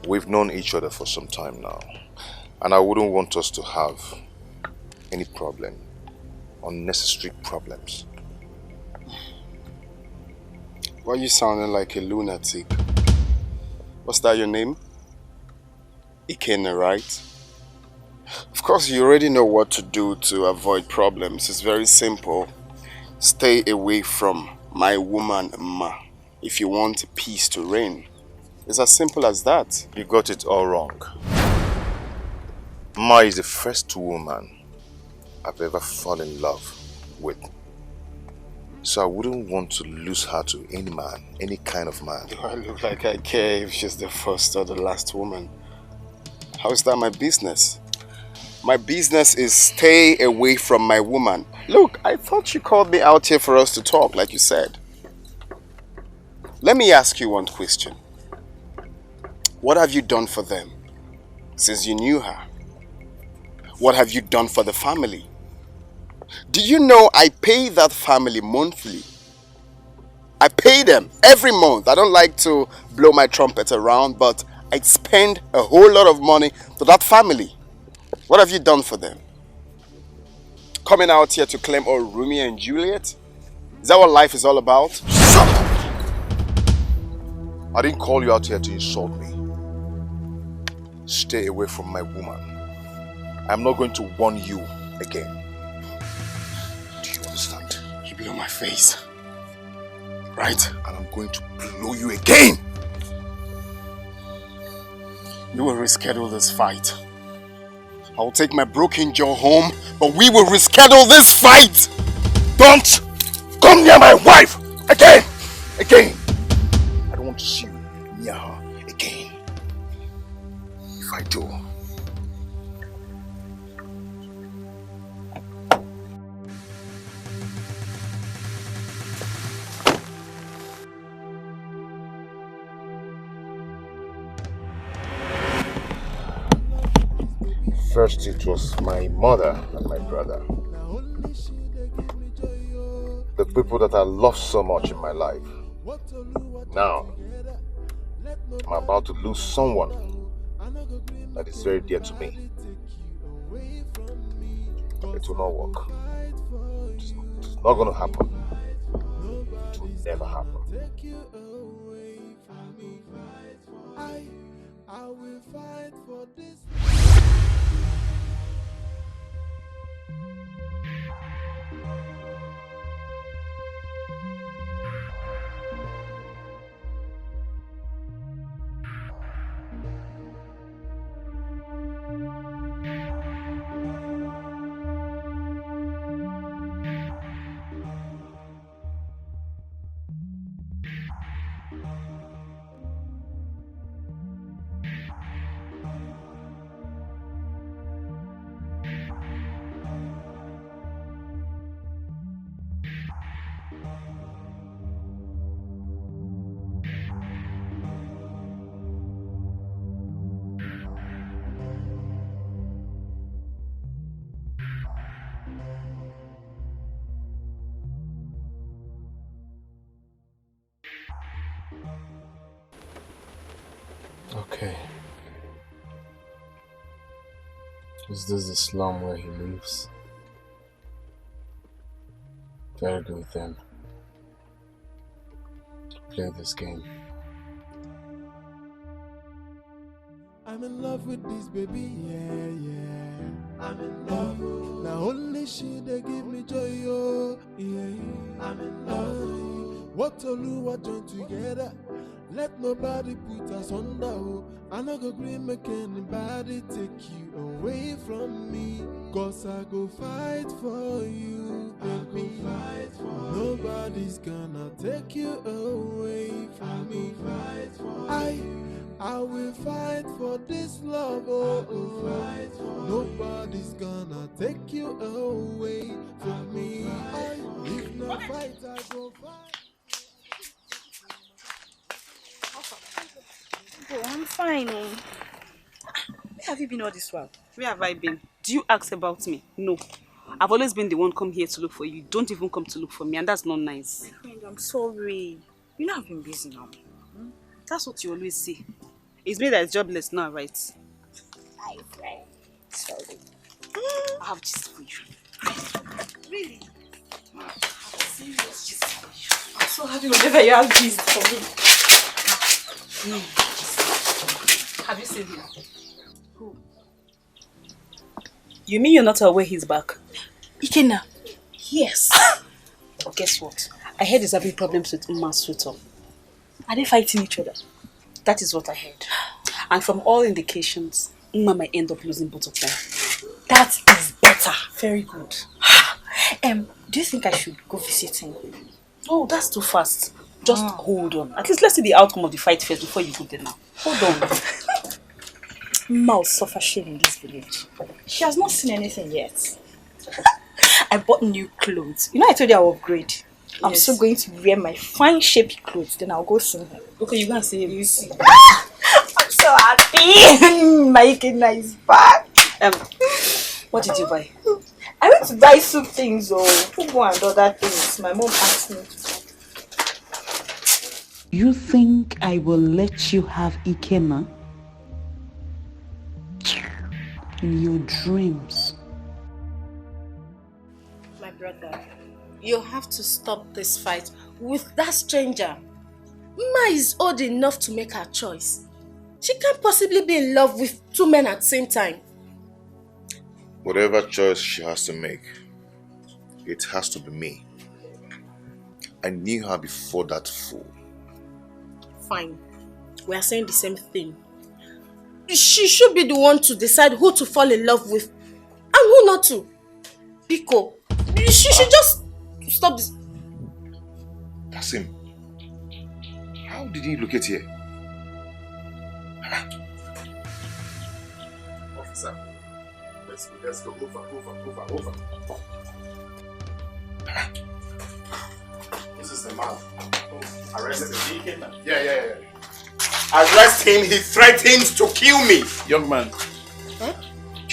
we've known each other for some time now, and I wouldn't want us to have any problem, unnecessary problems. Why are you sounding like a lunatic? What's that your name? Ikenna, right? Of course, you already know what to do to avoid problems. It's very simple. Stay away from my woman, Ma, if you want peace to reign. It's as simple as that. You got it all wrong. Ma is the first woman I've ever fallen in love with. So I wouldn't want to lose her to any man, any kind of man. Do I look like I care if she's the first or the last woman? How is that my business? My business is stay away from my woman. Look, I thought you called me out here for us to talk, like you said. Let me ask you one question. What have you done for them since you knew her? What have you done for the family? Do you know I pay that family monthly? I pay them every month. I don't like to blow my trumpet around, but I spend a whole lot of money to that family. What have you done for them? Coming out here to claim all Romeo and Juliet? Is that what life is all about? Shut up! I didn't call you out here to insult me. Stay away from my woman. I'm not going to warn you again. Do you understand? You blow my face. Right? And I'm going to blow you again! You will reschedule this fight. I will take my broken jaw home, but we will reschedule this fight! Don't come near my wife! Again! Again! I don't want to see you near her again. If I do... First it was my mother and my brother. people that I love so much in my life. Now, I'm about to lose someone that is very dear to me. It will not work. It's not going to happen. It will never happen. I will fight for this. Okay. Is this the slum where he lives? Very good then. Play this game. I'm in love with this baby, yeah. I'm in love. Now only she they give me joy, oh, yeah. I'm in love. What to do, what join together. Let nobody put us under, oh. I no go agree make anybody take you away from me. Cause I go fight for you, baby. Nobody's gonna take you away from me. I will fight for this love, oh, oh. Nobody's gonna take you away from me. If no fight, I go fight. Oh, I'm fine. Oh. Where have you been all this while? Where have I been? Do you ask about me? No. I've always been the one come here to look for you. You don't even come to look for me, and that's not nice. My friend, I'm sorry. You know I've been busy now. That's what you always say. It's me that is jobless now, right? Hi, friend. Sorry. I have gist for you. Really? I have serious gist for you. I'm so happy whenever you have gist for me. No. Have you seen him? Who? You mean you're not aware he's back? Ikenna? Yes. Guess what? I heard he's having problems with Uma's suitor. Are they fighting each other? That is what I heard. And from all indications, Uma might end up losing both of them. That is better. Very good. Do you think I should go visit him? Oh, that's too fast. Just hold on. At least let's see the outcome of the fight first before you go there now. Hold on. Uma will suffer shame in this village. She has not seen anything yet. I bought new clothes. You know I told you I'll upgrade. Yes. I'm still going to wear my fine shapy clothes. Then I'll go see him. Okay, you go and see him. You see. I'm so happy. My Ikenna is back. What did you buy? I went to buy soup things or fugu and other things. My mom asked me to buy. You think I will let you have Ikenna? In your dreams. My brother, you have to stop this fight with that stranger. Ma is old enough to make her choice. She can't possibly be in love with two men at the same time. Whatever choice she has to make, it has to be me. I knew her before that fool. Fine. We are saying the same thing. She should be the one to decide who to fall in love with and who not to. Biko, she should just stop this. Kasim, how did he locate here? Officer, let's go. Over. This is the man. Arrested him. Yeah. Arrest him, he threatens to kill me. Young man,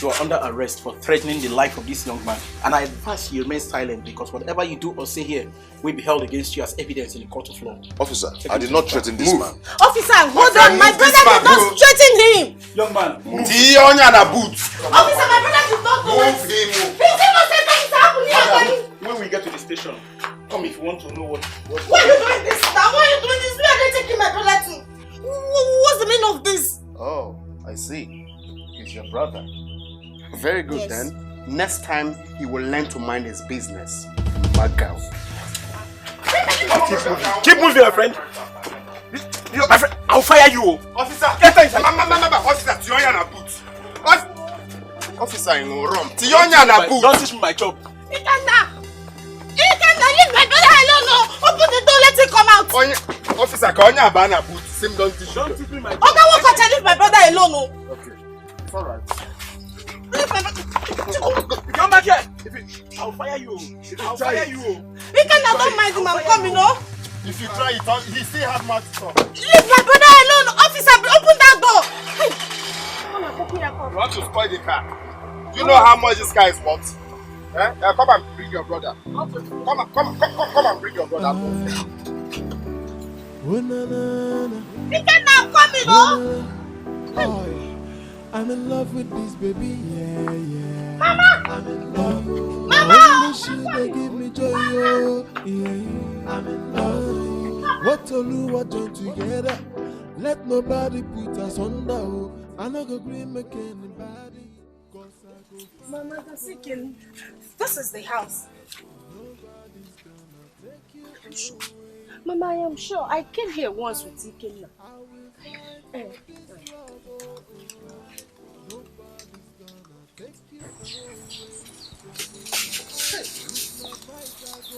you are under arrest for threatening the life of this young man. And I advise you remain silent because whatever you do or say here will be held against you as evidence in the court of law. Officer, I did not threaten this man. Officer, hold on. My brother did not threaten him. Young man, move. Officer, my brother did not do it. He did not say things happen here. When we get to the station, come if you want to know what. Why are you doing this now? Why are you doing this? Where are they taking my brother to? What's the meaning of this? Oh, I see. He's your brother. Very good then. Next time, he will learn to mind his business. Bad girl. Keep moving, my friend. My friend, I'll fire you. Officer, officer, Tionya na boot. Officer, in rum. Tionya na boot. Don't teach me my job. Ikenna, leave my brother alone. No. Open the door, let him come out. Officer, Tionya abana boot. Same don't teach you. Don't teach me my job. Okay, what can leave my brother alone? No. Okay, it's alright. Come back here. I'll fire you. I'll fire you. Ikenna, don't mind him. I'm coming, no? If you try it, he still has much to talk. Leave my brother alone. Officer, open that door. You want to spoil the car? Do you know how much this car is worth? Come and bring your brother. Come and bring your brother. Ikenna, I'm coming, no? I'm in love with this baby, yeah. Mama! I'm in love. Mama! Only she they give me joy, oh, yeah. I'm in love. What to do, what join together. Let nobody put us under, oh. I no go green make anybody. Mama, this is the house. Mama, I am sure. I came here once with Ikenna.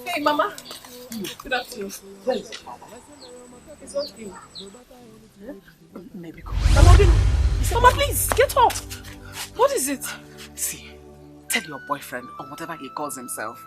Hey, Mama. Good afternoon. It's not you. Maybe go. Mama, please, get up. What is it? See, tell your boyfriend, or whatever he calls himself,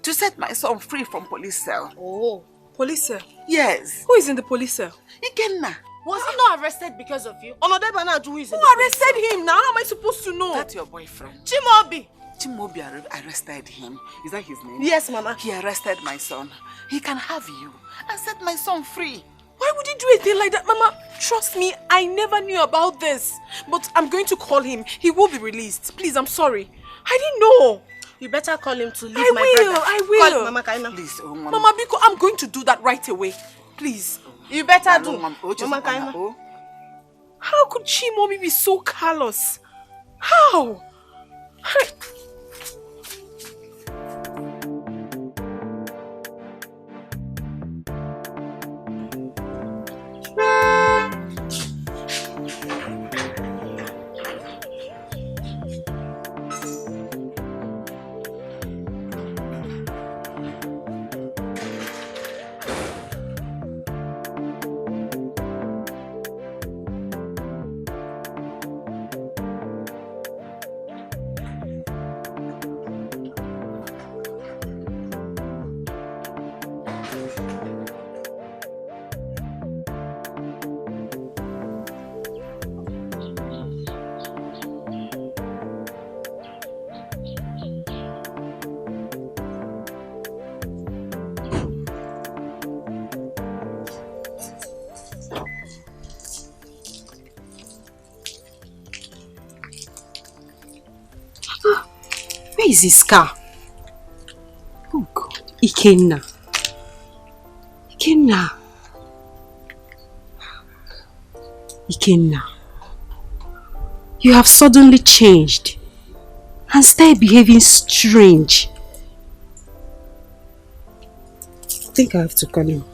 to set my son free from police cell. Oh, police cell? Yes. Who is in the police cell? Ikenna. Was he not arrested because of you? Who arrested him now? How am I supposed to know? That's your boyfriend. Chimobi. Chimobi arrested him. Is that his name? Yes, Mama. He arrested my son. He can have you and set my son free. Why would he do a thing like that? Mama, trust me, I never knew about this. But I'm going to call him. He will be released. Please, I'm sorry. I didn't know. You better call him to leave my brother. I will. Call Mama Kaina. Please, Mama, because I'm going to do that right away. Please. You better do. Mama Kaina. How could Chimobi be so callous? How? Where is his car? Oh God, Ikenna. Ikenna, you have suddenly changed and started behaving strange. I think I have to call him.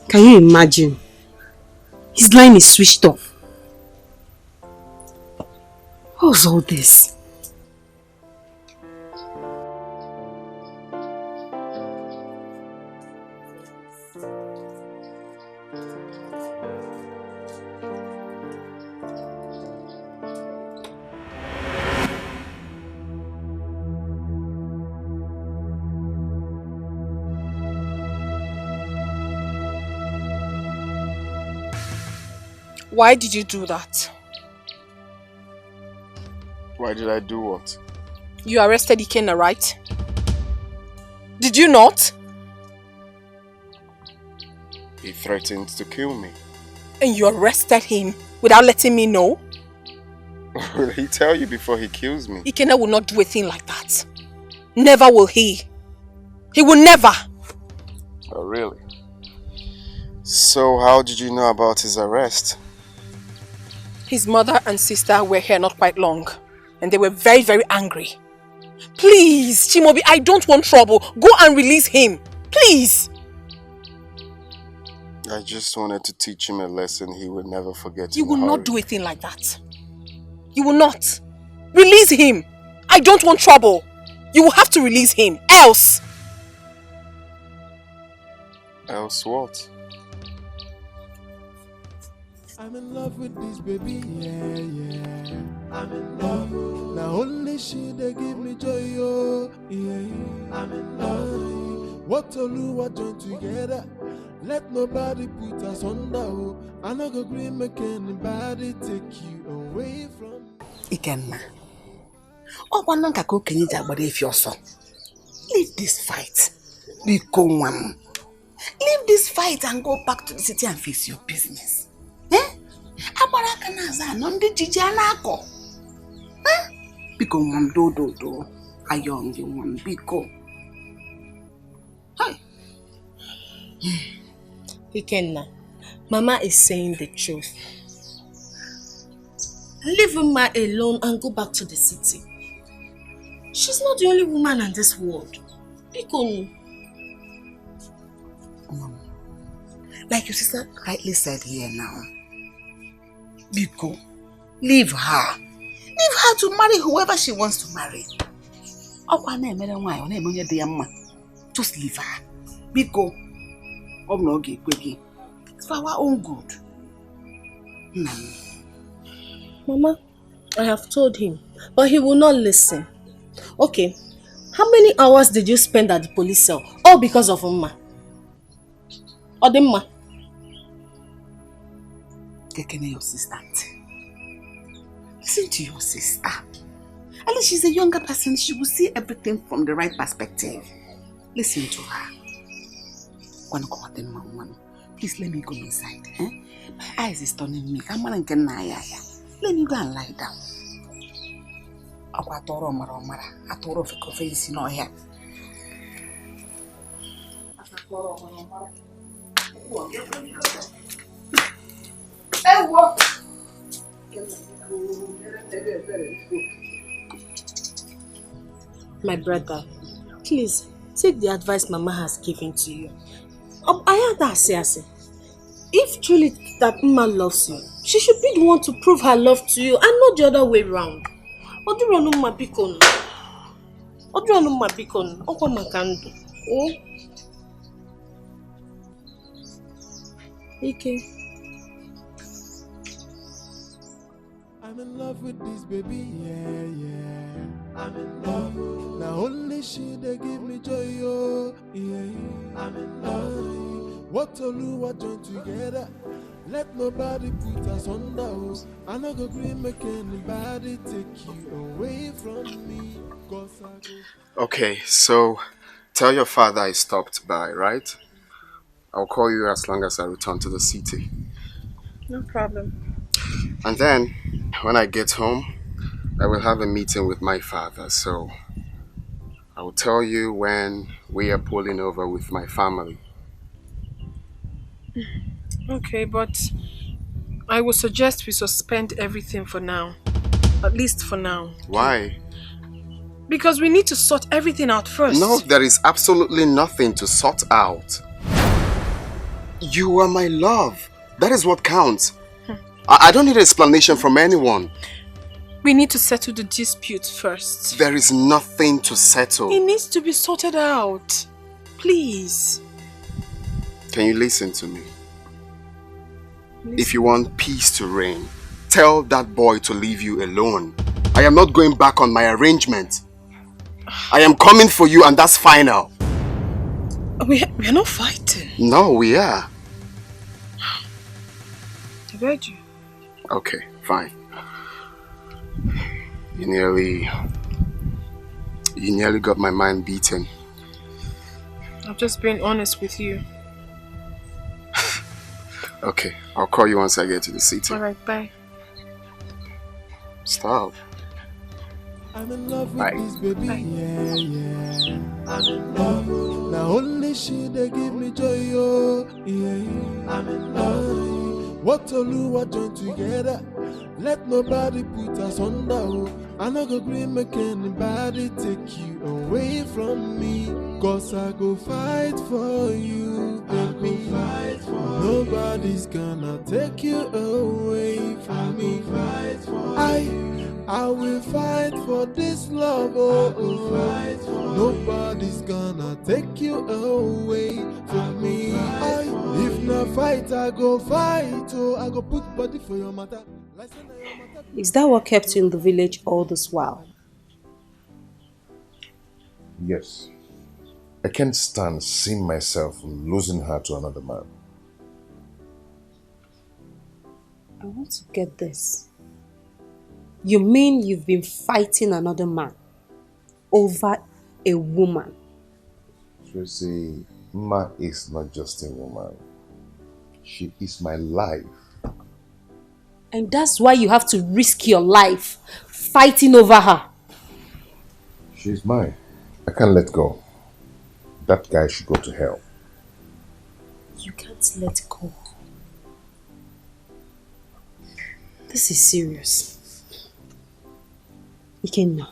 Can you imagine? His line is switched off. What's all this? Why did you do that? Why did I do what? You arrested Ikenna, right? Did you not? He threatened to kill me. And you arrested him without letting me know? Will he tell you before he kills me? Ikenna will not do a thing like that. Never will he. He will never. Oh, really? So how did you know about his arrest? His mother and sister were here not quite long. And they were very, very angry. Please, Chimobi, I don't want trouble. Go and release him. Please. I just wanted to teach him a lesson he would never forget. You will not do a thing like that. You will not. Release him. I don't want trouble. You will have to release him. Else. Else what? I'm in love with this baby, yeah. I'm in love. Now only she they give me joy, oh, yeah. I'm in love. What to do, what join together. Let nobody put us under, oh. I no go agree make anybody take you away from Ikenna. Oh, one ka okenye ji agbara efi ọsọ. Leave this fight. Biko nwam. Leave this fight and go back to the city and face your business. Agbara aka na aza no ndị jiji anako. Biko nwam do. Ayong you nwam biko. Hi. Ikenna, Mama is saying the truth. Leave Mama alone and go back to the city. She's not the only woman in this world. Biko. Like your sister rightly said here now. Biko, leave her. Leave her to marry whoever she wants to marry. Just leave her. Biko, it's for our own good. Mama, I have told him, but he will not listen. Okay, how many hours did you spend at the police cell? All because of Mama. Odemma. Taking your sister. Listen to your sister. At least she's a younger person. She will see everything from the right perspective. Listen to her. Please let me go inside. My eyes is turning me. Let me go and lie down. My brother, please take the advice Mama has given to you. I heard her say, if truly that Mama loves you, she should be the one to prove her love to you and not the other way around. Okay. I'm in love with this baby, yeah. I'm in love. Now only she they give me joy, oh, yeah. I'm in love. What to do, what join together. Let nobody put us under, oh. I no go agree make anybody take you away from me. Okay, so tell your father I stopped by, right? I'll call you as long as I return to the city. No problem. And then, when I get home, I will have a meeting with my father, so I will tell you when we are pulling over with my family. Okay, but I would suggest we suspend everything for now. At least for now. Why? Because we need to sort everything out first. No, there is absolutely nothing to sort out. You are my love. That is what counts. I don't need an explanation from anyone. We need to settle the dispute first. There is nothing to settle. It needs to be sorted out. Please. Can you listen to me? If you want peace to reign, tell that boy to leave you alone. I am not going back on my arrangement. I am coming for you and that's final. We are not fighting. No, we are. I heard you. Okay, fine. You nearly got my mind beaten. I'm just being honest with you. Okay, I'll call you once I get to the city. Alright, bye. Stop. I'm in love with Bye. this baby, yeah, yeah. I'm in love. Now only she they give me joy, oh, yeah. I'm in love. What Oluwa join together, let nobody put us under, oh. I no go agree make anybody take you away from me. Cause I go fight for you, baby. Nobody's gonna take you away from me. I will fight for this love, oh, oh. Nobody's gonna take you away from me. If not fight, I go fight, oh. I go put body for your matter. Is that what kept you in the village all this while? Yes. I can't stand seeing myself losing her to another man. I want to get this. You mean you've been fighting another man over a woman? Tracy, Ma is not just a woman. She is my life. And that's why you have to risk your life fighting over her. She's mine. I can't let go. That guy should go to hell. You can't let go. This is serious. Ikenna,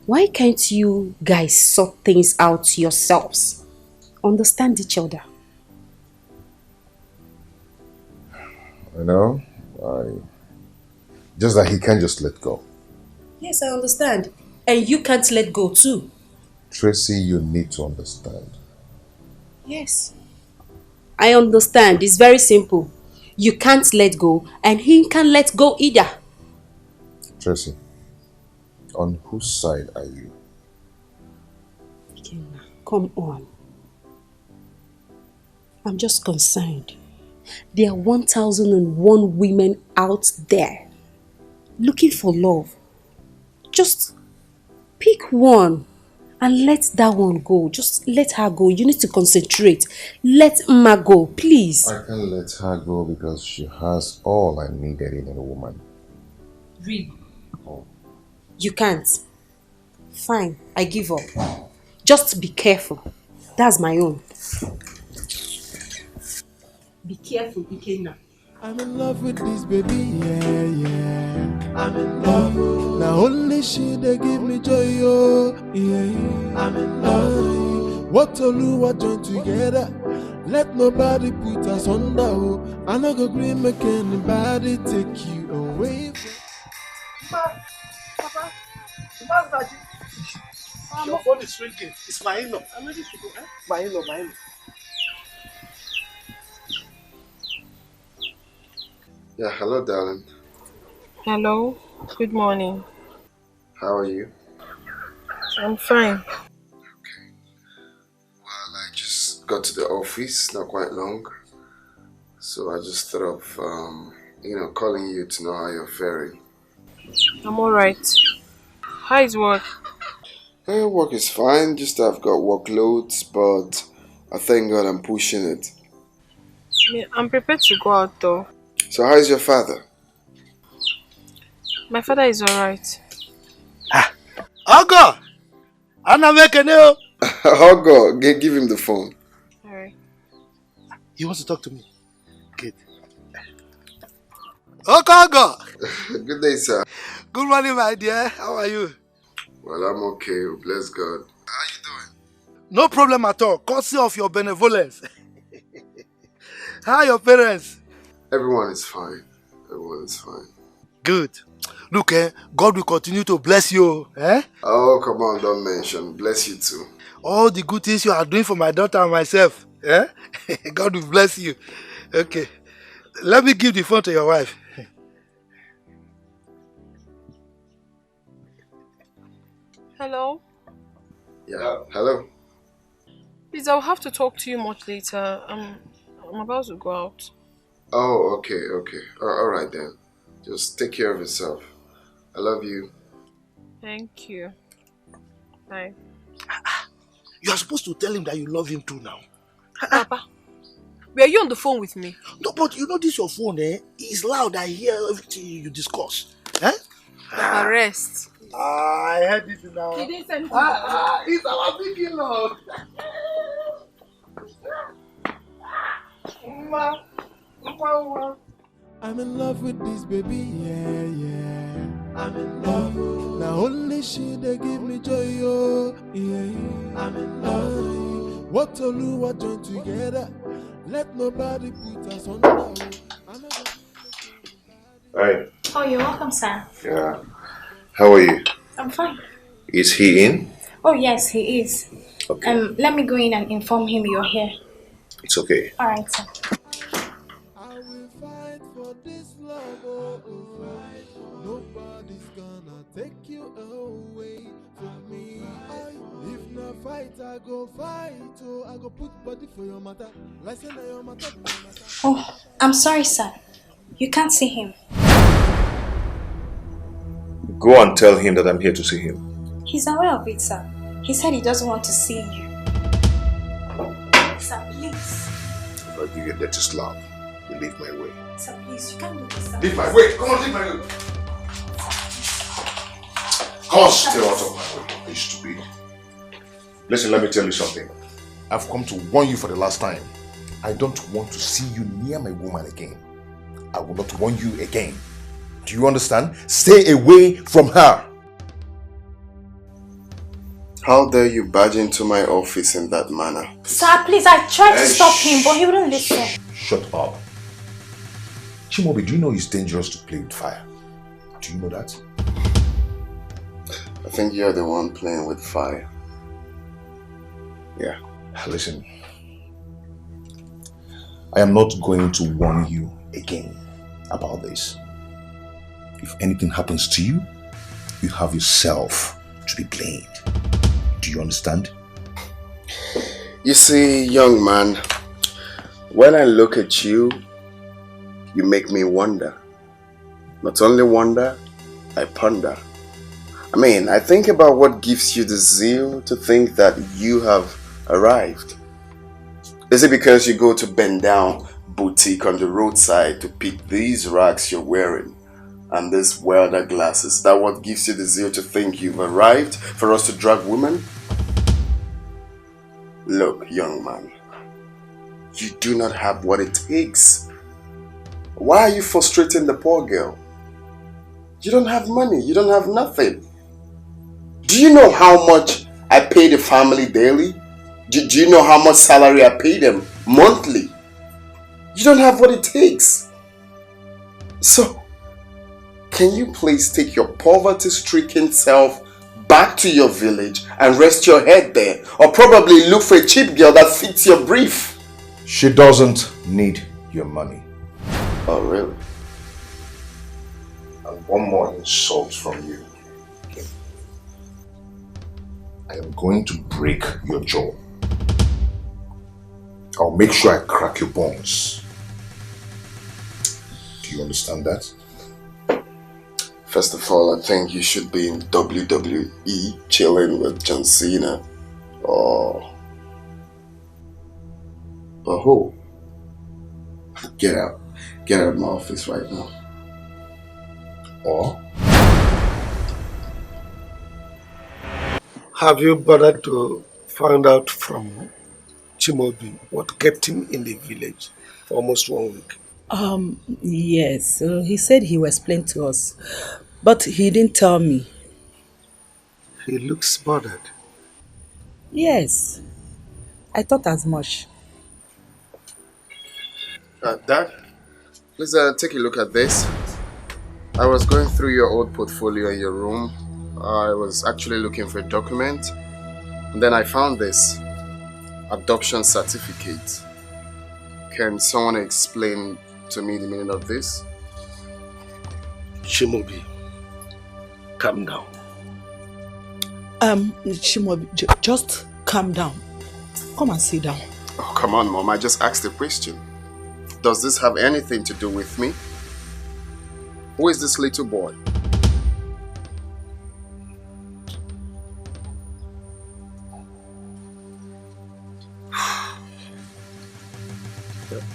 why can't you guys sort things out yourselves? Understand each other. You know, just that he can't just let go. Yes, I understand. And you can't let go too. Tracy, you need to understand. Yes. I understand. It's very simple. You can't let go and he can't let go either. Tracy, on whose side are you? Ikenna, come on. I'm just concerned. There are 1,001 women out there looking for love. Just pick one and let that one go. Just let her go. You need to concentrate. Let Mma go, please. I can't let her go because she has all I needed in a woman. Really? Oh. You can't. Fine, I give up. Just be careful. That's my own. Be careful, Ikenna. I'm in love with this baby, yeah, yeah. I'm in love. Now only she they give me joy, oh, yeah. I'm in love. What Oluwa join together, let nobody put us under, oh. I no go agree make anybody take you away from. Papa, your phone is ringing. It's my in-law. I'm ready to go. My in-law, my in-law. Yeah, hello, darling. Hello, good morning. How are you? I'm fine. Well, I just got to the office not quite long, so I just thought of, calling you to know how you're faring. I'm alright. How is work? Work is fine, just I've got workloads, but I thank God I'm pushing it. I'm prepared to go out though. So how is your father? My father is alright. Ogo! Anna make a new. Ogo, give him the phone. Alright. He wants to talk to me. Good. Ogo! Good day, sir. Good morning, my dear. How are you? Well, I'm okay. Bless God. How you doing? No problem at all. Courtesy of your benevolence. How are your parents? Everyone is fine. Everyone is fine. Good. Look, God will continue to bless you. Eh? Oh, come on, don't mention. Bless you too. All the good things you are doing for my daughter and myself. Eh? God will bless you. Okay. Let me give the phone to your wife. Hello? Yeah, hello. Please, I'll have to talk to you much later. I'm about to go out. Oh, okay. All right then. Just take care of yourself. I love you. Thank you. Bye. You are supposed to tell him that you love him too now. Papa, were you on the phone with me? No, but you know this your phone, eh? It's loud. I hear everything you discuss. Eh? Papa, rest. I heard this now. He didn't send It's our big in-law. I'm in love with this baby, yeah. I'm in love. Now only she they give me joy, yeah. I'm in love. What to do, what join together. Let nobody put us under. Hi. Oh, you're welcome, sir. Yeah. How are you? I'm fine. Is he in? Oh, yes, he is. Okay. Let me go in and inform him you're here. It's okay. All right, sir. Nobody's gonna take you away from me. If not fight, I go fight. Oh, I go put body for your matter. Listen to your matter. Oh, I'm sorry, sir. You can't see him. Go and tell him that I'm here to see him. He's aware of it, sir. He said he doesn't want to see you. Sir, please. If I give you a dirty slap, you leave my way. Sir, please, you can't do this, sir. Leave my way! Come on, leave my way! Come on, stay out of my way, you stupid. Listen, let me tell you something. I've come to warn you for the last time. I don't want to see you near my woman again. I will not warn you again. Do you understand? Stay away from her. How dare you barge into my office in that manner? Sir, please, I tried to stop him, but he wouldn't listen. Shut up. Chimobi, do you know it's dangerous to play with fire? Do you know that? I think you're the one playing with fire. Yeah. Listen. I am not going to warn you again about this. If anything happens to you, you have yourself to be blamed. Do you understand? You see, young man, when I look at you, you make me wonder. Not only wonder, I ponder. I think about what gives you the zeal to think that you have arrived. Is it because you go to bend down boutique on the roadside to pick these rags you're wearing and these welder glasses? Is that what gives you the zeal to think you've arrived for us to drag women? Look, young man, you do not have what it takes. Why are you frustrating the poor girl? You don't have money, you don't have nothing. Do you know how much I pay the family daily? Do you know how much salary I pay them monthly? You don't have what it takes. So, can you please take your poverty-stricken self back to your village and rest your head there? Or probably look for a cheap girl that fits your brief. She doesn't need your money. Oh, really? And one more insult from you. Okay. I am going to break your jaw. I'll make sure I crack your bones. Do you understand that? First of all, I think you should be in WWE chilling with John Cena or who? Get out of my office right now. Or? Have you bothered to find out from Chimobi what kept him in the village for almost 1 week? Yes. He said he will explain to us, but he didn't tell me. He looks bothered. Yes. I thought as much. Dad, please take a look at this. I was going through your old portfolio in your room. I was actually looking for a document. And then I found this adoption certificate. Can someone explain to me the meaning of this? Chimobi, calm down. Chimobi, just calm down. Come and sit down. Oh, come on, Mom. I just asked a question. Does this have anything to do with me? Who is this little boy?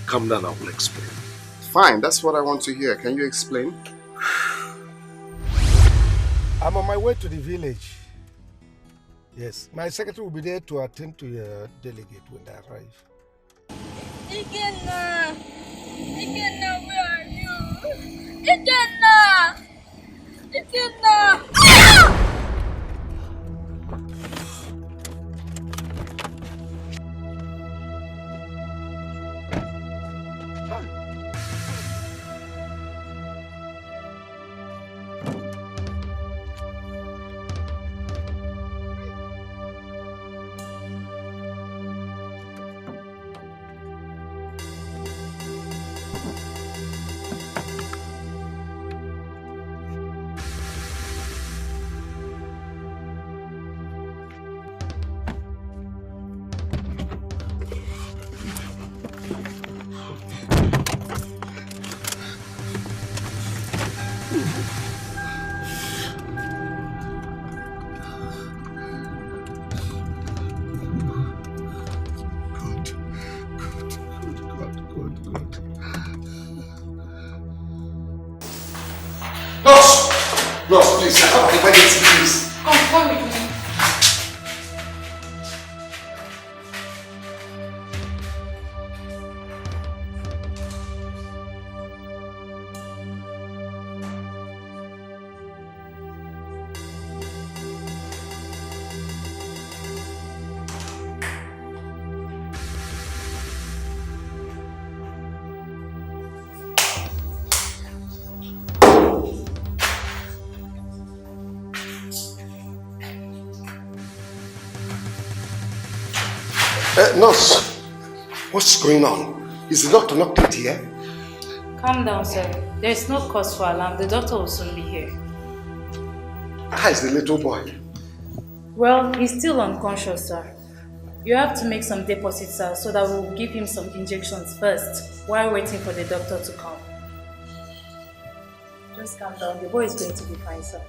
Calm down, I will explain. Fine, that's what I want to hear. Can you explain? I'm on my way to the village. Yes, my secretary will be there to attend to your delegate when they arrive. Ikenna! Ikenna, where are you? Ikenna! Ikenna! Ah! Nurse, please, I have emergency, please. Come with me. Nurse, what's going on? Is the doctor not yet here? Calm down, sir. There is no cause for alarm. The doctor will soon be here. How is the little boy? Well, he's still unconscious, sir. You have to make some deposits, sir, so that we'll give him some injections first while waiting for the doctor to come. Just calm down. The boy is going to be fine, sir.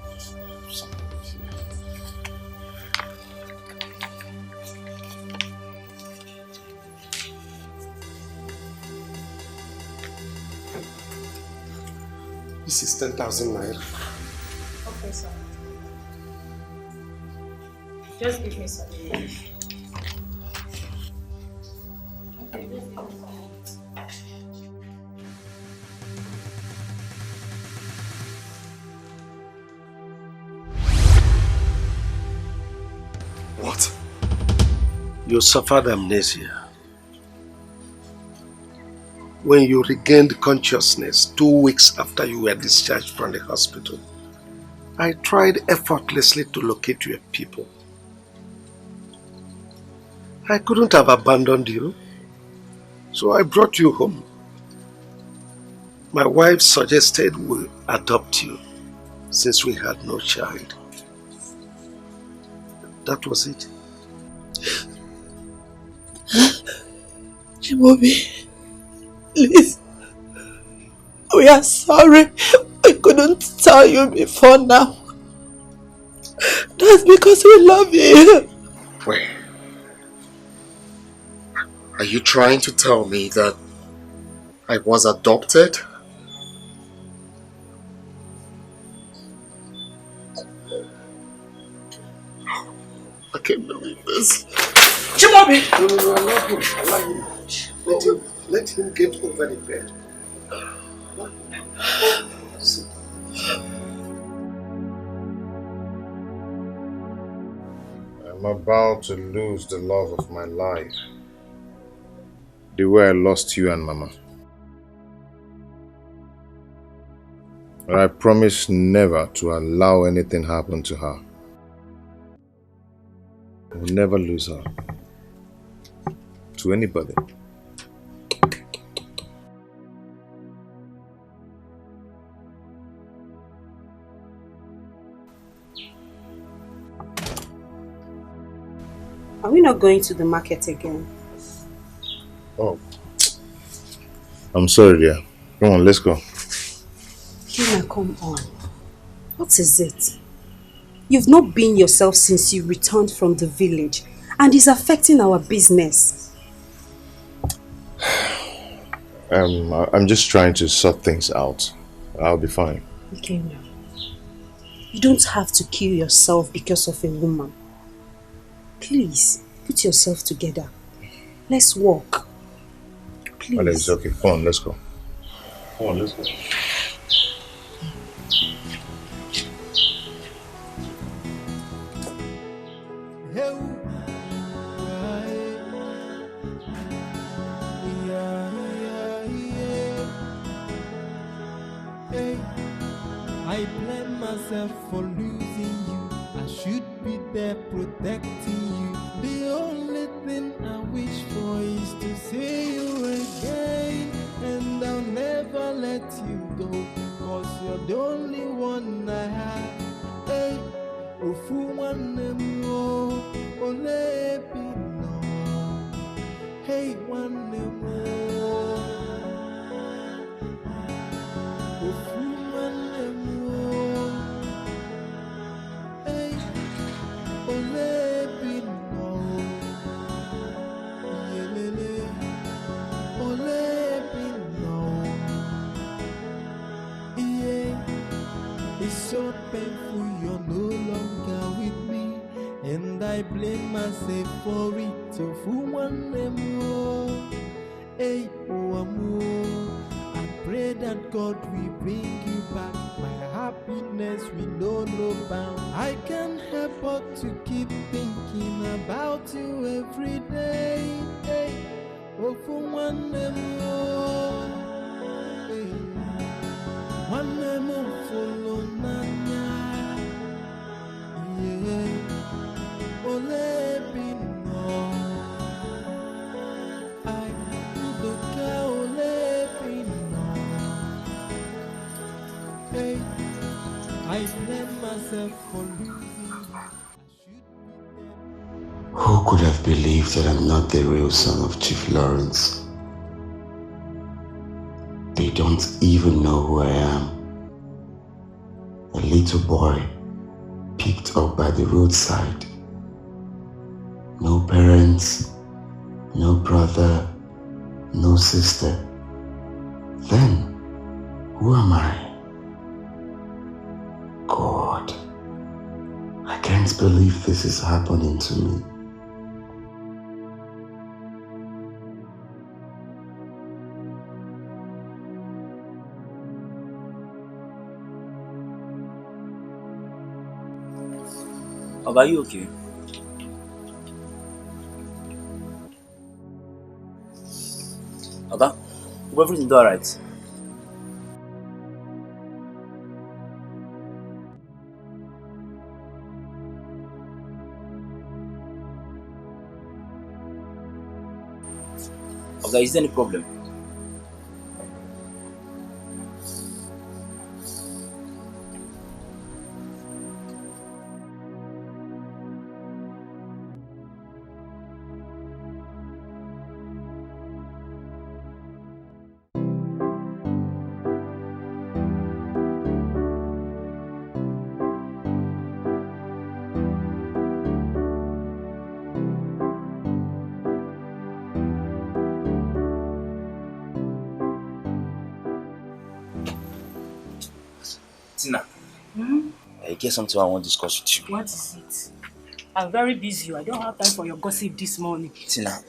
This is 10,000 naira. Okay, sir. Just give me some relief. Okay, just give me some. What? You suffered amnesia. When you regained consciousness 2 weeks after you were discharged from the hospital, I tried effortlessly to locate your people. I couldn't have abandoned you, so I brought you home. My wife suggested we adopt you since we had no child. That was it. Chimobi, please, we are sorry. We couldn't tell you before now. That's because we love you. Wait. Are you trying to tell me that I was adopted? I can't believe this. Chimobi! No, allow him. Let him get over the bed. I'm about to lose the love of my life. The way I lost you and Mama. But I promise never to allow anything happen to her. I will never lose her. To anybody. Are we not going to the market again? Oh. I'm sorry, dear. Come on, let's go. Kina, come on. What is it? You've not been yourself since you returned from the village, and it's affecting our business. I'm just trying to sort things out. I'll be fine. Okay, now. You don't have to kill yourself because of a woman. Please, put yourself together. Let's walk. Please. Madam, it's okay. Come on, let's go. Come on, let's go. I blame myself for losing you. I should be there protecting you. The only thing I wish for is to see you again. And I'll never let you go, 'cause you're the only one I have. Hey, ofu one more, ole no. Hey, one more. Ofu one more. Hey, ole no. Yelele, ole no. Yeah, it's so painful you're no longer with me, and I blame myself for it. Ofu one more. Hey, oh amor. I pray that God will bring you back. My happiness will know no bound. I can't help but to keep thinking about you every day. Hey, oh for one more. Hey, one more follow Nanya. Yeah, oh let me know. I do the let me know. Hey, I blame myself for losing. Who could have believed that I'm not the real son of Chief Lawrence? They don't even know who I am. A little boy picked up by the roadside. No parents, no brother, no sister. Then, who am I? God, I can't believe this is happening to me. Are you okay? Okay, hope everything's alright. Okay, is there any problem? Tina, I get something I want to discuss with you. What is it? I'm very busy. I don't have time for your gossip this morning. Tina,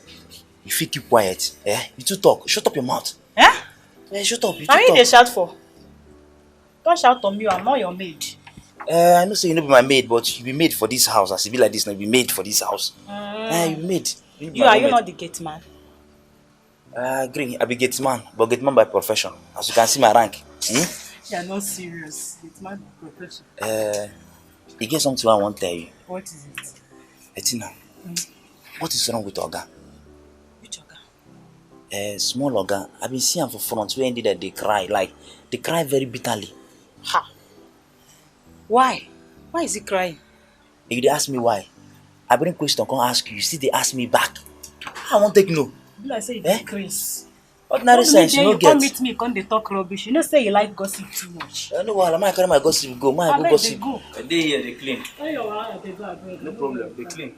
you feel keep quiet. You too talk. Shut up your mouth. Shut up. You too Now you talk. they shout for? Don't shout on me. I'm not your maid. I know say you no be my maid, but you be made for this house. As it be like this now, you be made for this house. You be made. Are you not the gate man? I agree. I be gate man, but gate man by profession. As you can see my rank. You are not serious. Gate man by profession. You get something I want to tell you. What is it? Tina, what is wrong with Oga? Which Oga? Small Oga. I've been seeing him for front where indeed that they cry. Like, they cry very bitterly. Ha! Why? Why is he crying? If they ask me why, I bring question, come ask you. You see, they ask me back. I won't take no. I say you Chris. Ordinary sense, you no you get. come meet me, come dey talk rubbish. You know say you like gossip too much. I know why. I carry my gossip go. I go gossip. Go. They here, they clean. Where your wahala dey go abeg? No problem, they clean.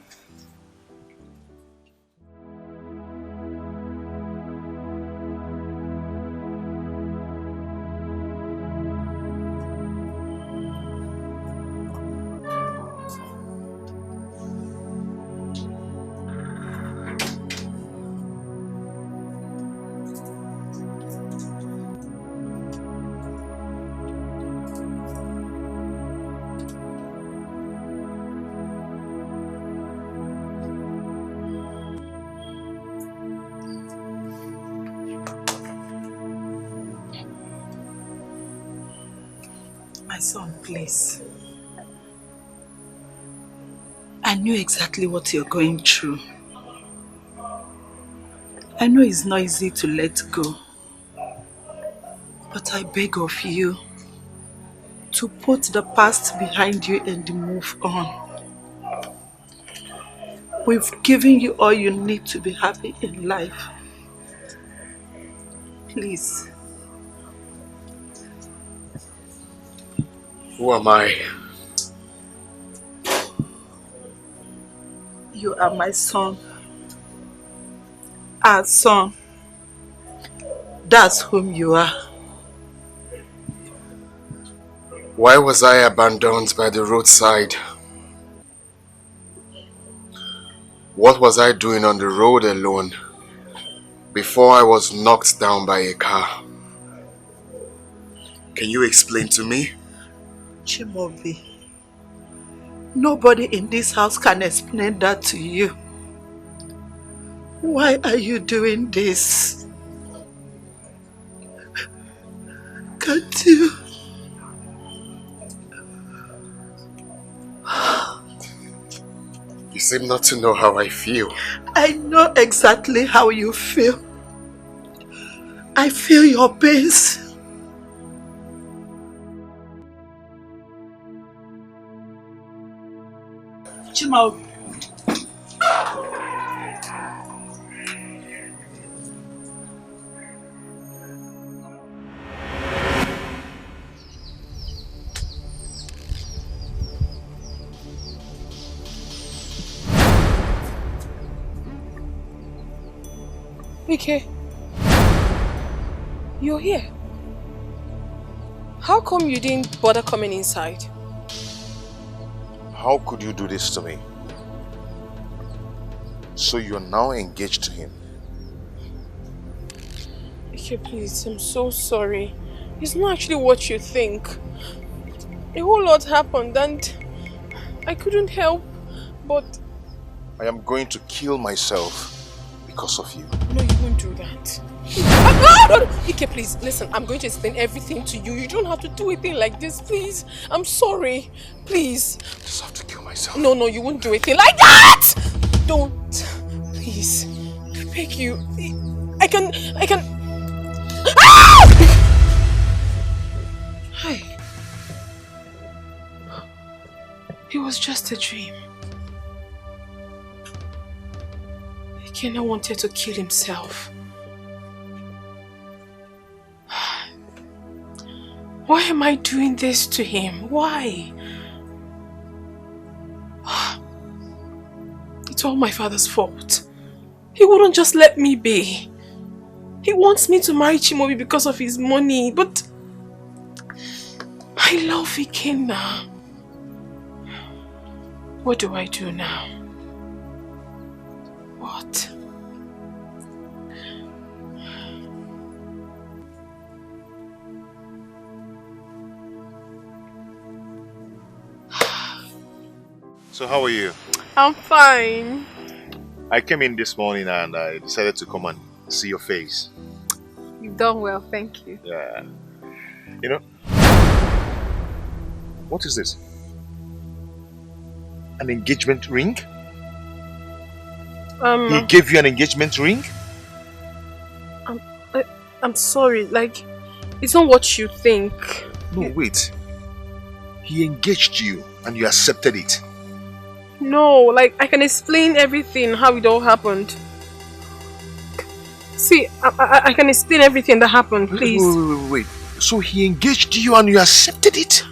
My son, please. I knew exactly what you're going through. I know it's not easy to let go. But I beg of you to put the past behind you and move on. We've given you all you need to be happy in life. Please. Who am I? You are my son. Our son. That's whom you are. Why was I abandoned by the roadside? What was I doing on the road alone before I was knocked down by a car? Can you explain to me? Chimobi, nobody in this house can explain that to you. Why are you doing this? Can't you? You seem not to know how I feel. I know exactly how you feel. I feel your pains. Chimaobi. Dikeh, you're here. How come you didn't bother coming inside? How could you do this to me? So you're now engaged to him? Dikeh, please, I'm so sorry. It's not actually what you think. A whole lot happened and I couldn't help, but... I am going to kill myself because of you. No, you won't do that. No. Dikeh, please, listen, I'm going to explain everything to you. You don't have to do a thing like this, please. I'm sorry. Please. I just have to kill myself. No, you won't do a thing like that! Don't. Please. I beg you. I can... Ah! Hi. It was just a dream. Ikenna wanted to kill himself. Why am I doing this to him? Why? It's all my father's fault. He wouldn't just let me be. He wants me to marry Chimobi because of his money, but I love Ikenna. What do I do now? What? So how are you? I'm fine. I came in this morning and I decided to come and see your face. You've done well, thank you. Yeah. You know, what is this? An engagement ring? He gave you an engagement ring? I'm sorry, like, it's not what you think. No, wait. He engaged you and you accepted it. No, like, I can explain everything, how it all happened. See, I can explain everything that happened, please. Wait. So he engaged you and you accepted it?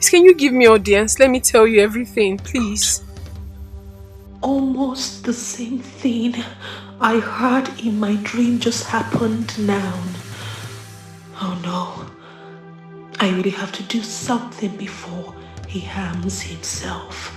Can you give me audience? Let me tell you everything, please. Almost the same thing I heard in my dream just happened now. Oh no. I really have to do something before he harms himself.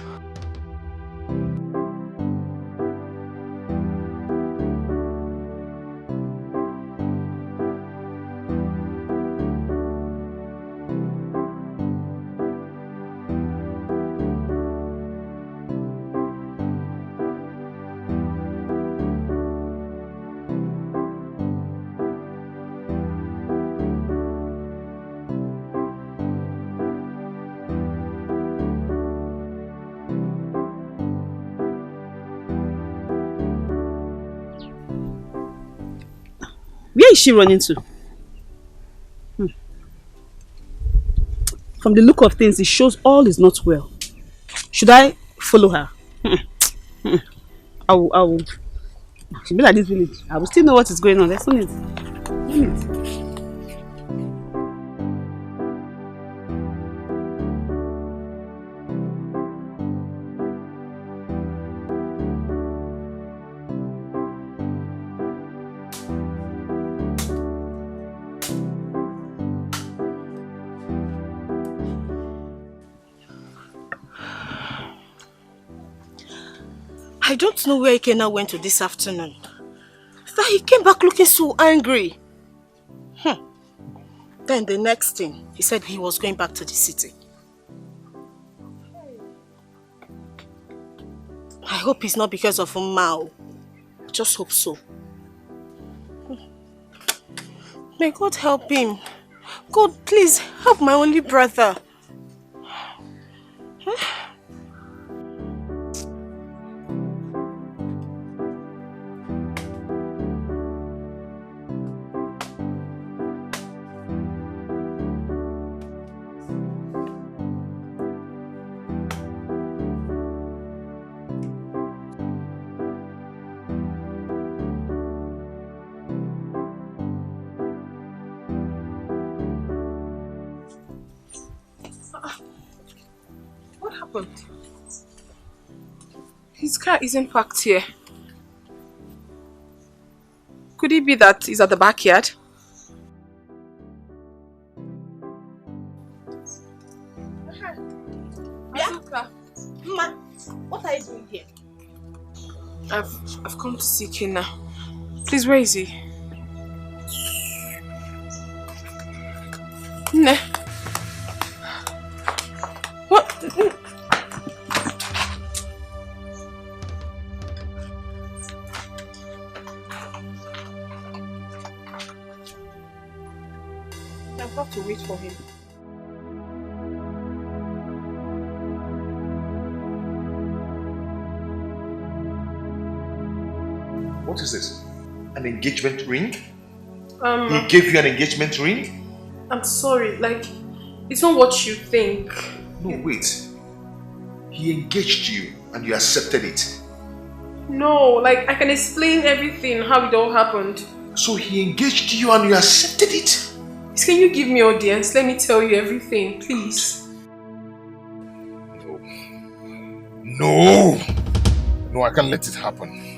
Where is she running to? From the look of things, it shows all is not well. Should I follow her? I will. She'll be like this village. I will still know what is going on. Let's it. I don't know where Ikena went to this afternoon. That he came back looking so angry. Then the next thing, he said he was going back to the city. I hope it's not because of Mao. I just hope so. May God help him. God, please help my only brother. What happened? His car isn't parked here. Could it be that he's at the backyard? Ma, what are you doing here? I've come to see Kina. Please, where is he? Ne. What? I've got to wait for him. What is this? An engagement ring? He gave you an engagement ring? I'm sorry, it's not what you think. No, wait. He engaged you and you accepted it. No, I can explain everything, how it all happened. So he engaged you and you accepted it? Can you give me audience? Let me tell you everything, please. No! No, I can't let it happen.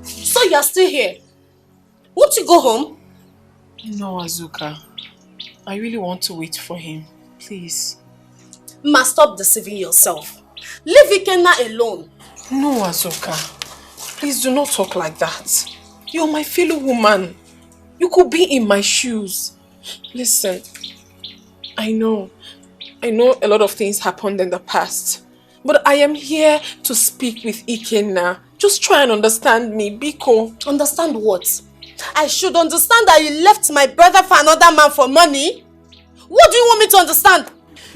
So you're still here? Won't you go home? No, Azuka. I really want to wait for him. Please. Ma, stop deceiving yourself. Leave Ikena alone. No, Azuka. Please do not talk like that. You're my fellow woman. You could be in my shoes. Listen, I know a lot of things happened in the past. But I am here to speak with Ikena. Just try and understand me, Biko. Understand what? I should understand that you left my brother for another man for money? What do you want me to understand?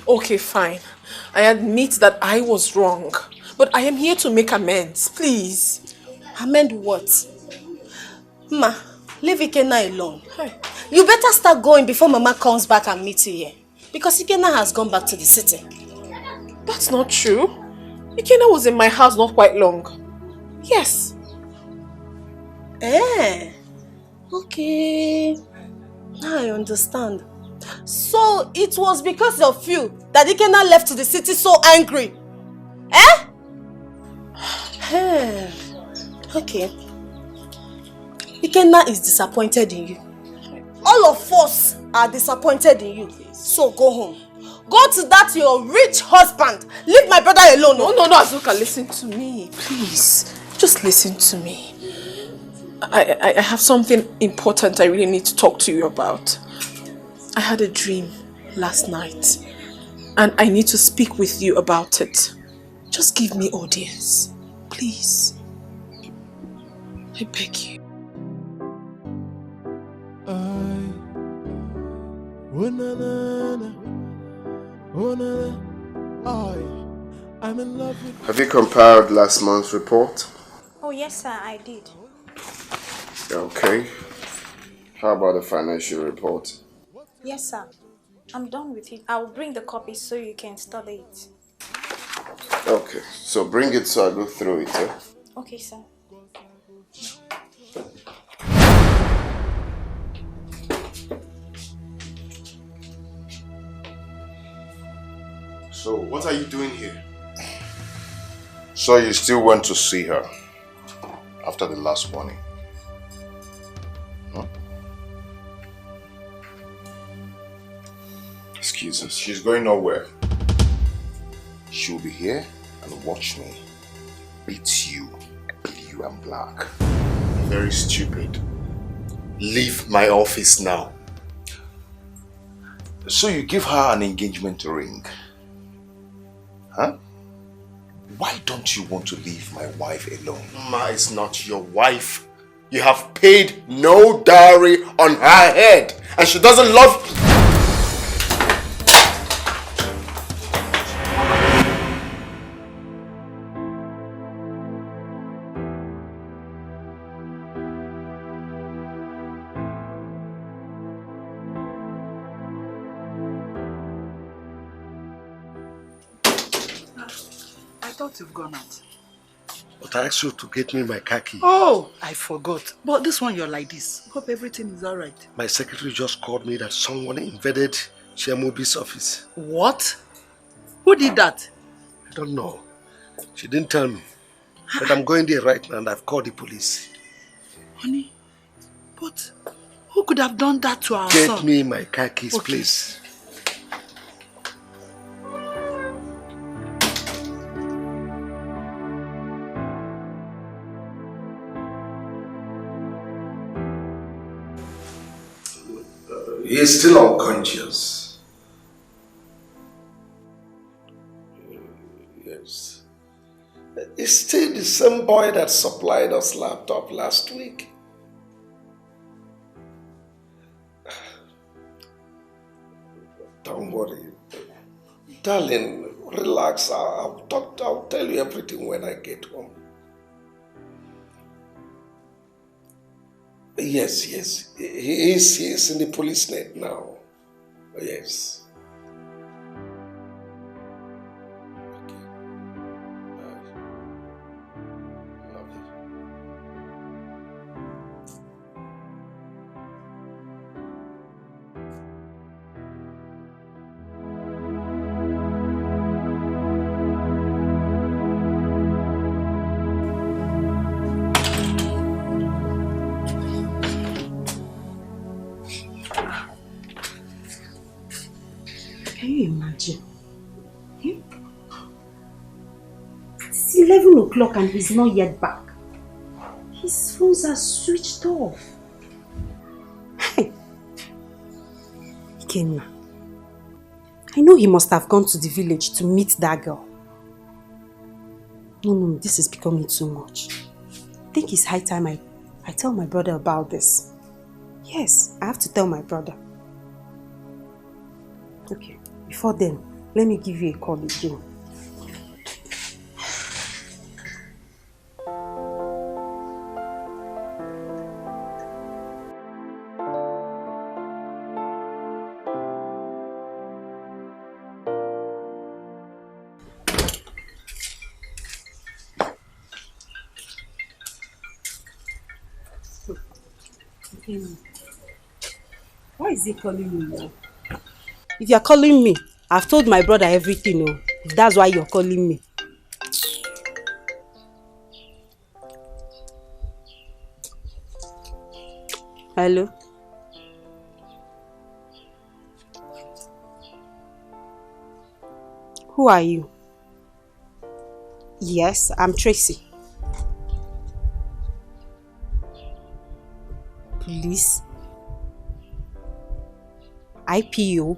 Okay, fine. I admit that I was wrong. But I am here to make amends, please. Amend what? Leave Ikena alone. You better start going before Mama comes back and meets you here. Because Ikenna has gone back to the city. That's not true. Ikenna was in my house not quite long. Yes. Okay. Now I understand. So it was because of you that Ikenna left to the city so angry. Okay. Ikenna is disappointed in you. All of us are disappointed in you. So go home. Go to that your rich husband. Leave my brother alone. No, Azuka, listen to me. Please. Just listen to me. I have something important I really need to talk to you about. I had a dream last night. And I need to speak with you about it. Just give me audience. Please. I beg you. I'm in love with. Have you compiled last month's report? Oh, yes, sir, I did. Okay. How about the financial report? Yes, sir. I'm done with it. I will bring the copies so you can study it. Okay, so bring it so I go through it. Okay, sir. So, what are you doing here? So you still went to see her after the last warning? Huh? Excuse us. She's going nowhere. She'll be here and watch me beat you blue and black. Very stupid. Leave my office now. So you give her an engagement ring? Huh? Why don't you want to leave my wife alone? Ma is not your wife. You have paid no dowry on her head and she doesn't love you. I thought you've gone out. But I asked you to get me my car key. Oh, I forgot. But this one you're like this. Hope everything is alright. My secretary just called me that someone invaded Chiamobi's office. What? Who did that? I don't know. She didn't tell me. But I'm going there right now and I've called the police. Honey, but who could have done that to our son? Get me my car keys, please. He is still unconscious. Yes. It's still the same boy that supplied us laptop last week. Don't worry. Darling, relax. I'll tell you everything when I get home. Yes. He is in the police net now. Yes. Can you imagine? It's 11 o'clock and he's not yet back. His phones are switched off. Hey. Ikenna, I know he must have gone to the village to meet that girl. No, this is becoming too much. I think it's high time I tell my brother about this. Yes, I have to tell my brother. Okay, before then, let me give you a call again. Why is he calling me now? If you're calling me, I've told my brother everything. Oh. If that's why you're calling me. Hello? Who are you? Yes, I'm Tracy. Police? IPO?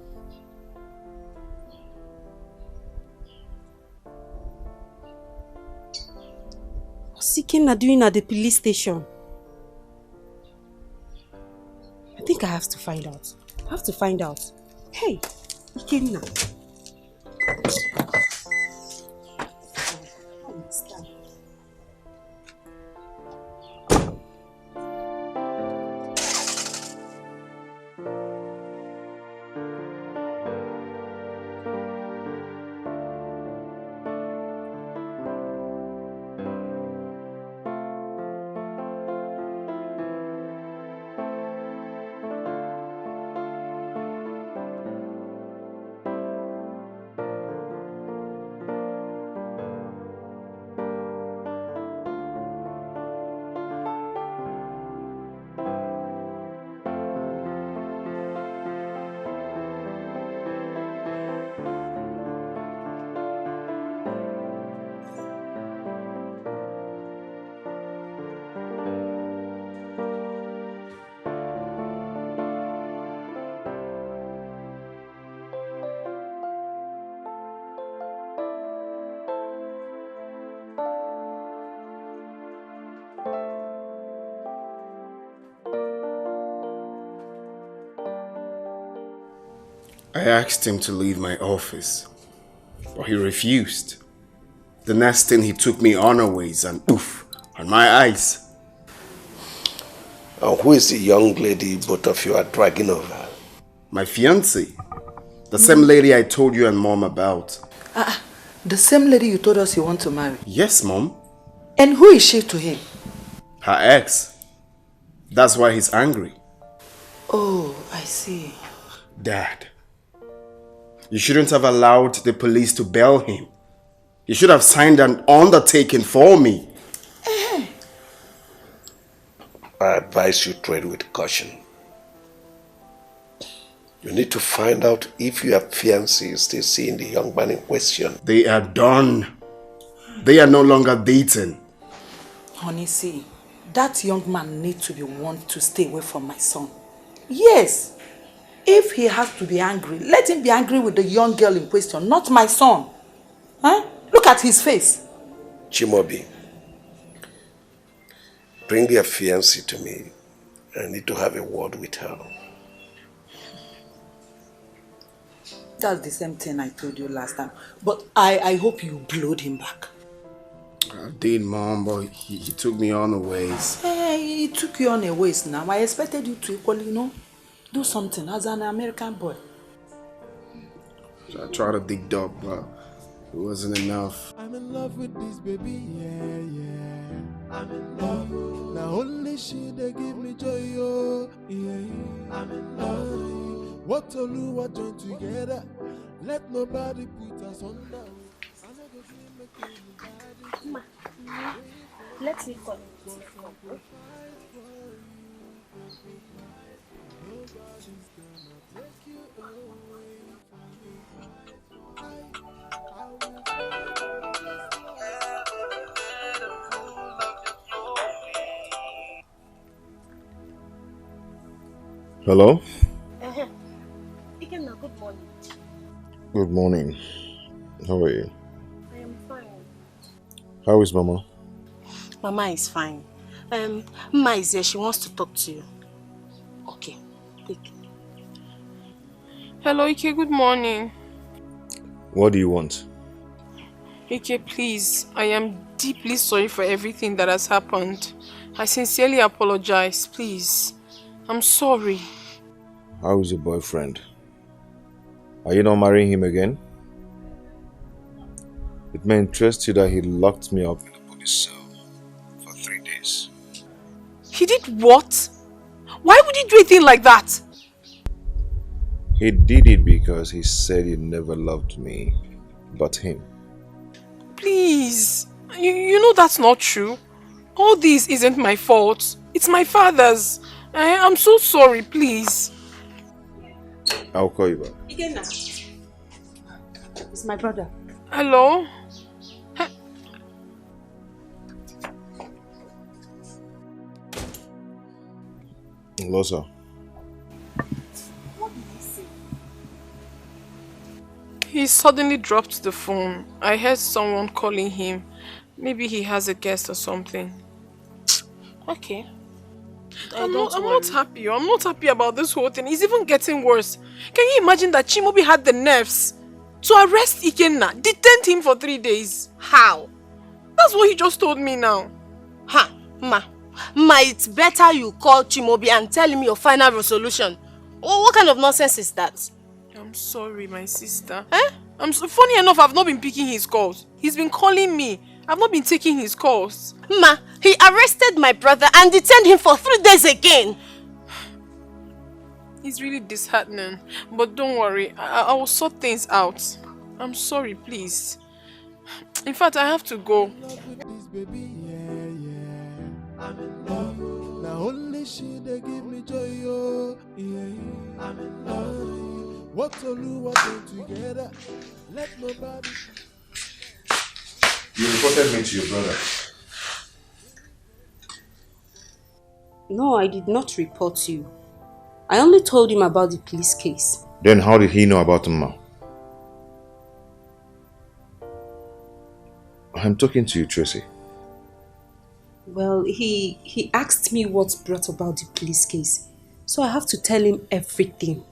What's Ikenna doing at the police station? I think I have to find out. I have to find out. Hey, Ikenna. I asked him to leave my office, but he refused. The next thing he took me unaways and poof, on my eyes. Who is the young lady both of you are dragging over? My fiancée. The same lady I told you and Mom about. The same lady you told us you want to marry? Yes, Mom. And who is she to him? Her ex. That's why he's angry. Oh, I see. Dad, you shouldn't have allowed the police to bail him. You should have signed an undertaking for me. I advise you tread with caution. You need to find out if your fiancé is still seeing the young man in question. They are done. They are no longer dating. Honey, see, that young man needs to be warned to stay away from my son. Yes. If he has to be angry, let him be angry with the young girl in question, not my son. Huh? Look at his face. Chimobi, bring your fiancé to me. I need to have a word with her. That's the same thing I told you last time. But I hope you blowed him back. I did, Mom, but he took me unaways. Hey, he took you unaways now. I expected you to equally, do something as an American boy. I tried to dig up, but it wasn't enough. I'm in love with this baby, yeah. I'm in love. Now only she they give me joy, oh, yeah. I'm in love. What to do, what join together. Let nobody put us under. Ma, let me call him. Hello? Ikenna, good morning. Good morning. How are you? I am fine. How is Mama? Mama is fine. Mama is here. She wants to talk to you. Okay, take it. Hello, Ike. Good morning. What do you want? Ike, please. I am deeply sorry for everything that has happened. I sincerely apologize. Please. I'm sorry. How is your boyfriend? Are you not marrying him again? It may interest you that he locked me up in the police cell for 3 days. He did what? Why would he do a thing like that? He did it because he said he never loved me, but him. Please, you know that's not true. All this isn't my fault. It's my father's. I'm so sorry, please. I'll call you back. It's my brother. Hello? Losa. What did he say? He suddenly dropped the phone. I heard someone calling him. Maybe he has a guest or something. Okay. I'm not happy. I'm not happy about this whole thing. It's even getting worse. Can you imagine that Chimaobi had the nerves to arrest Ikenna, detain him for 3 days? How? That's what he just told me now. Ha, Ma, it's better you call Chimaobi and tell him your final resolution. What kind of nonsense is that? I'm sorry, my sister. Funny enough, I've not been picking his calls. He's been calling me. I've not been taking his calls. Ma, he arrested my brother and detained him for 3 days again. It's really disheartening. But don't worry, I will sort things out. I'm sorry, please. In fact, I have to go. Now only she they give me joy, oh, yeah. I'm in love. What to do, what do together. Let nobody. You reported me to your brother. No, I did not report you. I only told him about the police case. Then how did he know about Mma? I'm talking to you, Tracy. Well, he asked me what brought about the police case. So I have to tell him everything.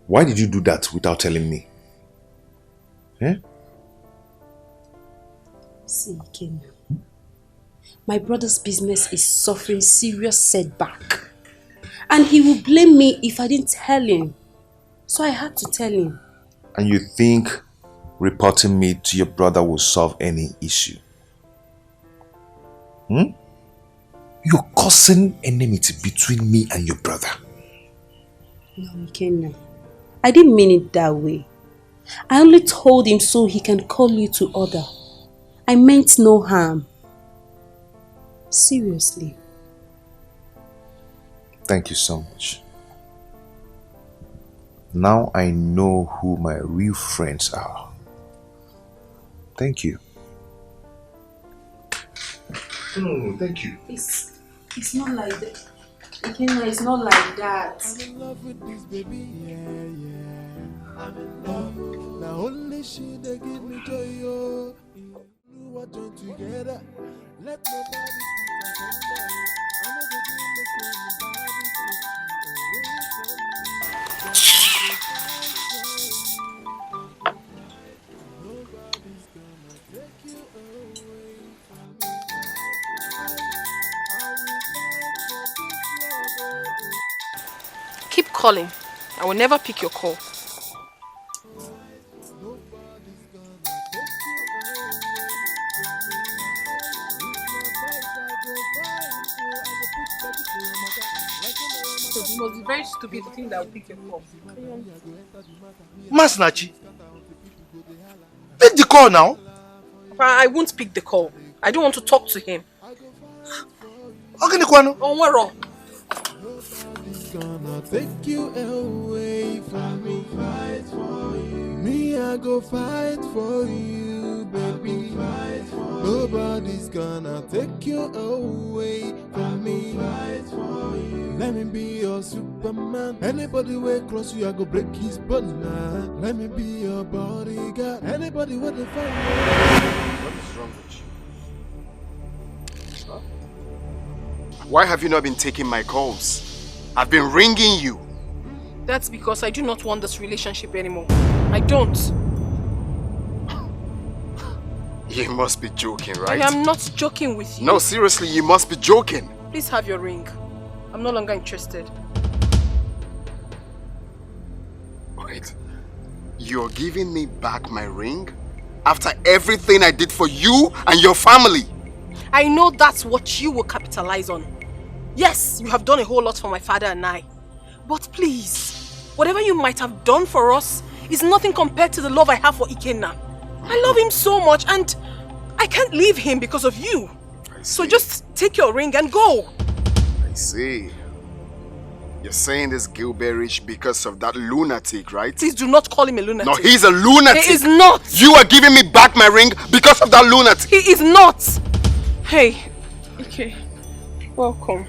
Why did you do that without telling me? Eh? See, Ken, my brother's business is suffering serious setback. And he will blame me if I didn't tell him. So I had to tell him. And you think reporting me to your brother will solve any issue? You're causing enmity between me and your brother. No, Ikenna. I didn't mean it that way. I only told him so he can call you to order. I meant no harm. Seriously. Thank you so much. Now I know who my real friends are. Thank you. No, thank you. It's not like that. Ikenna, it's not like that. I'm in love with this baby, yeah. I'm in love. Now only she they give me joy, oh. Do what join together. Let nobody see us under. I'm not gonna make anybody Nobody's gonna take you away from me. I will fight for this love. Keep calling. I will never pick your call. So you must be very stupid to think that will pick your call. Masnachi, pick the call now. I won't pick the call. I don't want to talk to him. Okay, Nikwano. Oh, we're wrong. Gonna take you away from me. Fight for you. Me, I go fight for you, baby. Fight for Nobody's gonna take you away from me. Fight for you. Let me be your Superman. Anybody way close you, I go break his banana. Let me be your bodyguard. Anybody with the fire. What is wrong with you? Huh? Why have you not been taking my calls? I've been ringing you. That's because I do not want this relationship anymore. I don't. You must be joking, right? I am not joking with you. No, seriously, you must be joking. Please have your ring. I'm no longer interested. Wait, you're giving me back my ring? After everything I did for you and your family? I know that's what you will capitalize on. Yes, you have done a whole lot for my father and I. But please, whatever you might have done for us is nothing compared to the love I have for Ikenna. I love him so much and I can't leave him because of you. So just take your ring and go. I see. You're saying this Gilbert rich because of that lunatic, right? Please do not call him a lunatic. No, he's a lunatic. He is not. You are giving me back my ring because of that lunatic. He is not. Hey, okay. Welcome.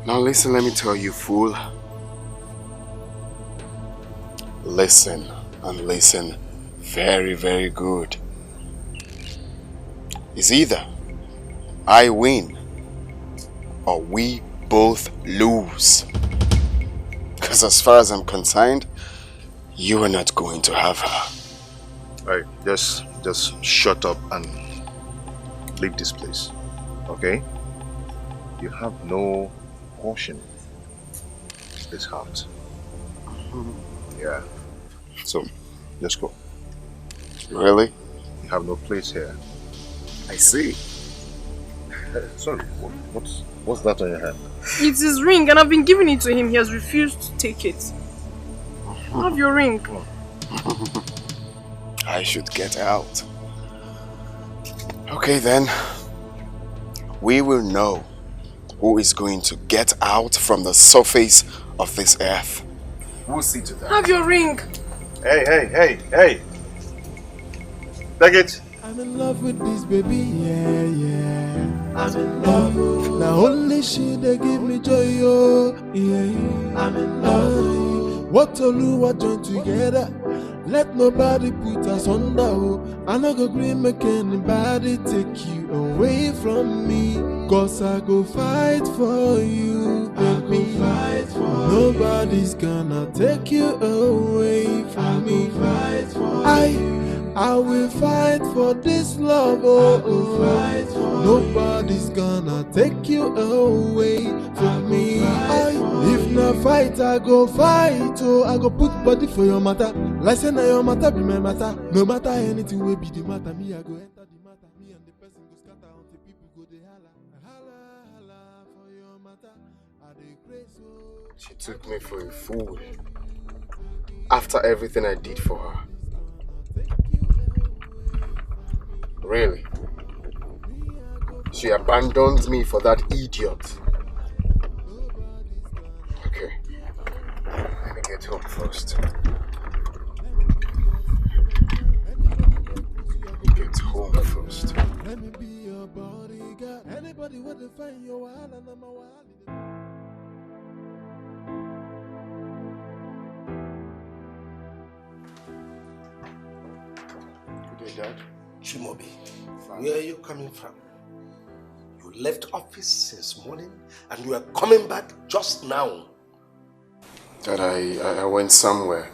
Now listen, let me tell you, fool. Listen and listen very, very good. It's either I win or we both lose. Because as far as I'm concerned, you are not going to have her. Alright, just shut up and leave this place, okay? You have no portion in this house. Yeah. So, just go. Really? You have no place here. I see. Sorry, what's that on your hand? It's his ring and I've been giving it to him. He has refused to take it. Have your ring. I should get out. Okay then. We will know who is going to get out from the surface of this earth. We'll see to that. Have your ring. Hey! Take it. I'm in love with this baby, yeah. I'm in love. Now only she they give me joy, oh, yeah. I'm in love. What to do, what join together. Let nobody put us under, oh. I no go agree make anybody take you away from me. Cause I go fight for you, baby. Nobody's gonna take you away from me. I will fight for this love, oh. Nobody's gonna take you away from me. If not fight, I go fight, oh. I go put body for your matter. Like say now your matter be my matter. No matter anything will be the matter. Me, I go enter the matter. Me and the person go scatter until people go they holla. Holla for your matter. I dey crazy, oh. She took me for a fool. After everything I did for her. Really? She abandoned me for that idiot. Okay. Let me get home first. Get home first. Let me be your bodyguard. Anybody want to find your wild and I'm a wild. Good day, Dad. Chimobi, where are you coming from? You left office since morning and you are coming back just now. Dad, I went somewhere.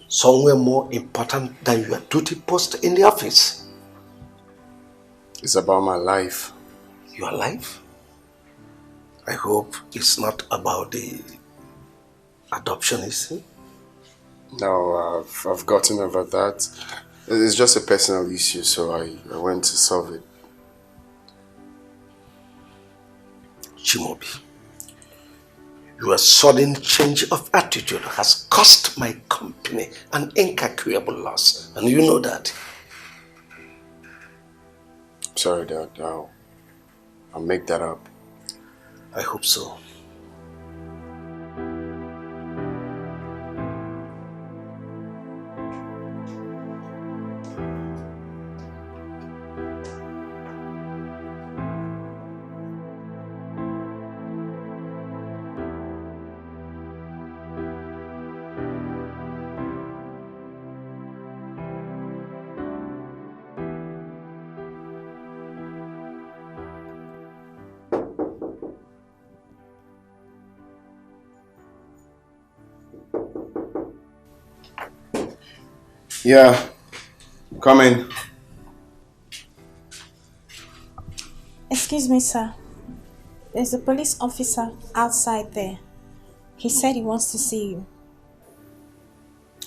Somewhere more important than your duty post in the office. It's about my life. Your life? I hope it's not about the adoption issue. No, I've gotten over that. It's just a personal issue, so I went to solve it. Chimobi, your sudden change of attitude has cost my company an incalculable loss, and you know that. Sorry, Dad. I'll make that up. I hope so. Yeah, come in. Excuse me, sir. There's a police officer outside there. He said he wants to see you.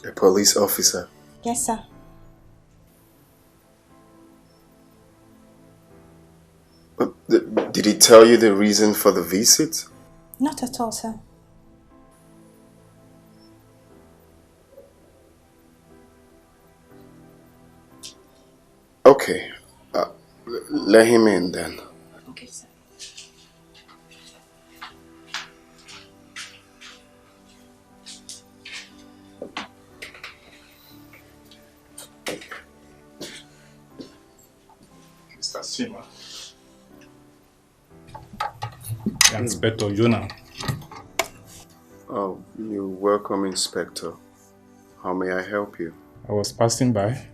A police officer? Yes, sir. Did he tell you the reason for the visit? Not at all, sir. Okay. Let him in then. Okay, sir. Mr. Sima. Inspector Jonah. Oh, you're welcome, Inspector. How may I help you? I was passing by. I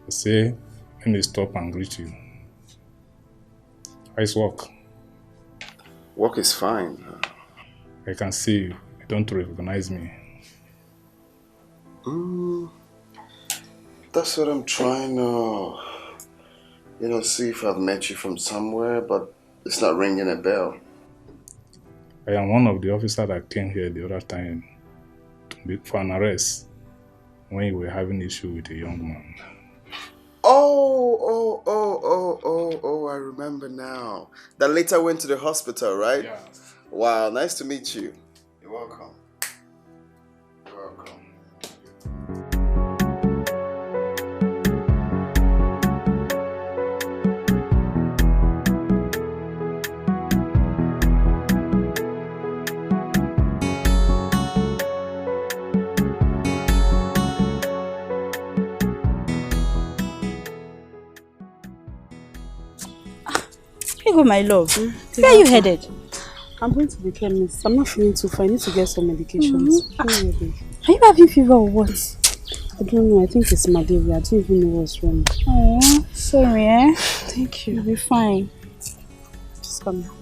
say, let me stop and greet you. How's work? Work is fine. I can see you. You don't recognize me. That's what I'm trying to, see if I've met you from somewhere, but it's not ringing a bell. I am one of the officers that came here the other time for an arrest when you were having issue with a young man. Oh, I remember now. That later went to the hospital, right? Yeah. Wow, nice to meet you. You're welcome. You're welcome. Here you go, my love. Where are you headed? I'm going to the chemist. I'm not feeling too fine. I need to get some medications. Are you having fever or what? I don't know. I think it's malaria. I don't even know what's wrong. Oh, sorry, eh? Thank you. You'll be fine. Just come here.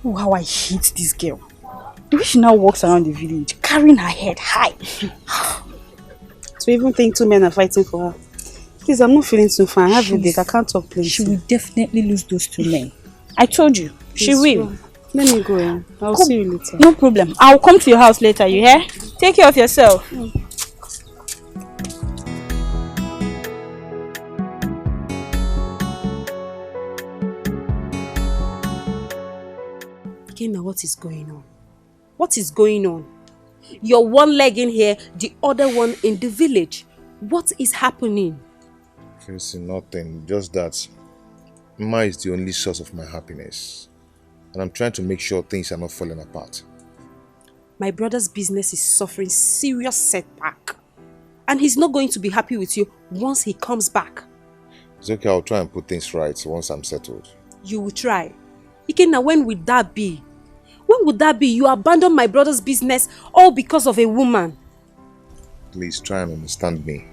Oh, how I hate this girl. The way she now walks around the village, carrying her head high. To even think two men are fighting for her. Please, I'm not feeling too fine. I have a headache. I can't talk plenty. She will definitely lose those two men. I told you. She will. Well. Let me go in. I'll see you later. No problem. I'll come to your house later, you hear? Take care of yourself. Kena, what is going on? What is going on? You're one leg in here, the other one in the village. What is happening? Tracy, nothing. Just that Ma is the only source of my happiness. And I'm trying to make sure things are not falling apart. My brother's business is suffering serious setback. And he's not going to be happy with you once he comes back. It's okay, I'll try and put things right once I'm settled. You will try. Ikena, when would that be? When would that be? You abandon my brother's business all because of a woman. Please try and understand me.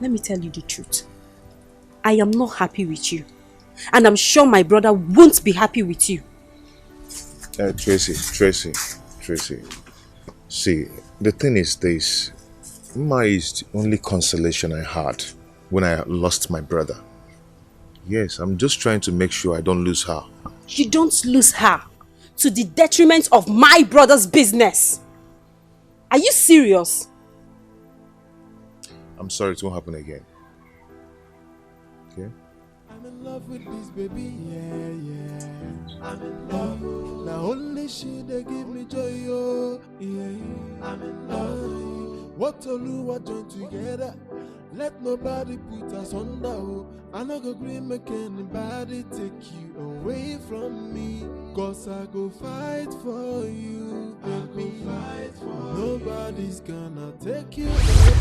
Let me tell you the truth. I am not happy with you. And I'm sure my brother won't be happy with you. Tracy. See, the thing is this. Ma is the only consolation I had when I lost my brother. Yes, I'm just trying to make sure I don't lose her. You don't lose her to the detriment of my brother's business. Are you serious? I'm sorry, it won't happen again. Okay? I'm in love with this baby, yeah. I'm in love. Now only she they give me joy, oh, yeah. I'm in love. What Oluwa join together. Let nobody put us under, oh. I no go agree make anybody take you away from me. Cause I go fight for you, baby. Nobody's gonna take you away.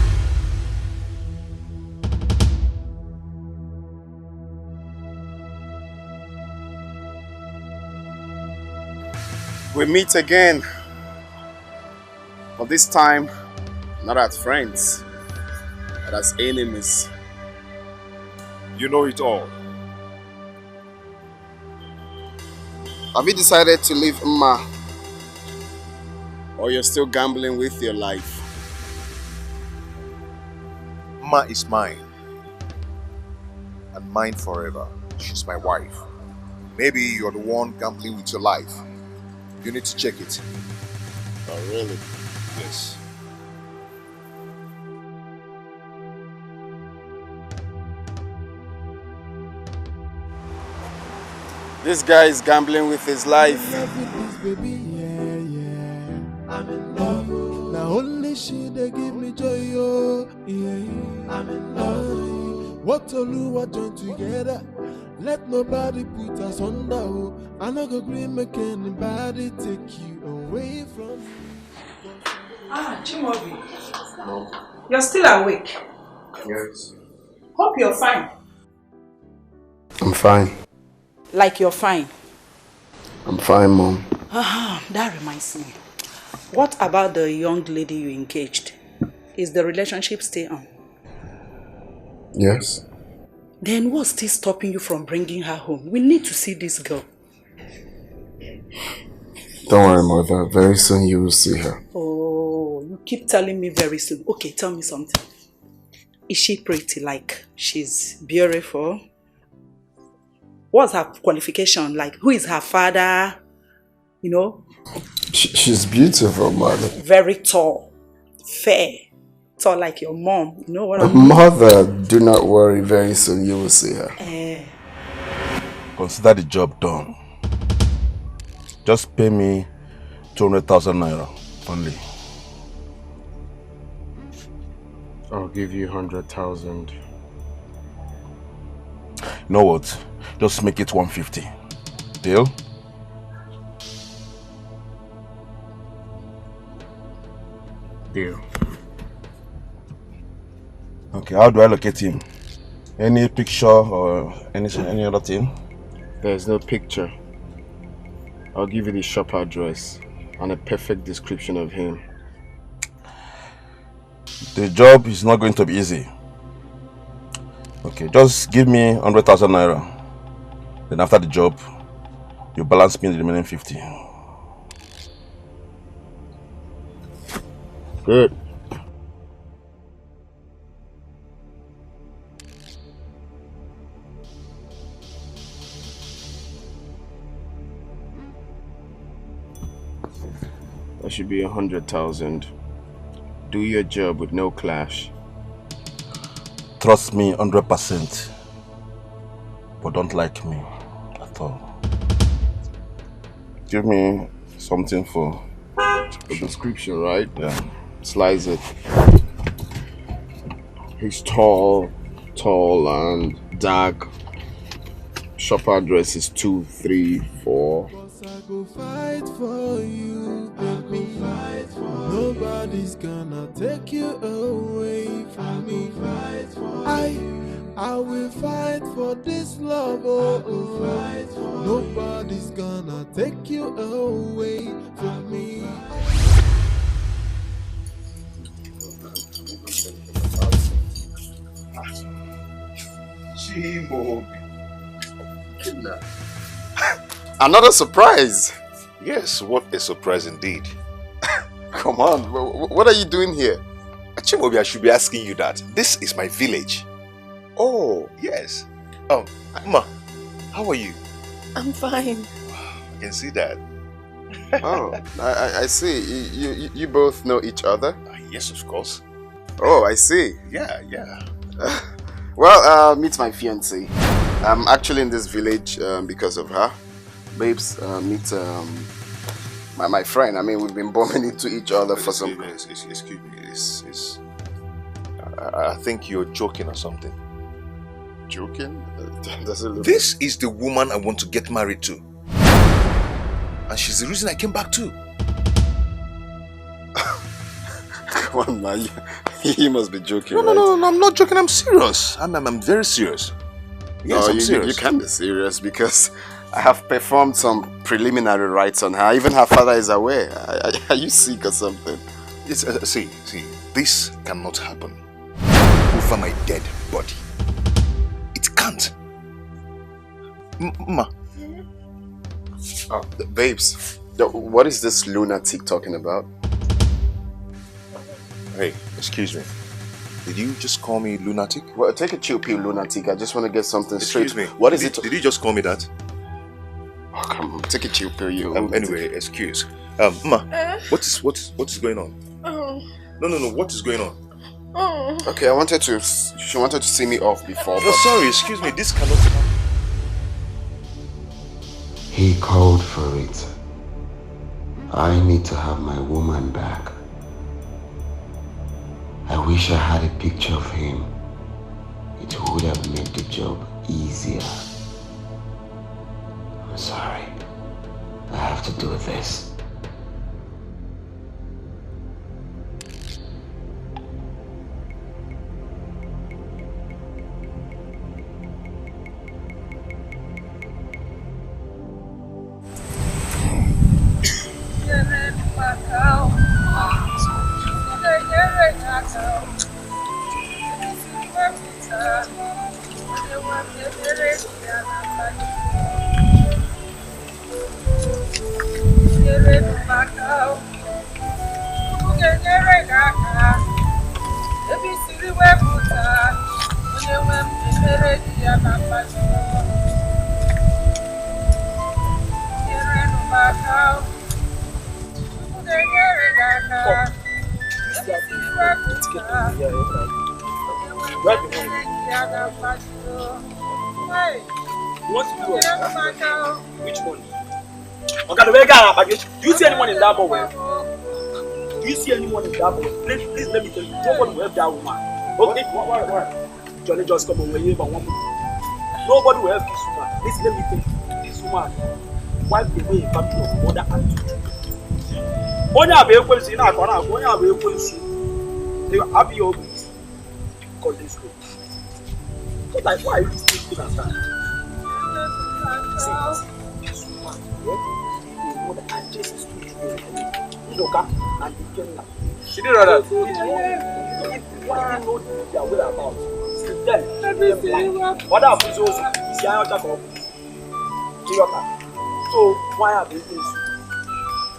We meet again, but this time not as friends, but as enemies. You know it all. Have you decided to leave Mma? Or you're still gambling with your life? Ma is mine. And and mine forever. She's my wife. Maybe you're the one gambling with your life. You need to check it. Oh, really? Yes. This guy is gambling with his life. I'm in love. Now only she they give me joy, oh yeah. I'm in love. What Oluwa join together, let nobody put us under. Oh, I no go agree make anybody take you away from me. Chimobi, you're still awake. Yes. Hope you're fine. I'm fine. Like you're fine. I'm fine, Mom. That reminds me. What about the young lady you engaged? Is the relationship still on? Yes. Then what's still stopping you from bringing her home? We need to see this girl. Don't worry, Mother. Very soon you will see her. Oh, you keep telling me very soon. Okay, tell me something. Is she pretty? Like, she's beautiful? What's her qualification? Like, who is her father? You know? She's beautiful, Mother. Very tall. Fair. Tall like your mom. You know what I mean? Mother, do not worry. Very soon you will see her. Consider the job done. Just pay me 200,000 naira only. I'll give you 100,000. You know what? Just make it 150. Deal? Deal. Okay, how do I locate him? Any picture or any other thing? There's no picture. I'll give you the shop address and a perfect description of him. The job is not going to be easy. Okay, just give me 100,000 naira. Then after the job, you balance me the remaining 50. Good. That should be 100,000. Do your job with no clash. Trust me 100%. But don't like me at all. Give me something for the description, right? Yeah. Slice it. He's tall and dark. Shop address is 234. I go fight for you, baby. Nobody's gonna take you away from me. I will fight for this love. Nobody's gonna take you away from me. Chimo. Another surprise. Yes, what a surprise indeed. Come on, what are you doing here? Chimobi, I should be asking you that. This is my village. Oh, yes. Oh, Ma, how are you? I'm fine. I can see that. Oh, I see. You both know each other? Yes, of course. Oh, I see. Yeah. Well, meet my fiancée. I'm actually in this village because of her. Babes, meet my friend. I mean, we've been bumping into each other for some... Excuse me. I think you're joking or something. Joking? Does it look... This is the woman I want to get married to. And she's the reason I came back too. Come on, man. You must be joking, No, I'm not joking. I'm serious. I'm very serious. Yes, I'm serious. You can be serious because I have performed some preliminary rites on her. Even her father is aware. Are you sick or something? It's, see, this cannot happen over my dead body. It can't. Ma. Oh, babes, what is this lunatic talking about? Hey, excuse me. Did you just call me lunatic? Well, take a chill pill, lunatic. I just want to get something Excuse straight. me. What is it? Did you just call me that? Oh, come on, take a chill pill, you. Anyway, excuse. Ma, what is going on? No. What is going on? Okay, she wanted to see me off before. No, sorry, excuse me. This cannot happen. He called for it. I need to have my woman back. I wish I had a picture of him. It would have made the job easier. I'm sorry. I have to do this. Do you see anyone in that boy? Do you see anyone in that boy? Please let me tell you, nobody will help that woman. Okay? What? Johnny just come away but one minute. Nobody will help this woman. Listen, let me tell you, this woman wiped away a family of mother and children. Only have a question in our corner, only have a question. They are happy always. Call this way. So like, why are you still good at that? See, this woman, and this is too Idoka and Dikeh. She didn't know that. Why know their whereabouts? Still them. What happens also is the iron jack of Idoka. So why have they been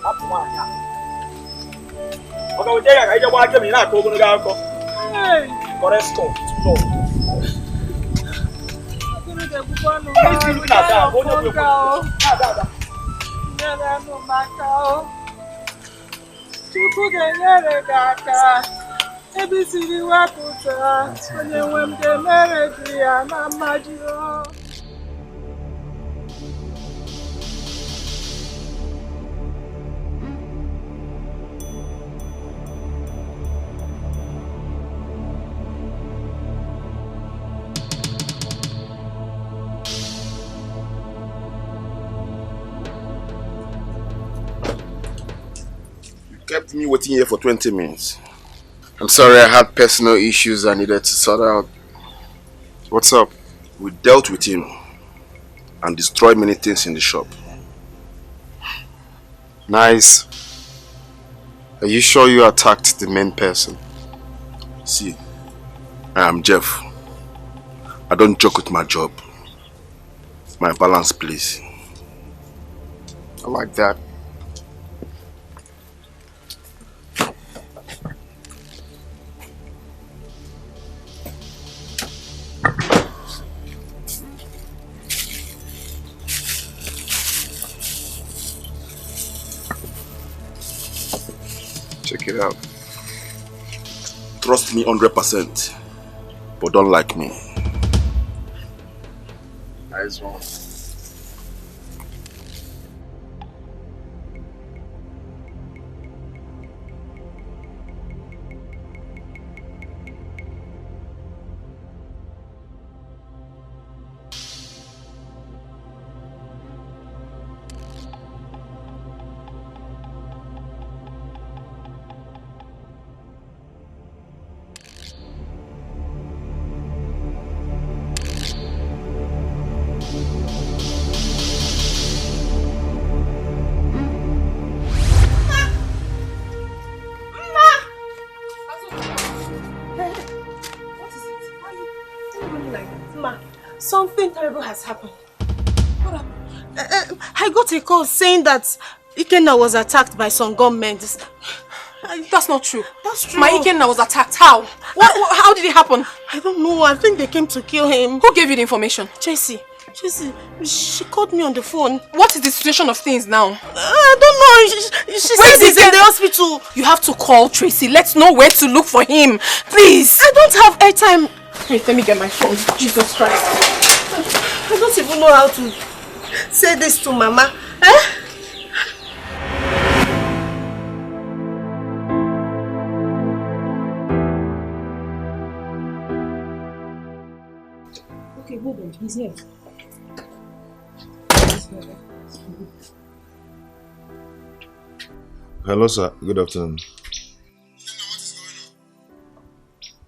up to one here? Okay, we take a idea why came in that Kogo Gako. Correct stop. No. What is he looking at that? What are you doing? Chukwu ga-enyere gị aka ebe isiri wepụta onye nwe m ga-emere gị ya na mmaji. Kept me waiting here for 20 minutes. I'm sorry, I had personal issues I needed to sort out. What's up? We dealt with him and destroyed many things in the shop. Nice. Are you sure you attacked the main person? See, I am Jeff. I don't joke with my job. My balance, please. I like that. Check it out. Trust me 100%, but don't like me. Nice one. Something terrible has happened. What happened? I got a call saying that Ikenna was attacked by some gunmen. That's not true. That's true. My Ikenna was attacked. How? How did it happen? I don't know. I think they came to kill him. Who gave you the information? Tracy, she called me on the phone. What is the situation of things now? I don't know. She said he's in the hospital. You have to call Tracy. Let's know where to look for him. Please. I don't have airtime. Wait, let me get my phone. Jesus Christ. I don't even know how to say this to Mama. Eh? Okay, hold on. He's here. Hello, sir. Good afternoon.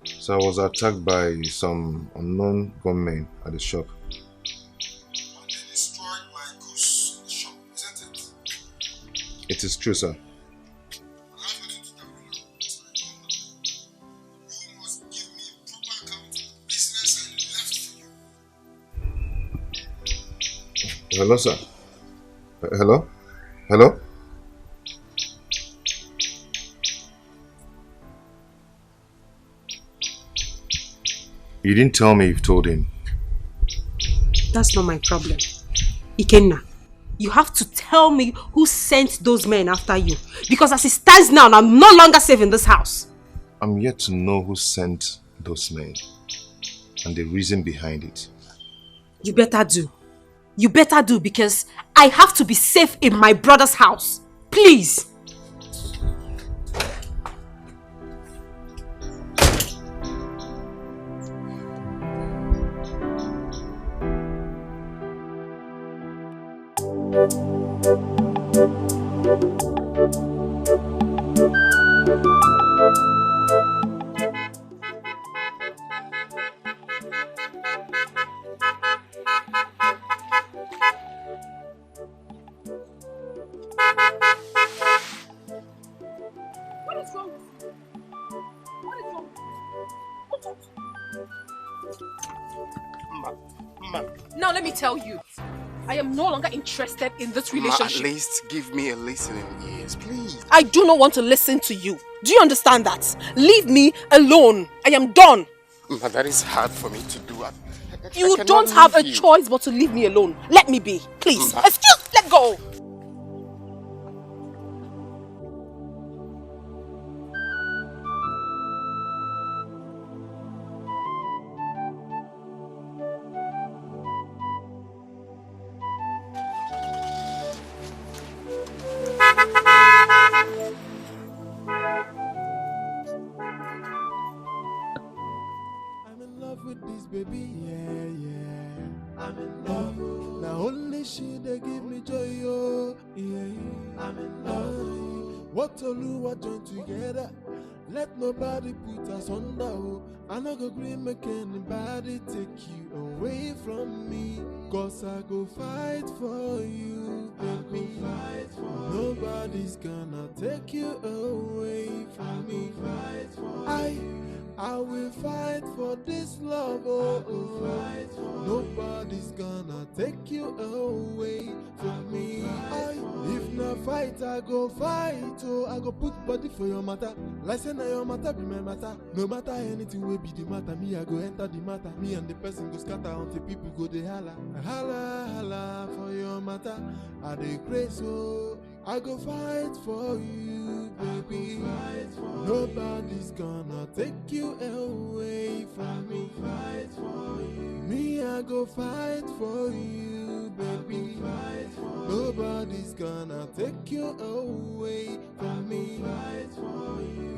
So I was attacked by some unknown gunmen at the shop. They destroyed my goods in the shop, isn't it? It is true, sir. Hello, sir. Hello? Hello? You didn't tell me you've told him. That's not my problem. Ikenna, you have to tell me who sent those men after you. Because as it stands now, I'm no longer safe in this house. I'm yet to know who sent those men and the reason behind it. You better do. You better do, because I have to be safe in my brother's house. Please. Now let me tell you, I am no longer interested in this relationship. At least give me a listening ears, please. I do not want to listen to you. Do you understand that? Leave me alone. I am done. Ma, that is hard for me to do. You don't have a choice but to leave me alone. Let me be, please. Let go. With this baby, yeah. I'm in love. Now only she they give me joy, oh, yeah. I'm in love. What to do, what join together. Let nobody put us under, oh. I no go agree make anybody take you away from me. Cause I go fight for you, baby. Nobody's gonna take you away from me. I will fight for this love, oh. Nobody's gonna take you away from me. If not fight, I go fight, oh. I go put body for your matter. Like say now your matter be my matter. No matter anything will be the matter, me I go enter the matter. Me and the person go scatter until people go they holla. Holla, holla for your matter. I dey crazy, oh. I go fight for you, baby. Nobody's gonna take you away from me. Me, I go fight for you, baby. Nobody's gonna take you away from me.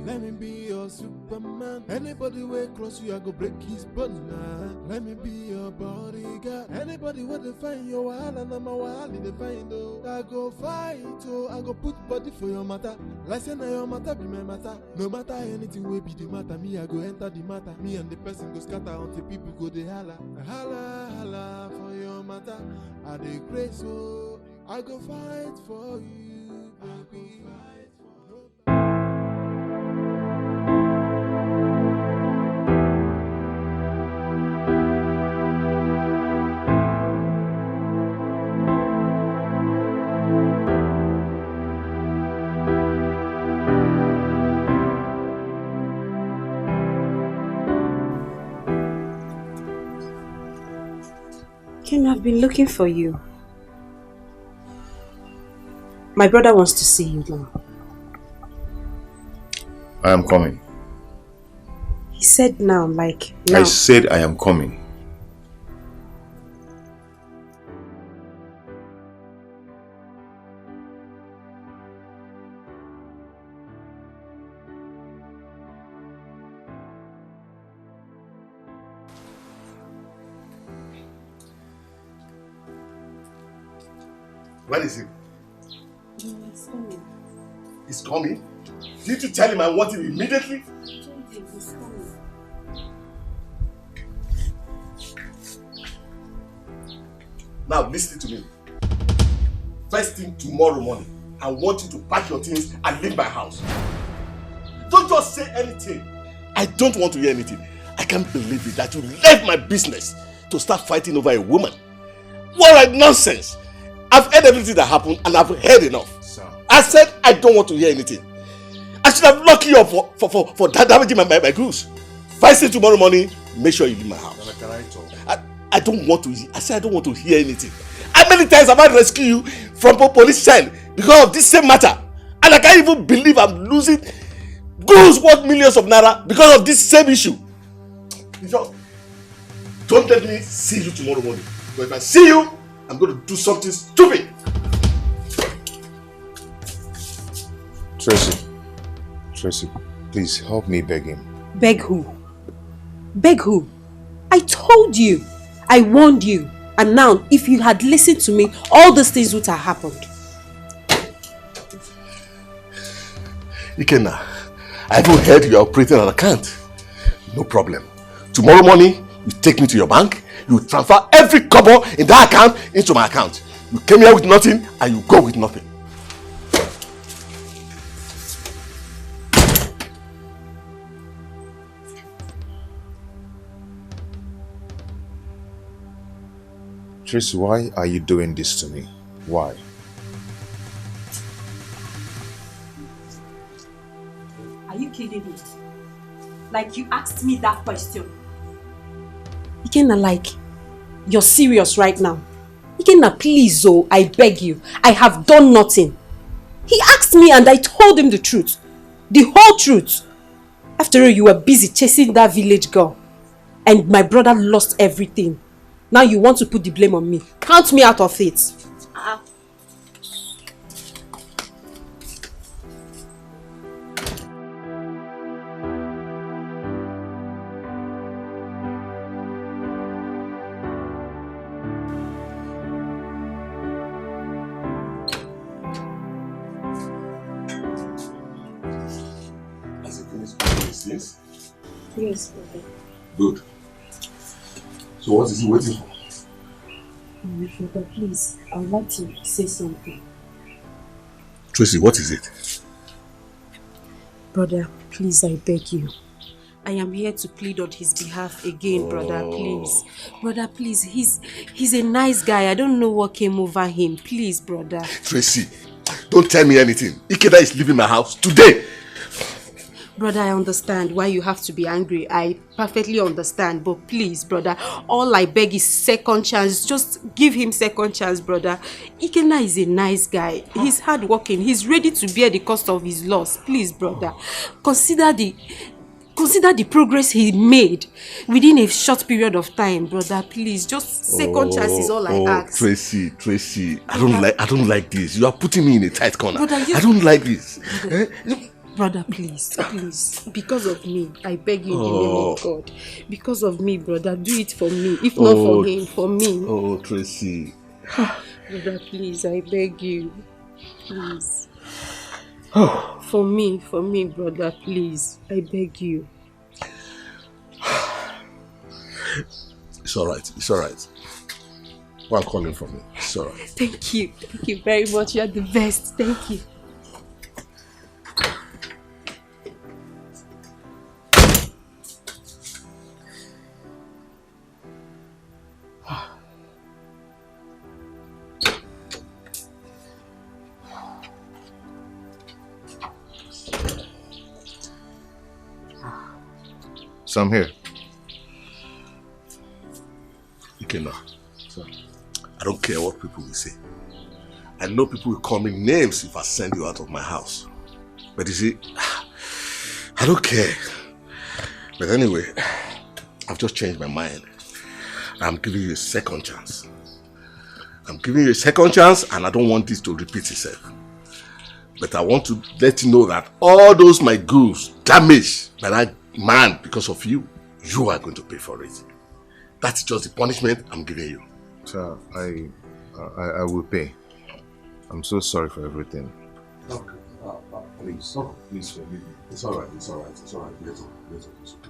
Let me be your Superman. Anybody way cross you, I go break his banana. Let me be your bodyguard. Anybody where they find your wall and I'm a wall they find, oh. I go fight, oh. I go put body for your matter. Like say now your matter be my matter. No matter anything will be the matter. Me, I go enter the matter. Me and the person go scatter until people go they holla. Holla, holla for your matter. I dey crazy, so I go fight for you, baby. Ken, I've been looking for you. My brother wants to see you now. I am coming. He said now, like now. I said I am coming. Where is he? He's coming. He's coming? Did you tell him I want him immediately? He's coming. Now listen to me. First thing tomorrow morning, I want you to pack your things and leave my house. Don't just say anything. I don't want to hear anything. I can't believe it that you left my business to start fighting over a woman. What a nonsense! I've heard everything that happened and I've heard enough. Sir. I said I don't want to hear anything. I should have locked you up for damaging my goods. First thing tomorrow morning, make sure you leave my house. Can I talk? I don't want to. I said I don't want to hear anything. How many times have I rescued you from police cell because of this same matter? And I can't even believe I'm losing goods worth millions of naira because of this same issue. Don't let me see you tomorrow morning. But if I see you, I'm going to do something stupid. Tracy, please help me beg him. Beg who? Beg who? I told you. I warned you. And now, if you had listened to me, all these things would have happened. Ikenna, I even heard you are operating an account. No problem. Tomorrow morning, you take me to your bank, you transfer every kobo in that account into my account. You came here with nothing and you go with nothing. Tracy, why are you doing this to me? Why? Are you kidding me? Like you asked me that question. Ikenna, like, you're serious right now. Ikenna, please, oh, I beg you. I have done nothing. He asked me and I told him the truth. The whole truth. After all, you were busy chasing that village girl. And my brother lost everything. Now you want to put the blame on me. Count me out of it. Has he finished doing these things? Yes, brother. Good. So what is he waiting for? Brother, please, I would like to say something. Tracy, what is it? Brother, please, I beg you. I am here to plead on his behalf again, brother, please. Brother, please, he's a nice guy. I don't know what came over him. Please, brother. Tracy, don't tell me anything. Ikeda is leaving my house today. Brother, I understand why you have to be angry. I perfectly understand. But please, brother, all I beg is second chance. Just give him second chance, brother. Ikenna is a nice guy. He's hardworking. He's ready to bear the cost of his loss. Please, brother, consider the progress he made within a short period of time, brother. Please, just second chance is all I ask. Tracy, I don't like this. You are putting me in a tight corner. Brother, I don't like this. Brother, please, because of me, I beg you in the name of God. Because of me, brother, do it for me. If not for him, for me. Oh, Tracy. Brother, please, I beg you. Please. For me, brother, please. I beg you. It's alright. One calling from me. It's alright. Thank you very much. You are the best. Thank you. So I'm here. Ikenna, sir. don't care what people will say. I know people will call me names if I send you out of my house. But you see, I don't care. But anyway, I've just changed my mind. I'm giving you a second chance. I'm giving you a second chance and I don't want this to repeat itself. But I want to let you know that all those my goods damaged by that man because of you, you are going to pay for it. That's just the punishment I'm giving you. Sir, I will pay. I'm so sorry for everything. Okay. Please, please forgive me. It's alright, it's alright, it's alright. Let's go.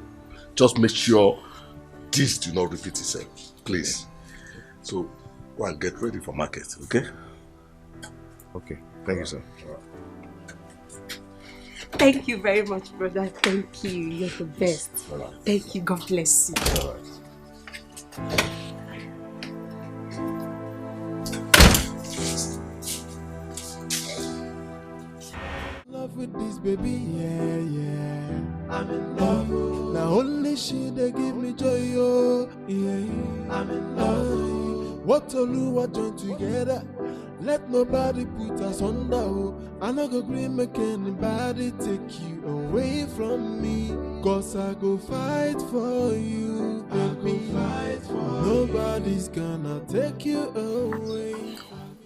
Just make sure this do not repeat itself, please. So, go and get ready for market, okay? Okay, thank you, sir. Thank you very much, brother. Thank you. You're the best. Thank you. God bless you. Love with this baby, yeah. I'm in love. Now only she they give me joy, oh, yeah. I'm in love. What to do, what join together. Let nobody put us under, oh. I no go agree make anybody take you away from me. Cause I go fight for you, baby. Nobody's gonna take you away.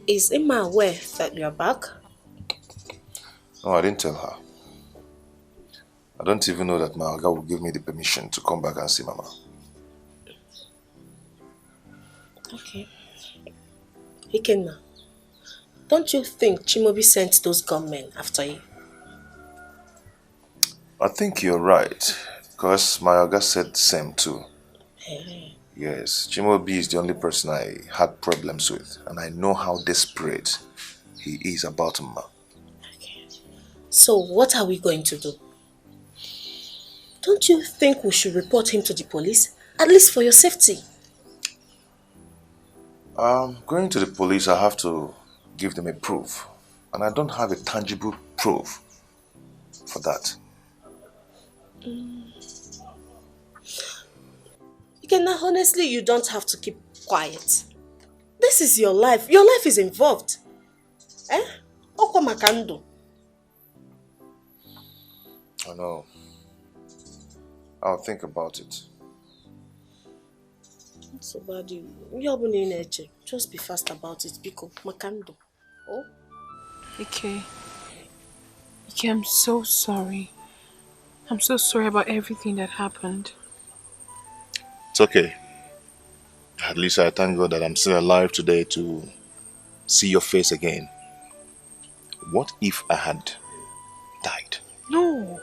Is Emma aware that you're back? No, I didn't tell her. I don't even know that my Oga will give me the permission to come back and see Mama. Okay. Ikenna, don't you think Chimaobi sent those gunmen after you? I think you're right, because my Oga said the same too. Hey. Yes, Chimaobi is the only person I had problems with, and I know how desperate he is about Mama. Okay. So what are we going to do? Don't you think we should report him to the police? At least for your safety. Going to the police, I have to give them a proof. And I don't have a tangible proof for that. Ikenna, honestly, you don't have to keep quiet. This is your life. Your life is involved. Eh? Oko makando. I know. I'll think about it. So bad. Just be fast about it, Biko. Makando. Oh? Ike, I'm so sorry. I'm so sorry about everything that happened. It's okay. At least I thank God that I'm still alive today to see your face again. What if I had died? No.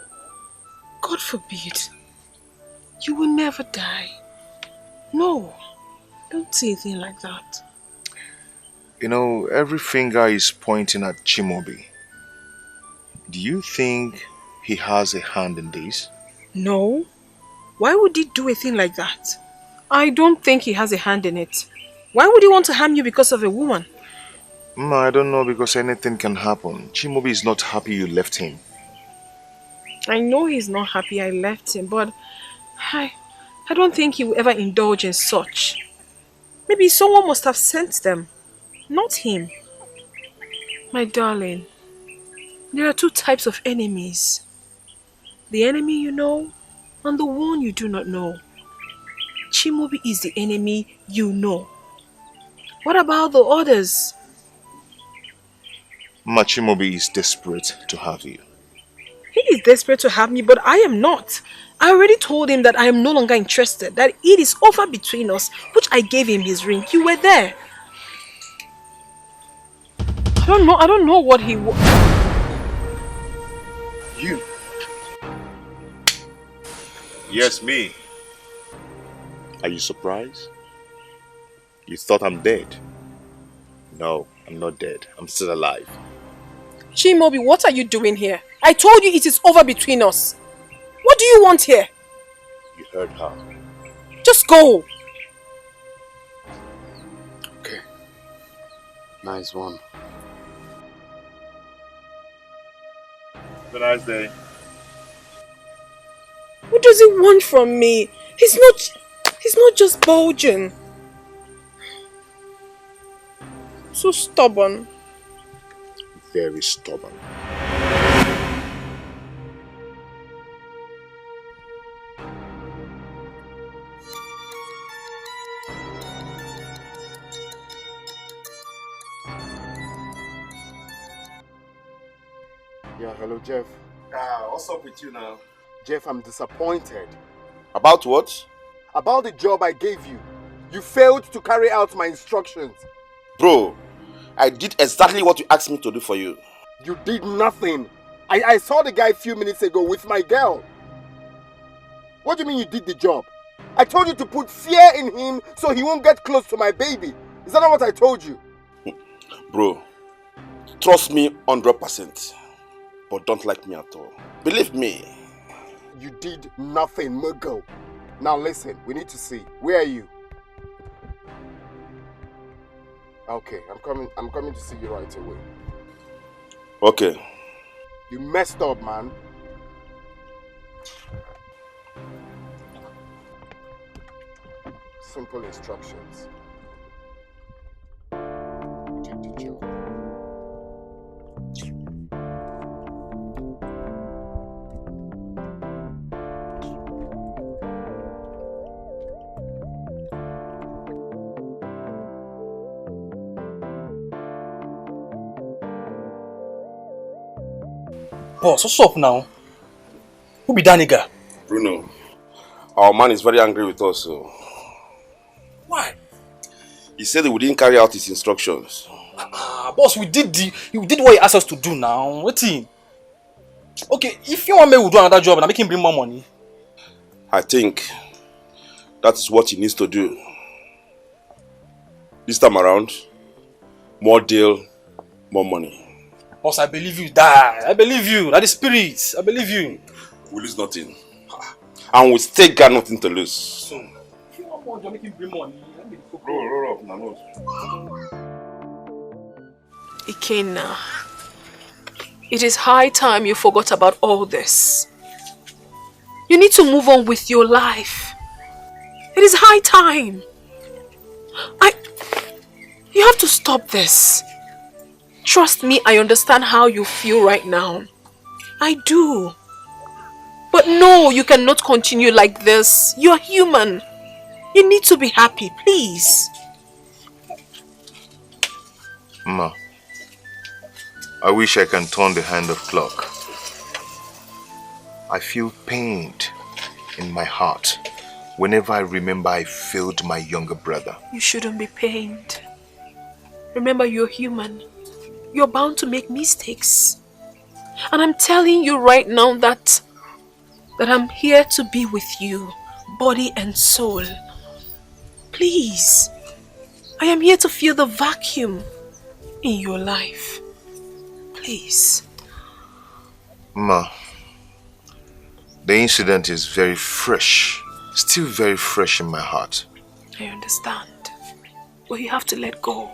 God forbid. You will never die. No. Don't say anything like that. You know, every finger is pointing at Chimaobi. Do you think he has a hand in this? No. Why would he do a thing like that? I don't think he has a hand in it. Why would he want to harm you because of a woman? I don't know, because anything can happen. Chimaobi is not happy you left him. I know he's not happy I left him, but I don't think he will ever indulge in such. Maybe someone must have sent them, not him. My darling, there are two types of enemies. The enemy you know, and the one you do not know. Chimaobi is the enemy you know. What about the others? Chimaobi is desperate to have you. He is desperate to have me, but I am not. I already told him that I am no longer interested, that it is over between us, which I gave him his ring. You were there. I don't know what he was. You? Yes, me. Are you surprised? You thought I'm dead? No, I'm not dead. I'm still alive. Chimaobi, what are you doing here? I told you it is over between us. What do you want here? You heard her. Just go. Okay. Nice one. Have a nice day. What does he want from me? He's not just bulging. So stubborn. Very stubborn. Yeah, hello, Jeff. What's up with you now? Jeff, I'm disappointed. About what? About the job I gave you. You failed to carry out my instructions. Bro, I did exactly what you asked me to do for you. You did nothing. I saw the guy a few minutes ago with my girl. What do you mean you did the job? I told you to put fear in him so he won't get close to my baby. Is that not what I told you? Bro, trust me 100%. But don't like me at all. Believe me. You did nothing, Muggle. Now listen, we need to see. Where are you? Okay, I'm coming to see you right away. Okay. You messed up, man. Simple instructions. Did the job. Boss, what's up now? Who be that nigga? Bruno, our man is very angry with us. So. Why? He said that we didn't carry out his instructions. Boss, we did what he asked us to do now. What thing? Okay, if you want me to do another job and I make him bring more money. I think that is what he needs to do. This time around, more deal, more money. Boss, I believe you, die. I believe you. That is spirit. I believe you. We lose nothing. And we still got nothing to lose. So, if you want more job, make him bring money. Roll up, Nano. Ikenna, it is high time you forgot about all this. You need to move on with your life. It is high time. You have to stop this. Trust me, I understand how you feel right now. I do. But no, you cannot continue like this. You're human. You need to be happy, please. Ma, I wish I can turn the hand of clock. I feel pained in my heart whenever I remember I failed my younger brother. You shouldn't be pained. Remember, you're human. You're bound to make mistakes. And I'm telling you right now that I'm here to be with you, body and soul. Please, I am here to fill the vacuum in your life. Please. Ma, the incident is very fresh, still very fresh in my heart. I understand. But you have to let go.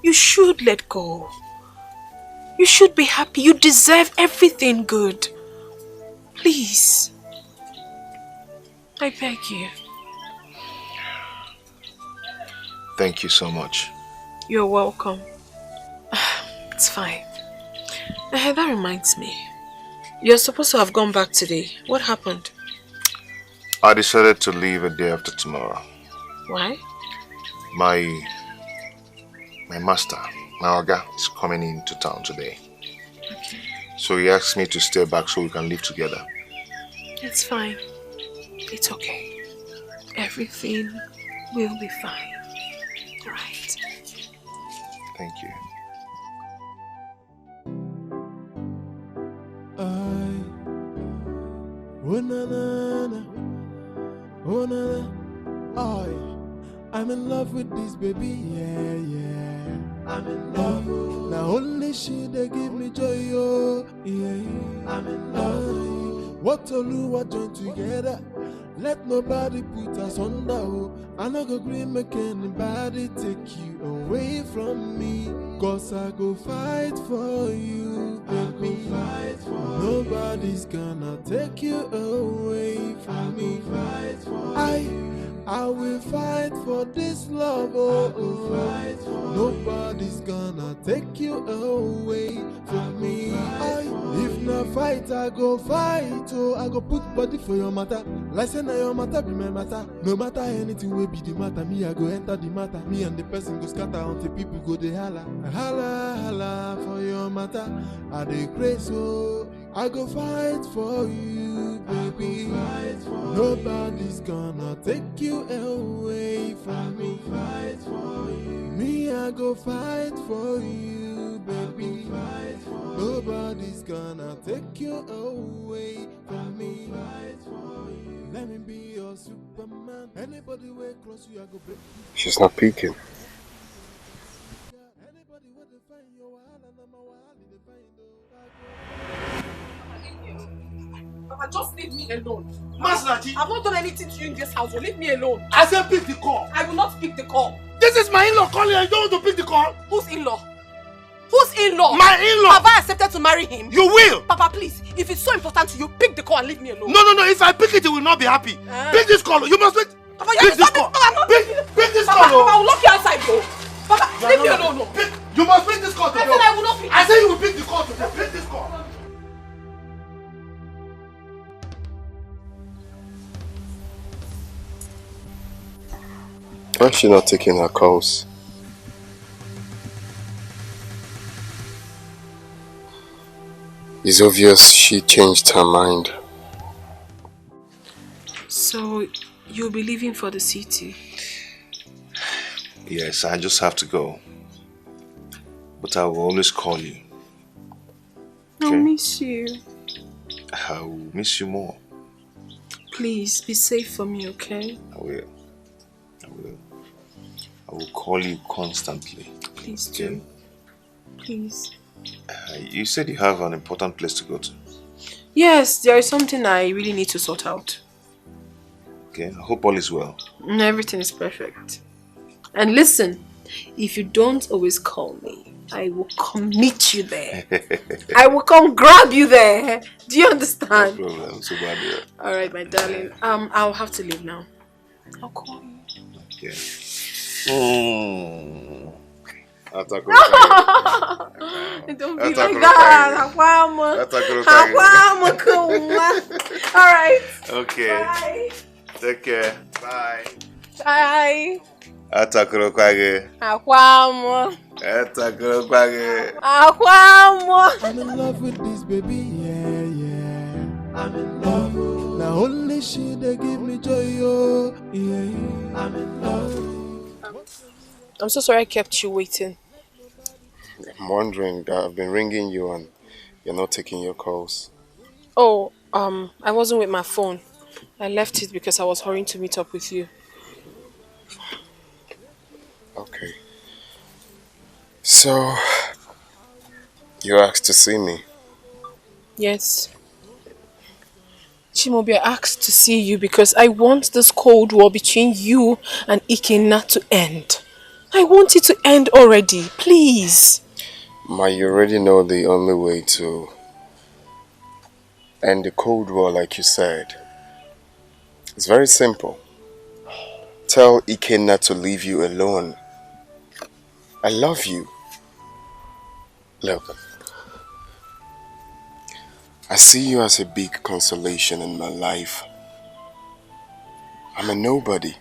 You should let go. You should be happy. You deserve everything good. Please. I beg you. Thank you so much. You're welcome. It's fine. That reminds me. You're supposed to have gone back today. What happened? I decided to leave a day after tomorrow. Why? My master, my Oga, is coming into town today. Okay. So he asked me to stay back so we can live together. It's fine. It's okay. Everything will be fine. Right? Thank you. Oh na na na, oh na na, I'm in love with this baby, yeah, yeah. I'm in love. Now only she they give me joy, oh, yeah. I'm in love. What to do, what join together? Let nobody put us under, oh. I no go agree make anybody take you away from me. Cause I go fight for you, baby. Fight for Nobody's gonna take you away from me. Fight for I will fight for this love, oh, oh. Nobody's gonna take you away from me. If not fight, I go fight, oh. I go put body for your matter. Like say now your matter be my matter. No matter anything will be the matter, me I go enter the matter. Me and the person go scatter until people go they holla. Holla, holla for your matter. I dey grace, oh. I go fight for you, baby. Nobody's gonna take you away from me. Me, I go fight for you, baby. Nobody's gonna take you away from me. Let me be your Superman. Anybody way close you, I go break. She's not peeking. Papa, just leave me alone. Masnachi! I've not done anything to you in this house, so leave me alone. I said pick the call. I will not pick the call. This is my in-law calling and you don't want to pick the call? Whose in-law? Whose in-law? My in-law! Have I accepted to marry him? You will! Papa, please, if it's so important to you, pick the call and leave me alone. No, if I pick it, you will not be happy. Pick this call, you must pick. Papa, pick this call. Pick this call. Papa, I will lock you outside, though. Papa, leave me alone. No. You must pick this call today. I said I will not pick. I said you will pick the call today. Pick this call. Why is she not taking her calls? It's obvious she changed her mind. So, you'll be leaving for the city? Yes, I just have to go. But I will always call you. I'll miss you. I will miss you more. Please, be safe for me, okay? I will. I will call you constantly. Please do. Please. You said you have an important place to go to. Yes, there is something I really need to sort out. Okay, I hope all is well. Everything is perfect. And listen, if you don't always call me, I will come meet you there. I will come grab you there. Do you understand? No problem. So bad, yeah. Alright, my darling. I'll have to leave now. I'll call you. Okay. Don't be like that. Alright. Okay. Bye. Take care. Bye. Bye. Atakuro kwage. Akwamo. Atakuro kwage. Akwamo. I'm in love with this baby, yeah. I'm in love. Now only she they give me joy, oh, yeah. I'm in love. I'm so sorry I kept you waiting. I'm wondering, I've been ringing you and you're not taking your calls. Oh, I wasn't with my phone. I left it because I was hurrying to meet up with you. Okay. So, you asked to see me? Yes. Chimobi, I asked to see you because I want this cold war between you and Ikenna to end. I want it to end already, please. Ma, you already know the only way to end the Cold War, like you said. It's very simple. Tell Ikenna to leave you alone. I love you. Look, I see you as a big consolation in my life. I'm a nobody.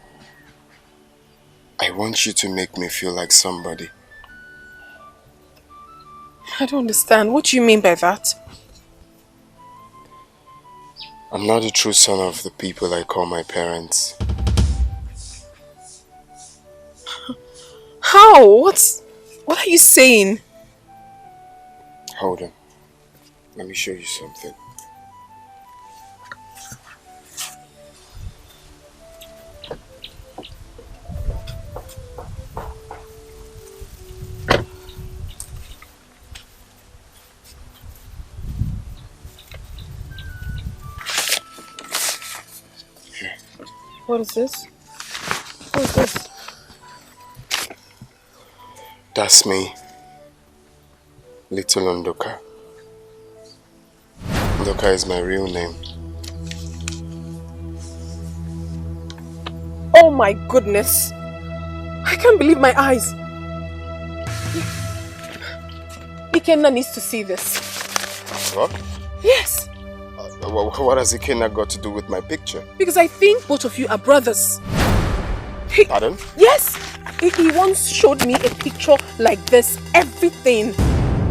I want you to make me feel like somebody. I don't understand. What do you mean by that? I'm not a true son of the people I call my parents. How? What are you saying? Hold on. Let me show you something. What is this? What is this? That's me. Little Ndoka. Ndoka is my real name. Oh my goodness. I can't believe my eyes. Ikenna needs to see this. What? Yes. What has Ikenna got to do with my picture? Because I think both of you are brothers. Pardon? Yes. He once showed me a picture like this, everything.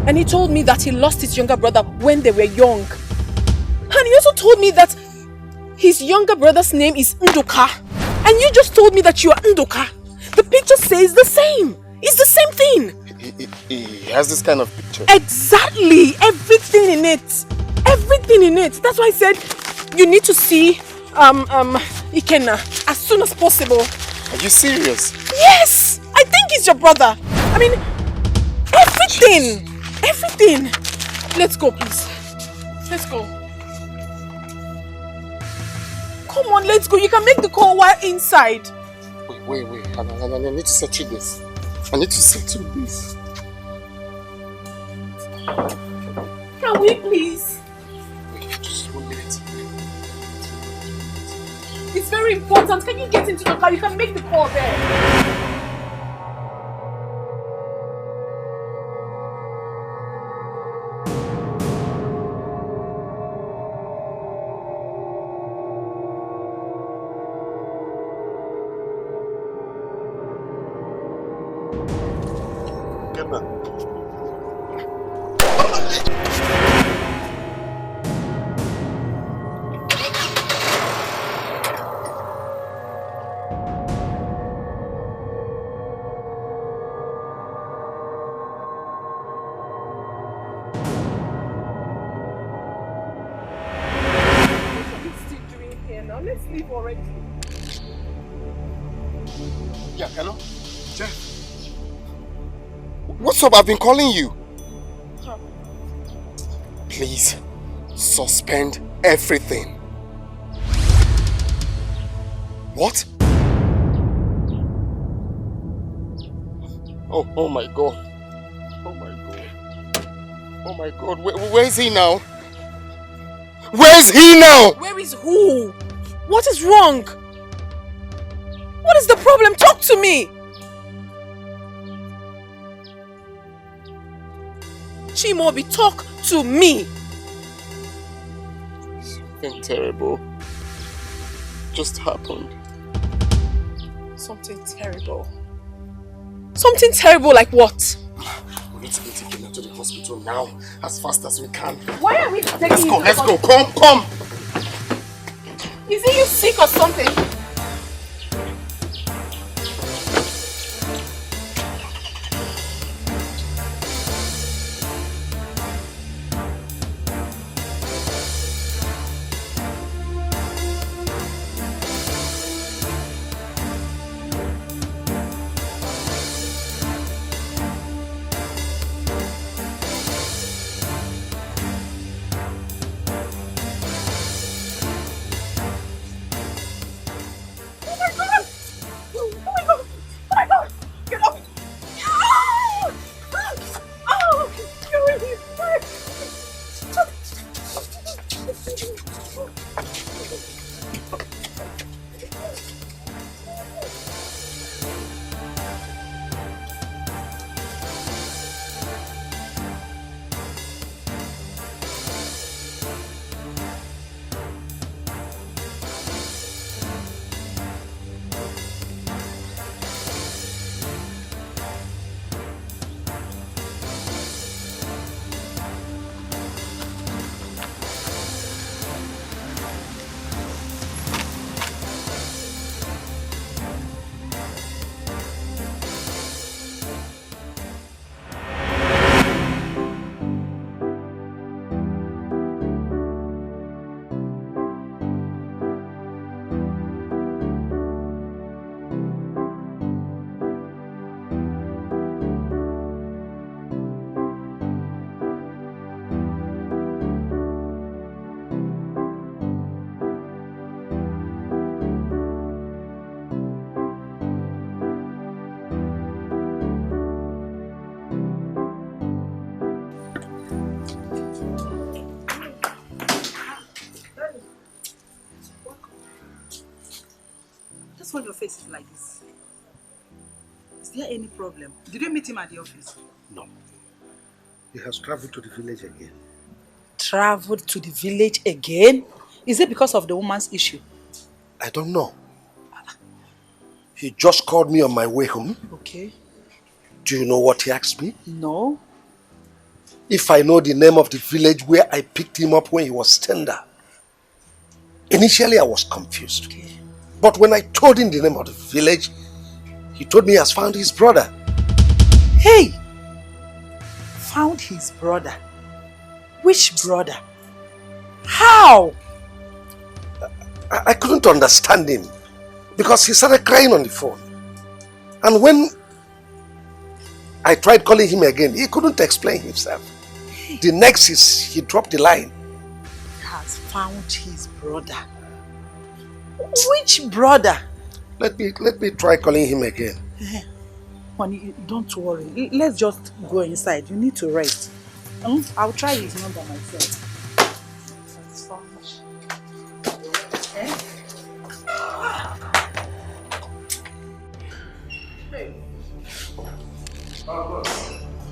And he told me that he lost his younger brother when they were young. And he also told me that his younger brother's name is Nduka. And you just told me that you are Nduka. The picture says the same. It's the same thing. He has this kind of picture. Exactly. Everything in it. Everything in it. That's why I said you need to see Ikenna as soon as possible. Are you serious? Yes! I think he's your brother. I mean, everything. Everything. Let's go, please. Let's go. Come on, let's go. You can make the call while inside. Wait. I need to settle this. I need to settle this. Can we please? Wait, just 1 minute. It's very important. Can you get into the car? You can make the call there. Let's leave already. Yeah, hello? Jeff? What's up? I've been calling you. Huh. Please, suspend everything. What? Oh my God. Oh my God. Oh my God. Where is he now? Where is he now? Where is who? What is wrong? What is the problem? Talk to me! Chimobi, talk to me! Something terrible just happened. Something terrible? Something terrible like what? We need to be taken her to the hospital now, as fast as we can. Why are we taking you? Let's go, come! Is he you sick or something? That's why your face is like this. Is there any problem? Did you meet him at the office? No. He has traveled to the village again. Traveled to the village again? Is it because of the woman's issue? I don't know. He just called me on my way home. Okay. Do you know what he asked me? No. If I know the name of the village where I picked him up when he was tender. Initially, I was confused. Okay. But when I told him the name of the village, he told me he has found his brother. Hey! Found his brother? Which brother? How? I couldn't understand him because he started crying on the phone. And when I tried calling him again, he couldn't explain himself. The next is he dropped the line. He has found his brother. Which brother? Let me try calling him again. Honey, don't worry. Let's just go inside. You need to rest. I'll try his number myself.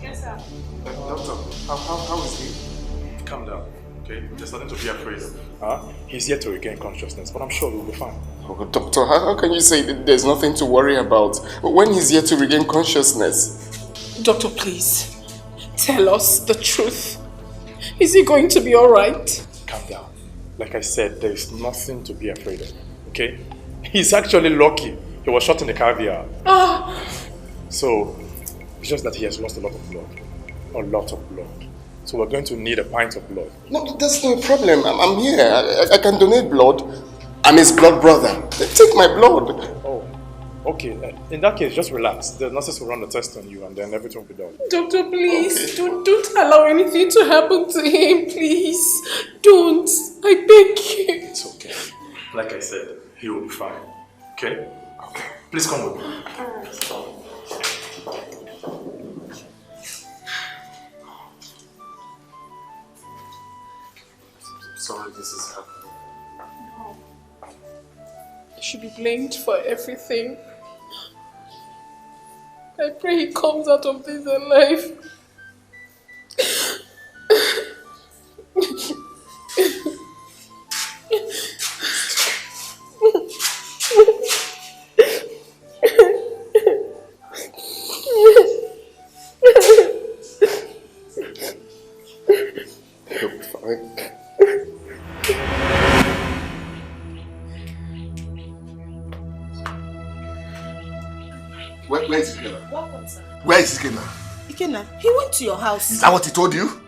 Yes, sir. Doctor, how is he? Calm down, okay? There's nothing to be afraid of. He's yet to regain consciousness, but I'm sure he'll be fine. Oh, doctor, how can you say that there's nothing to worry about when he's yet to regain consciousness? Doctor, please, tell us the truth. Is he going to be alright? Calm down. Like I said, there is nothing to be afraid of, okay? He's actually lucky. He was shot in the caviar. So, it's just that he has lost a lot of blood. A lot of blood. So we're going to need a pint of blood. No, that's no problem. I'm here. I can donate blood. I'm his blood brother. Take my blood. Oh, okay. In that case, just relax. The nurses will run the test on you and then everything will be done. Doctor, please, don't allow anything to happen to him, please. Don't. I beg you. It's okay. Like I said, he will be fine. Okay? Okay. Please come with me. Sorry this is happening. He should be blamed for everything. I pray he comes out of this alive. He'll be fine. Where is Ikenna? Welcome, sir. Where is Ikenna? Ikenna, he went to your house. Is that what he told you?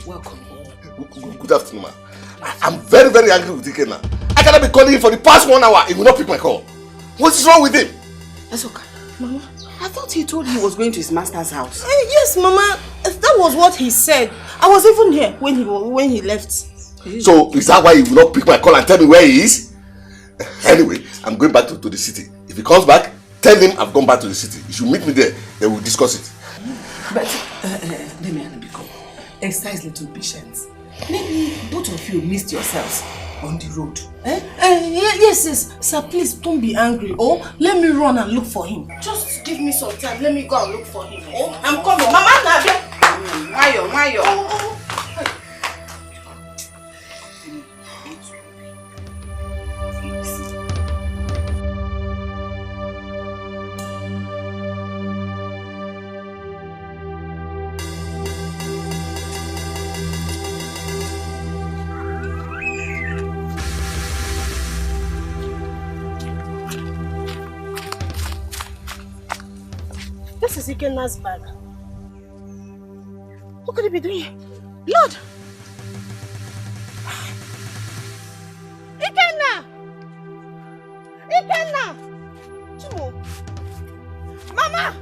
Welcome. Good afternoon, ma. I'm very, very angry with Ikenna. I cannot be calling him for the past 1 hour. He will not pick my call. What is wrong with him? That's okay. Mama, I thought he told he was going to his master's house. Yes, Mama. That was what he said. I was even here when he left. So, is that why he will not pick my call and tell me where he is? Anyway, I'm going back to the city. If he comes back, tell him I've gone back to the city. You should meet me there. Then we'll discuss it. But, let me exercise little patience. Maybe both of you missed yourselves on the road. Yes, sir, please don't be angry. Oh, let me run and look for him. Just give me some time. Let me go and look for him. Oh, I'm coming. Mama, Nadia. Mayo. This is Ikenna's bag. What could he be doing? Lord! Ikenna! Ikenna! Chimo! Mama!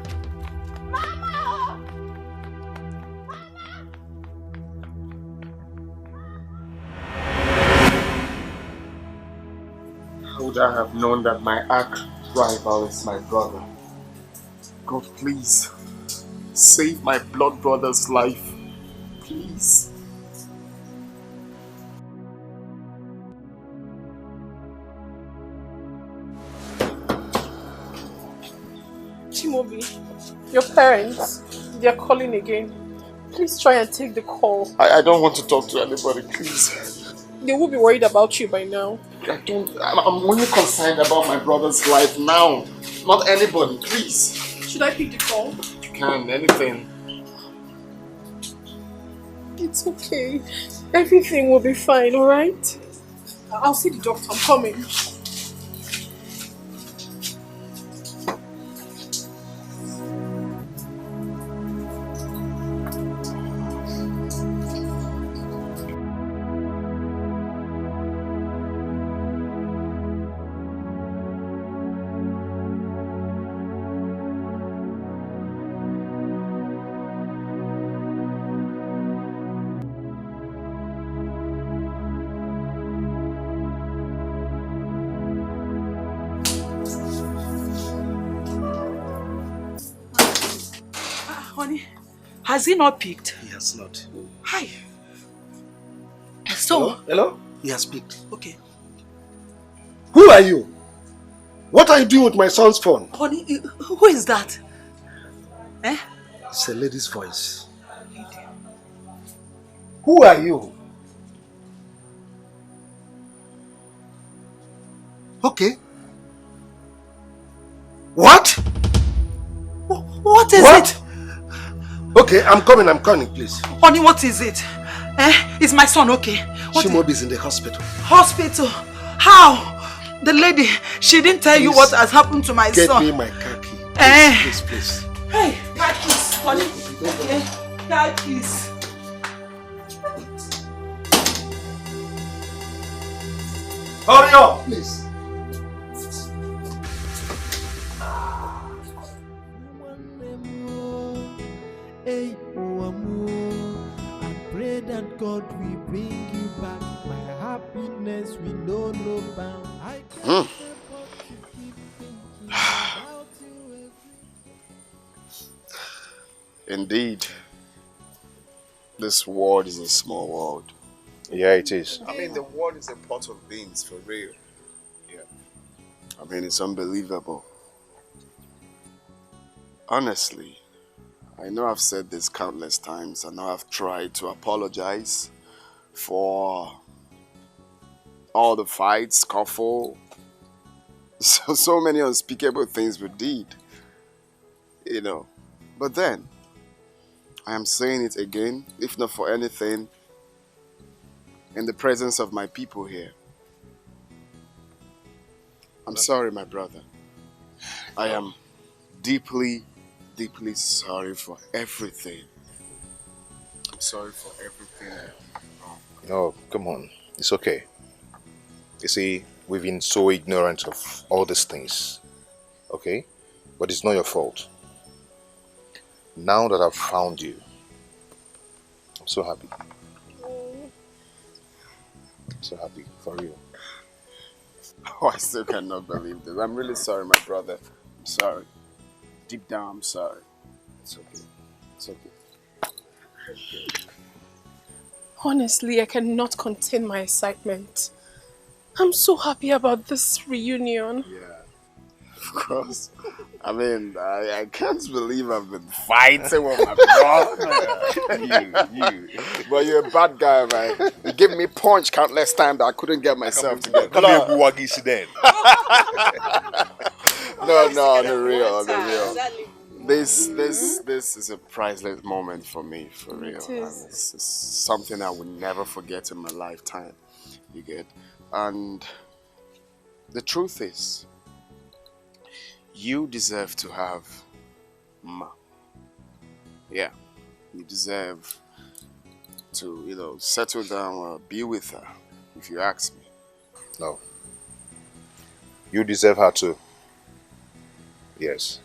Mama! How would I have known that my arch rival is my brother? God, please, save my blood brother's life. Please. Chimobi, your parents, they're calling again. Please try and take the call. I don't want to talk to anybody, please. They will be worried about you by now. I'm only concerned about my brother's life now. Not anybody, please. Should I pick the call? You can, anything. It's okay. Everything will be fine, alright? I'll see the doctor. I'm coming. Honey, has he not picked? He has not. Hi. So... Hello? He has picked. Okay. Who are you? What are you doing with my son's phone? Honey, who is that? Eh? It's a lady's voice. Who are you? Okay. What? What is it? Okay, I'm coming, please. Honey, what is it? Eh? Is my son okay? Shimobi is in the hospital. Hospital? How? The lady, she didn't tell you what has happened to my son. Get me my car key. Please. Hey, car keys, honey. Car keys. Hurry up, please. Hey, I pray that God will bring you back. My happiness will know no bound. I can't help but to keep thinking about you. Indeed, this world is a small world. Yeah, it is. I mean, the world is a pot of beans, for real. Yeah. I mean, it's unbelievable. Honestly, I know I've said this countless times. I know I've tried to apologize for all the fights, scuffle, so many unspeakable things we did, you know. But then, I am saying it again, if not for anything, in the presence of my people here. I'm sorry, my brother. I am deeply sorry for everything. I'm sorry for everything. No, come on. It's okay. You see, we've been so ignorant of all these things. Okay? But it's not your fault. Now that I've found you, I'm so happy. I'm so happy, for real. Oh, I still cannot believe this. I'm really sorry, my brother. I'm sorry. Deep down, I'm sorry. It's okay. It's okay. Honestly, I cannot contain my excitement. I'm so happy about this reunion. Yeah, of course. I mean, I can't believe I've been fighting with my brother. you. But you're a bad guy, man. You gave me punch countless times that I couldn't get myself together. Come here, Buwagisi then. No, on the real. This is a priceless moment for me, for real. It is. It's something I will never forget in my lifetime. You get? And the truth is, you deserve to have Ma. Yeah, you deserve to, settle down or be with her, if you ask me. No. You deserve her too. Yes.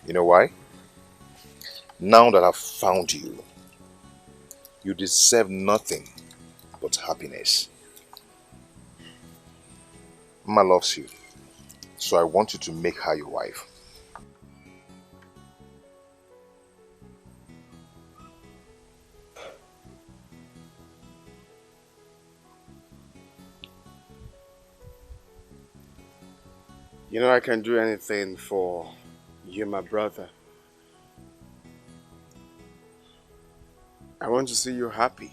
You know why? Now that I've found you, you deserve nothing but happiness. Ma loves you, so I want you to make her your wife. I can do anything for You're my brother. I want to see you happy.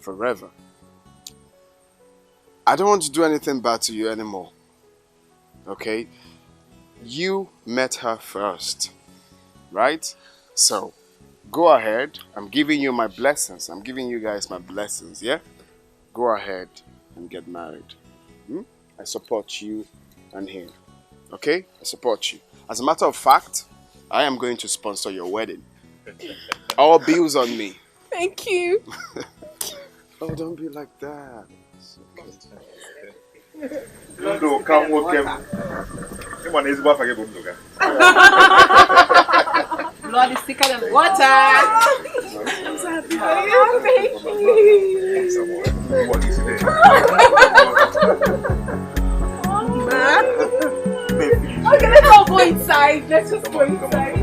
Forever. I don't want to do anything bad to you anymore. Okay? You met her first. Right? So, go ahead. I'm giving you my blessings. I'm giving you guys my blessings, yeah? Go ahead and get married. I support you and him. Okay? I support you. As a matter of fact, I am going to sponsor your wedding. All bills on me. Thank you. Oh, don't be like that. It's okay. Ndo come work. Come is what I get. Blood is thicker than water. I'm so happy for you. Thank you. What is it? Okay, let's all go inside. Let's just go inside.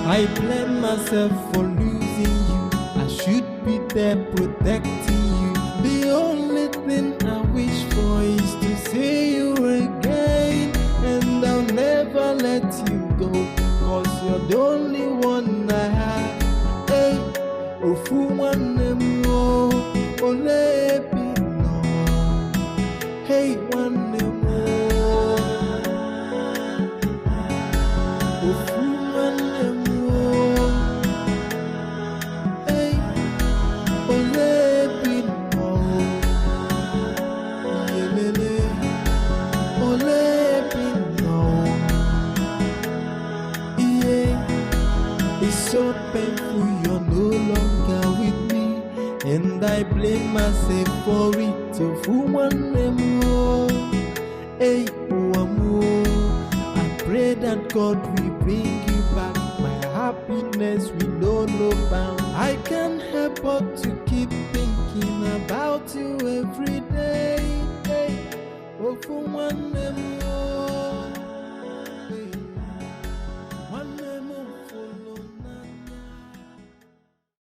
I blame myself for losing you. I should be there protecting you. The only thing I wish for is to see you again. And I'll never let you go, 'cause you're the only one I have. Hey, ofu one more, ole no. Hey, one more, ofu one more. Hey, ole no. Yelele, ole no. Yeah, it's so painful you're no longer with me, and I blame myself for it. So one more, hey, one more. I pray that God will bring you back. My happiness will know no bound. I can't help but to keep thinking about you every day. Hey, oh, for one more.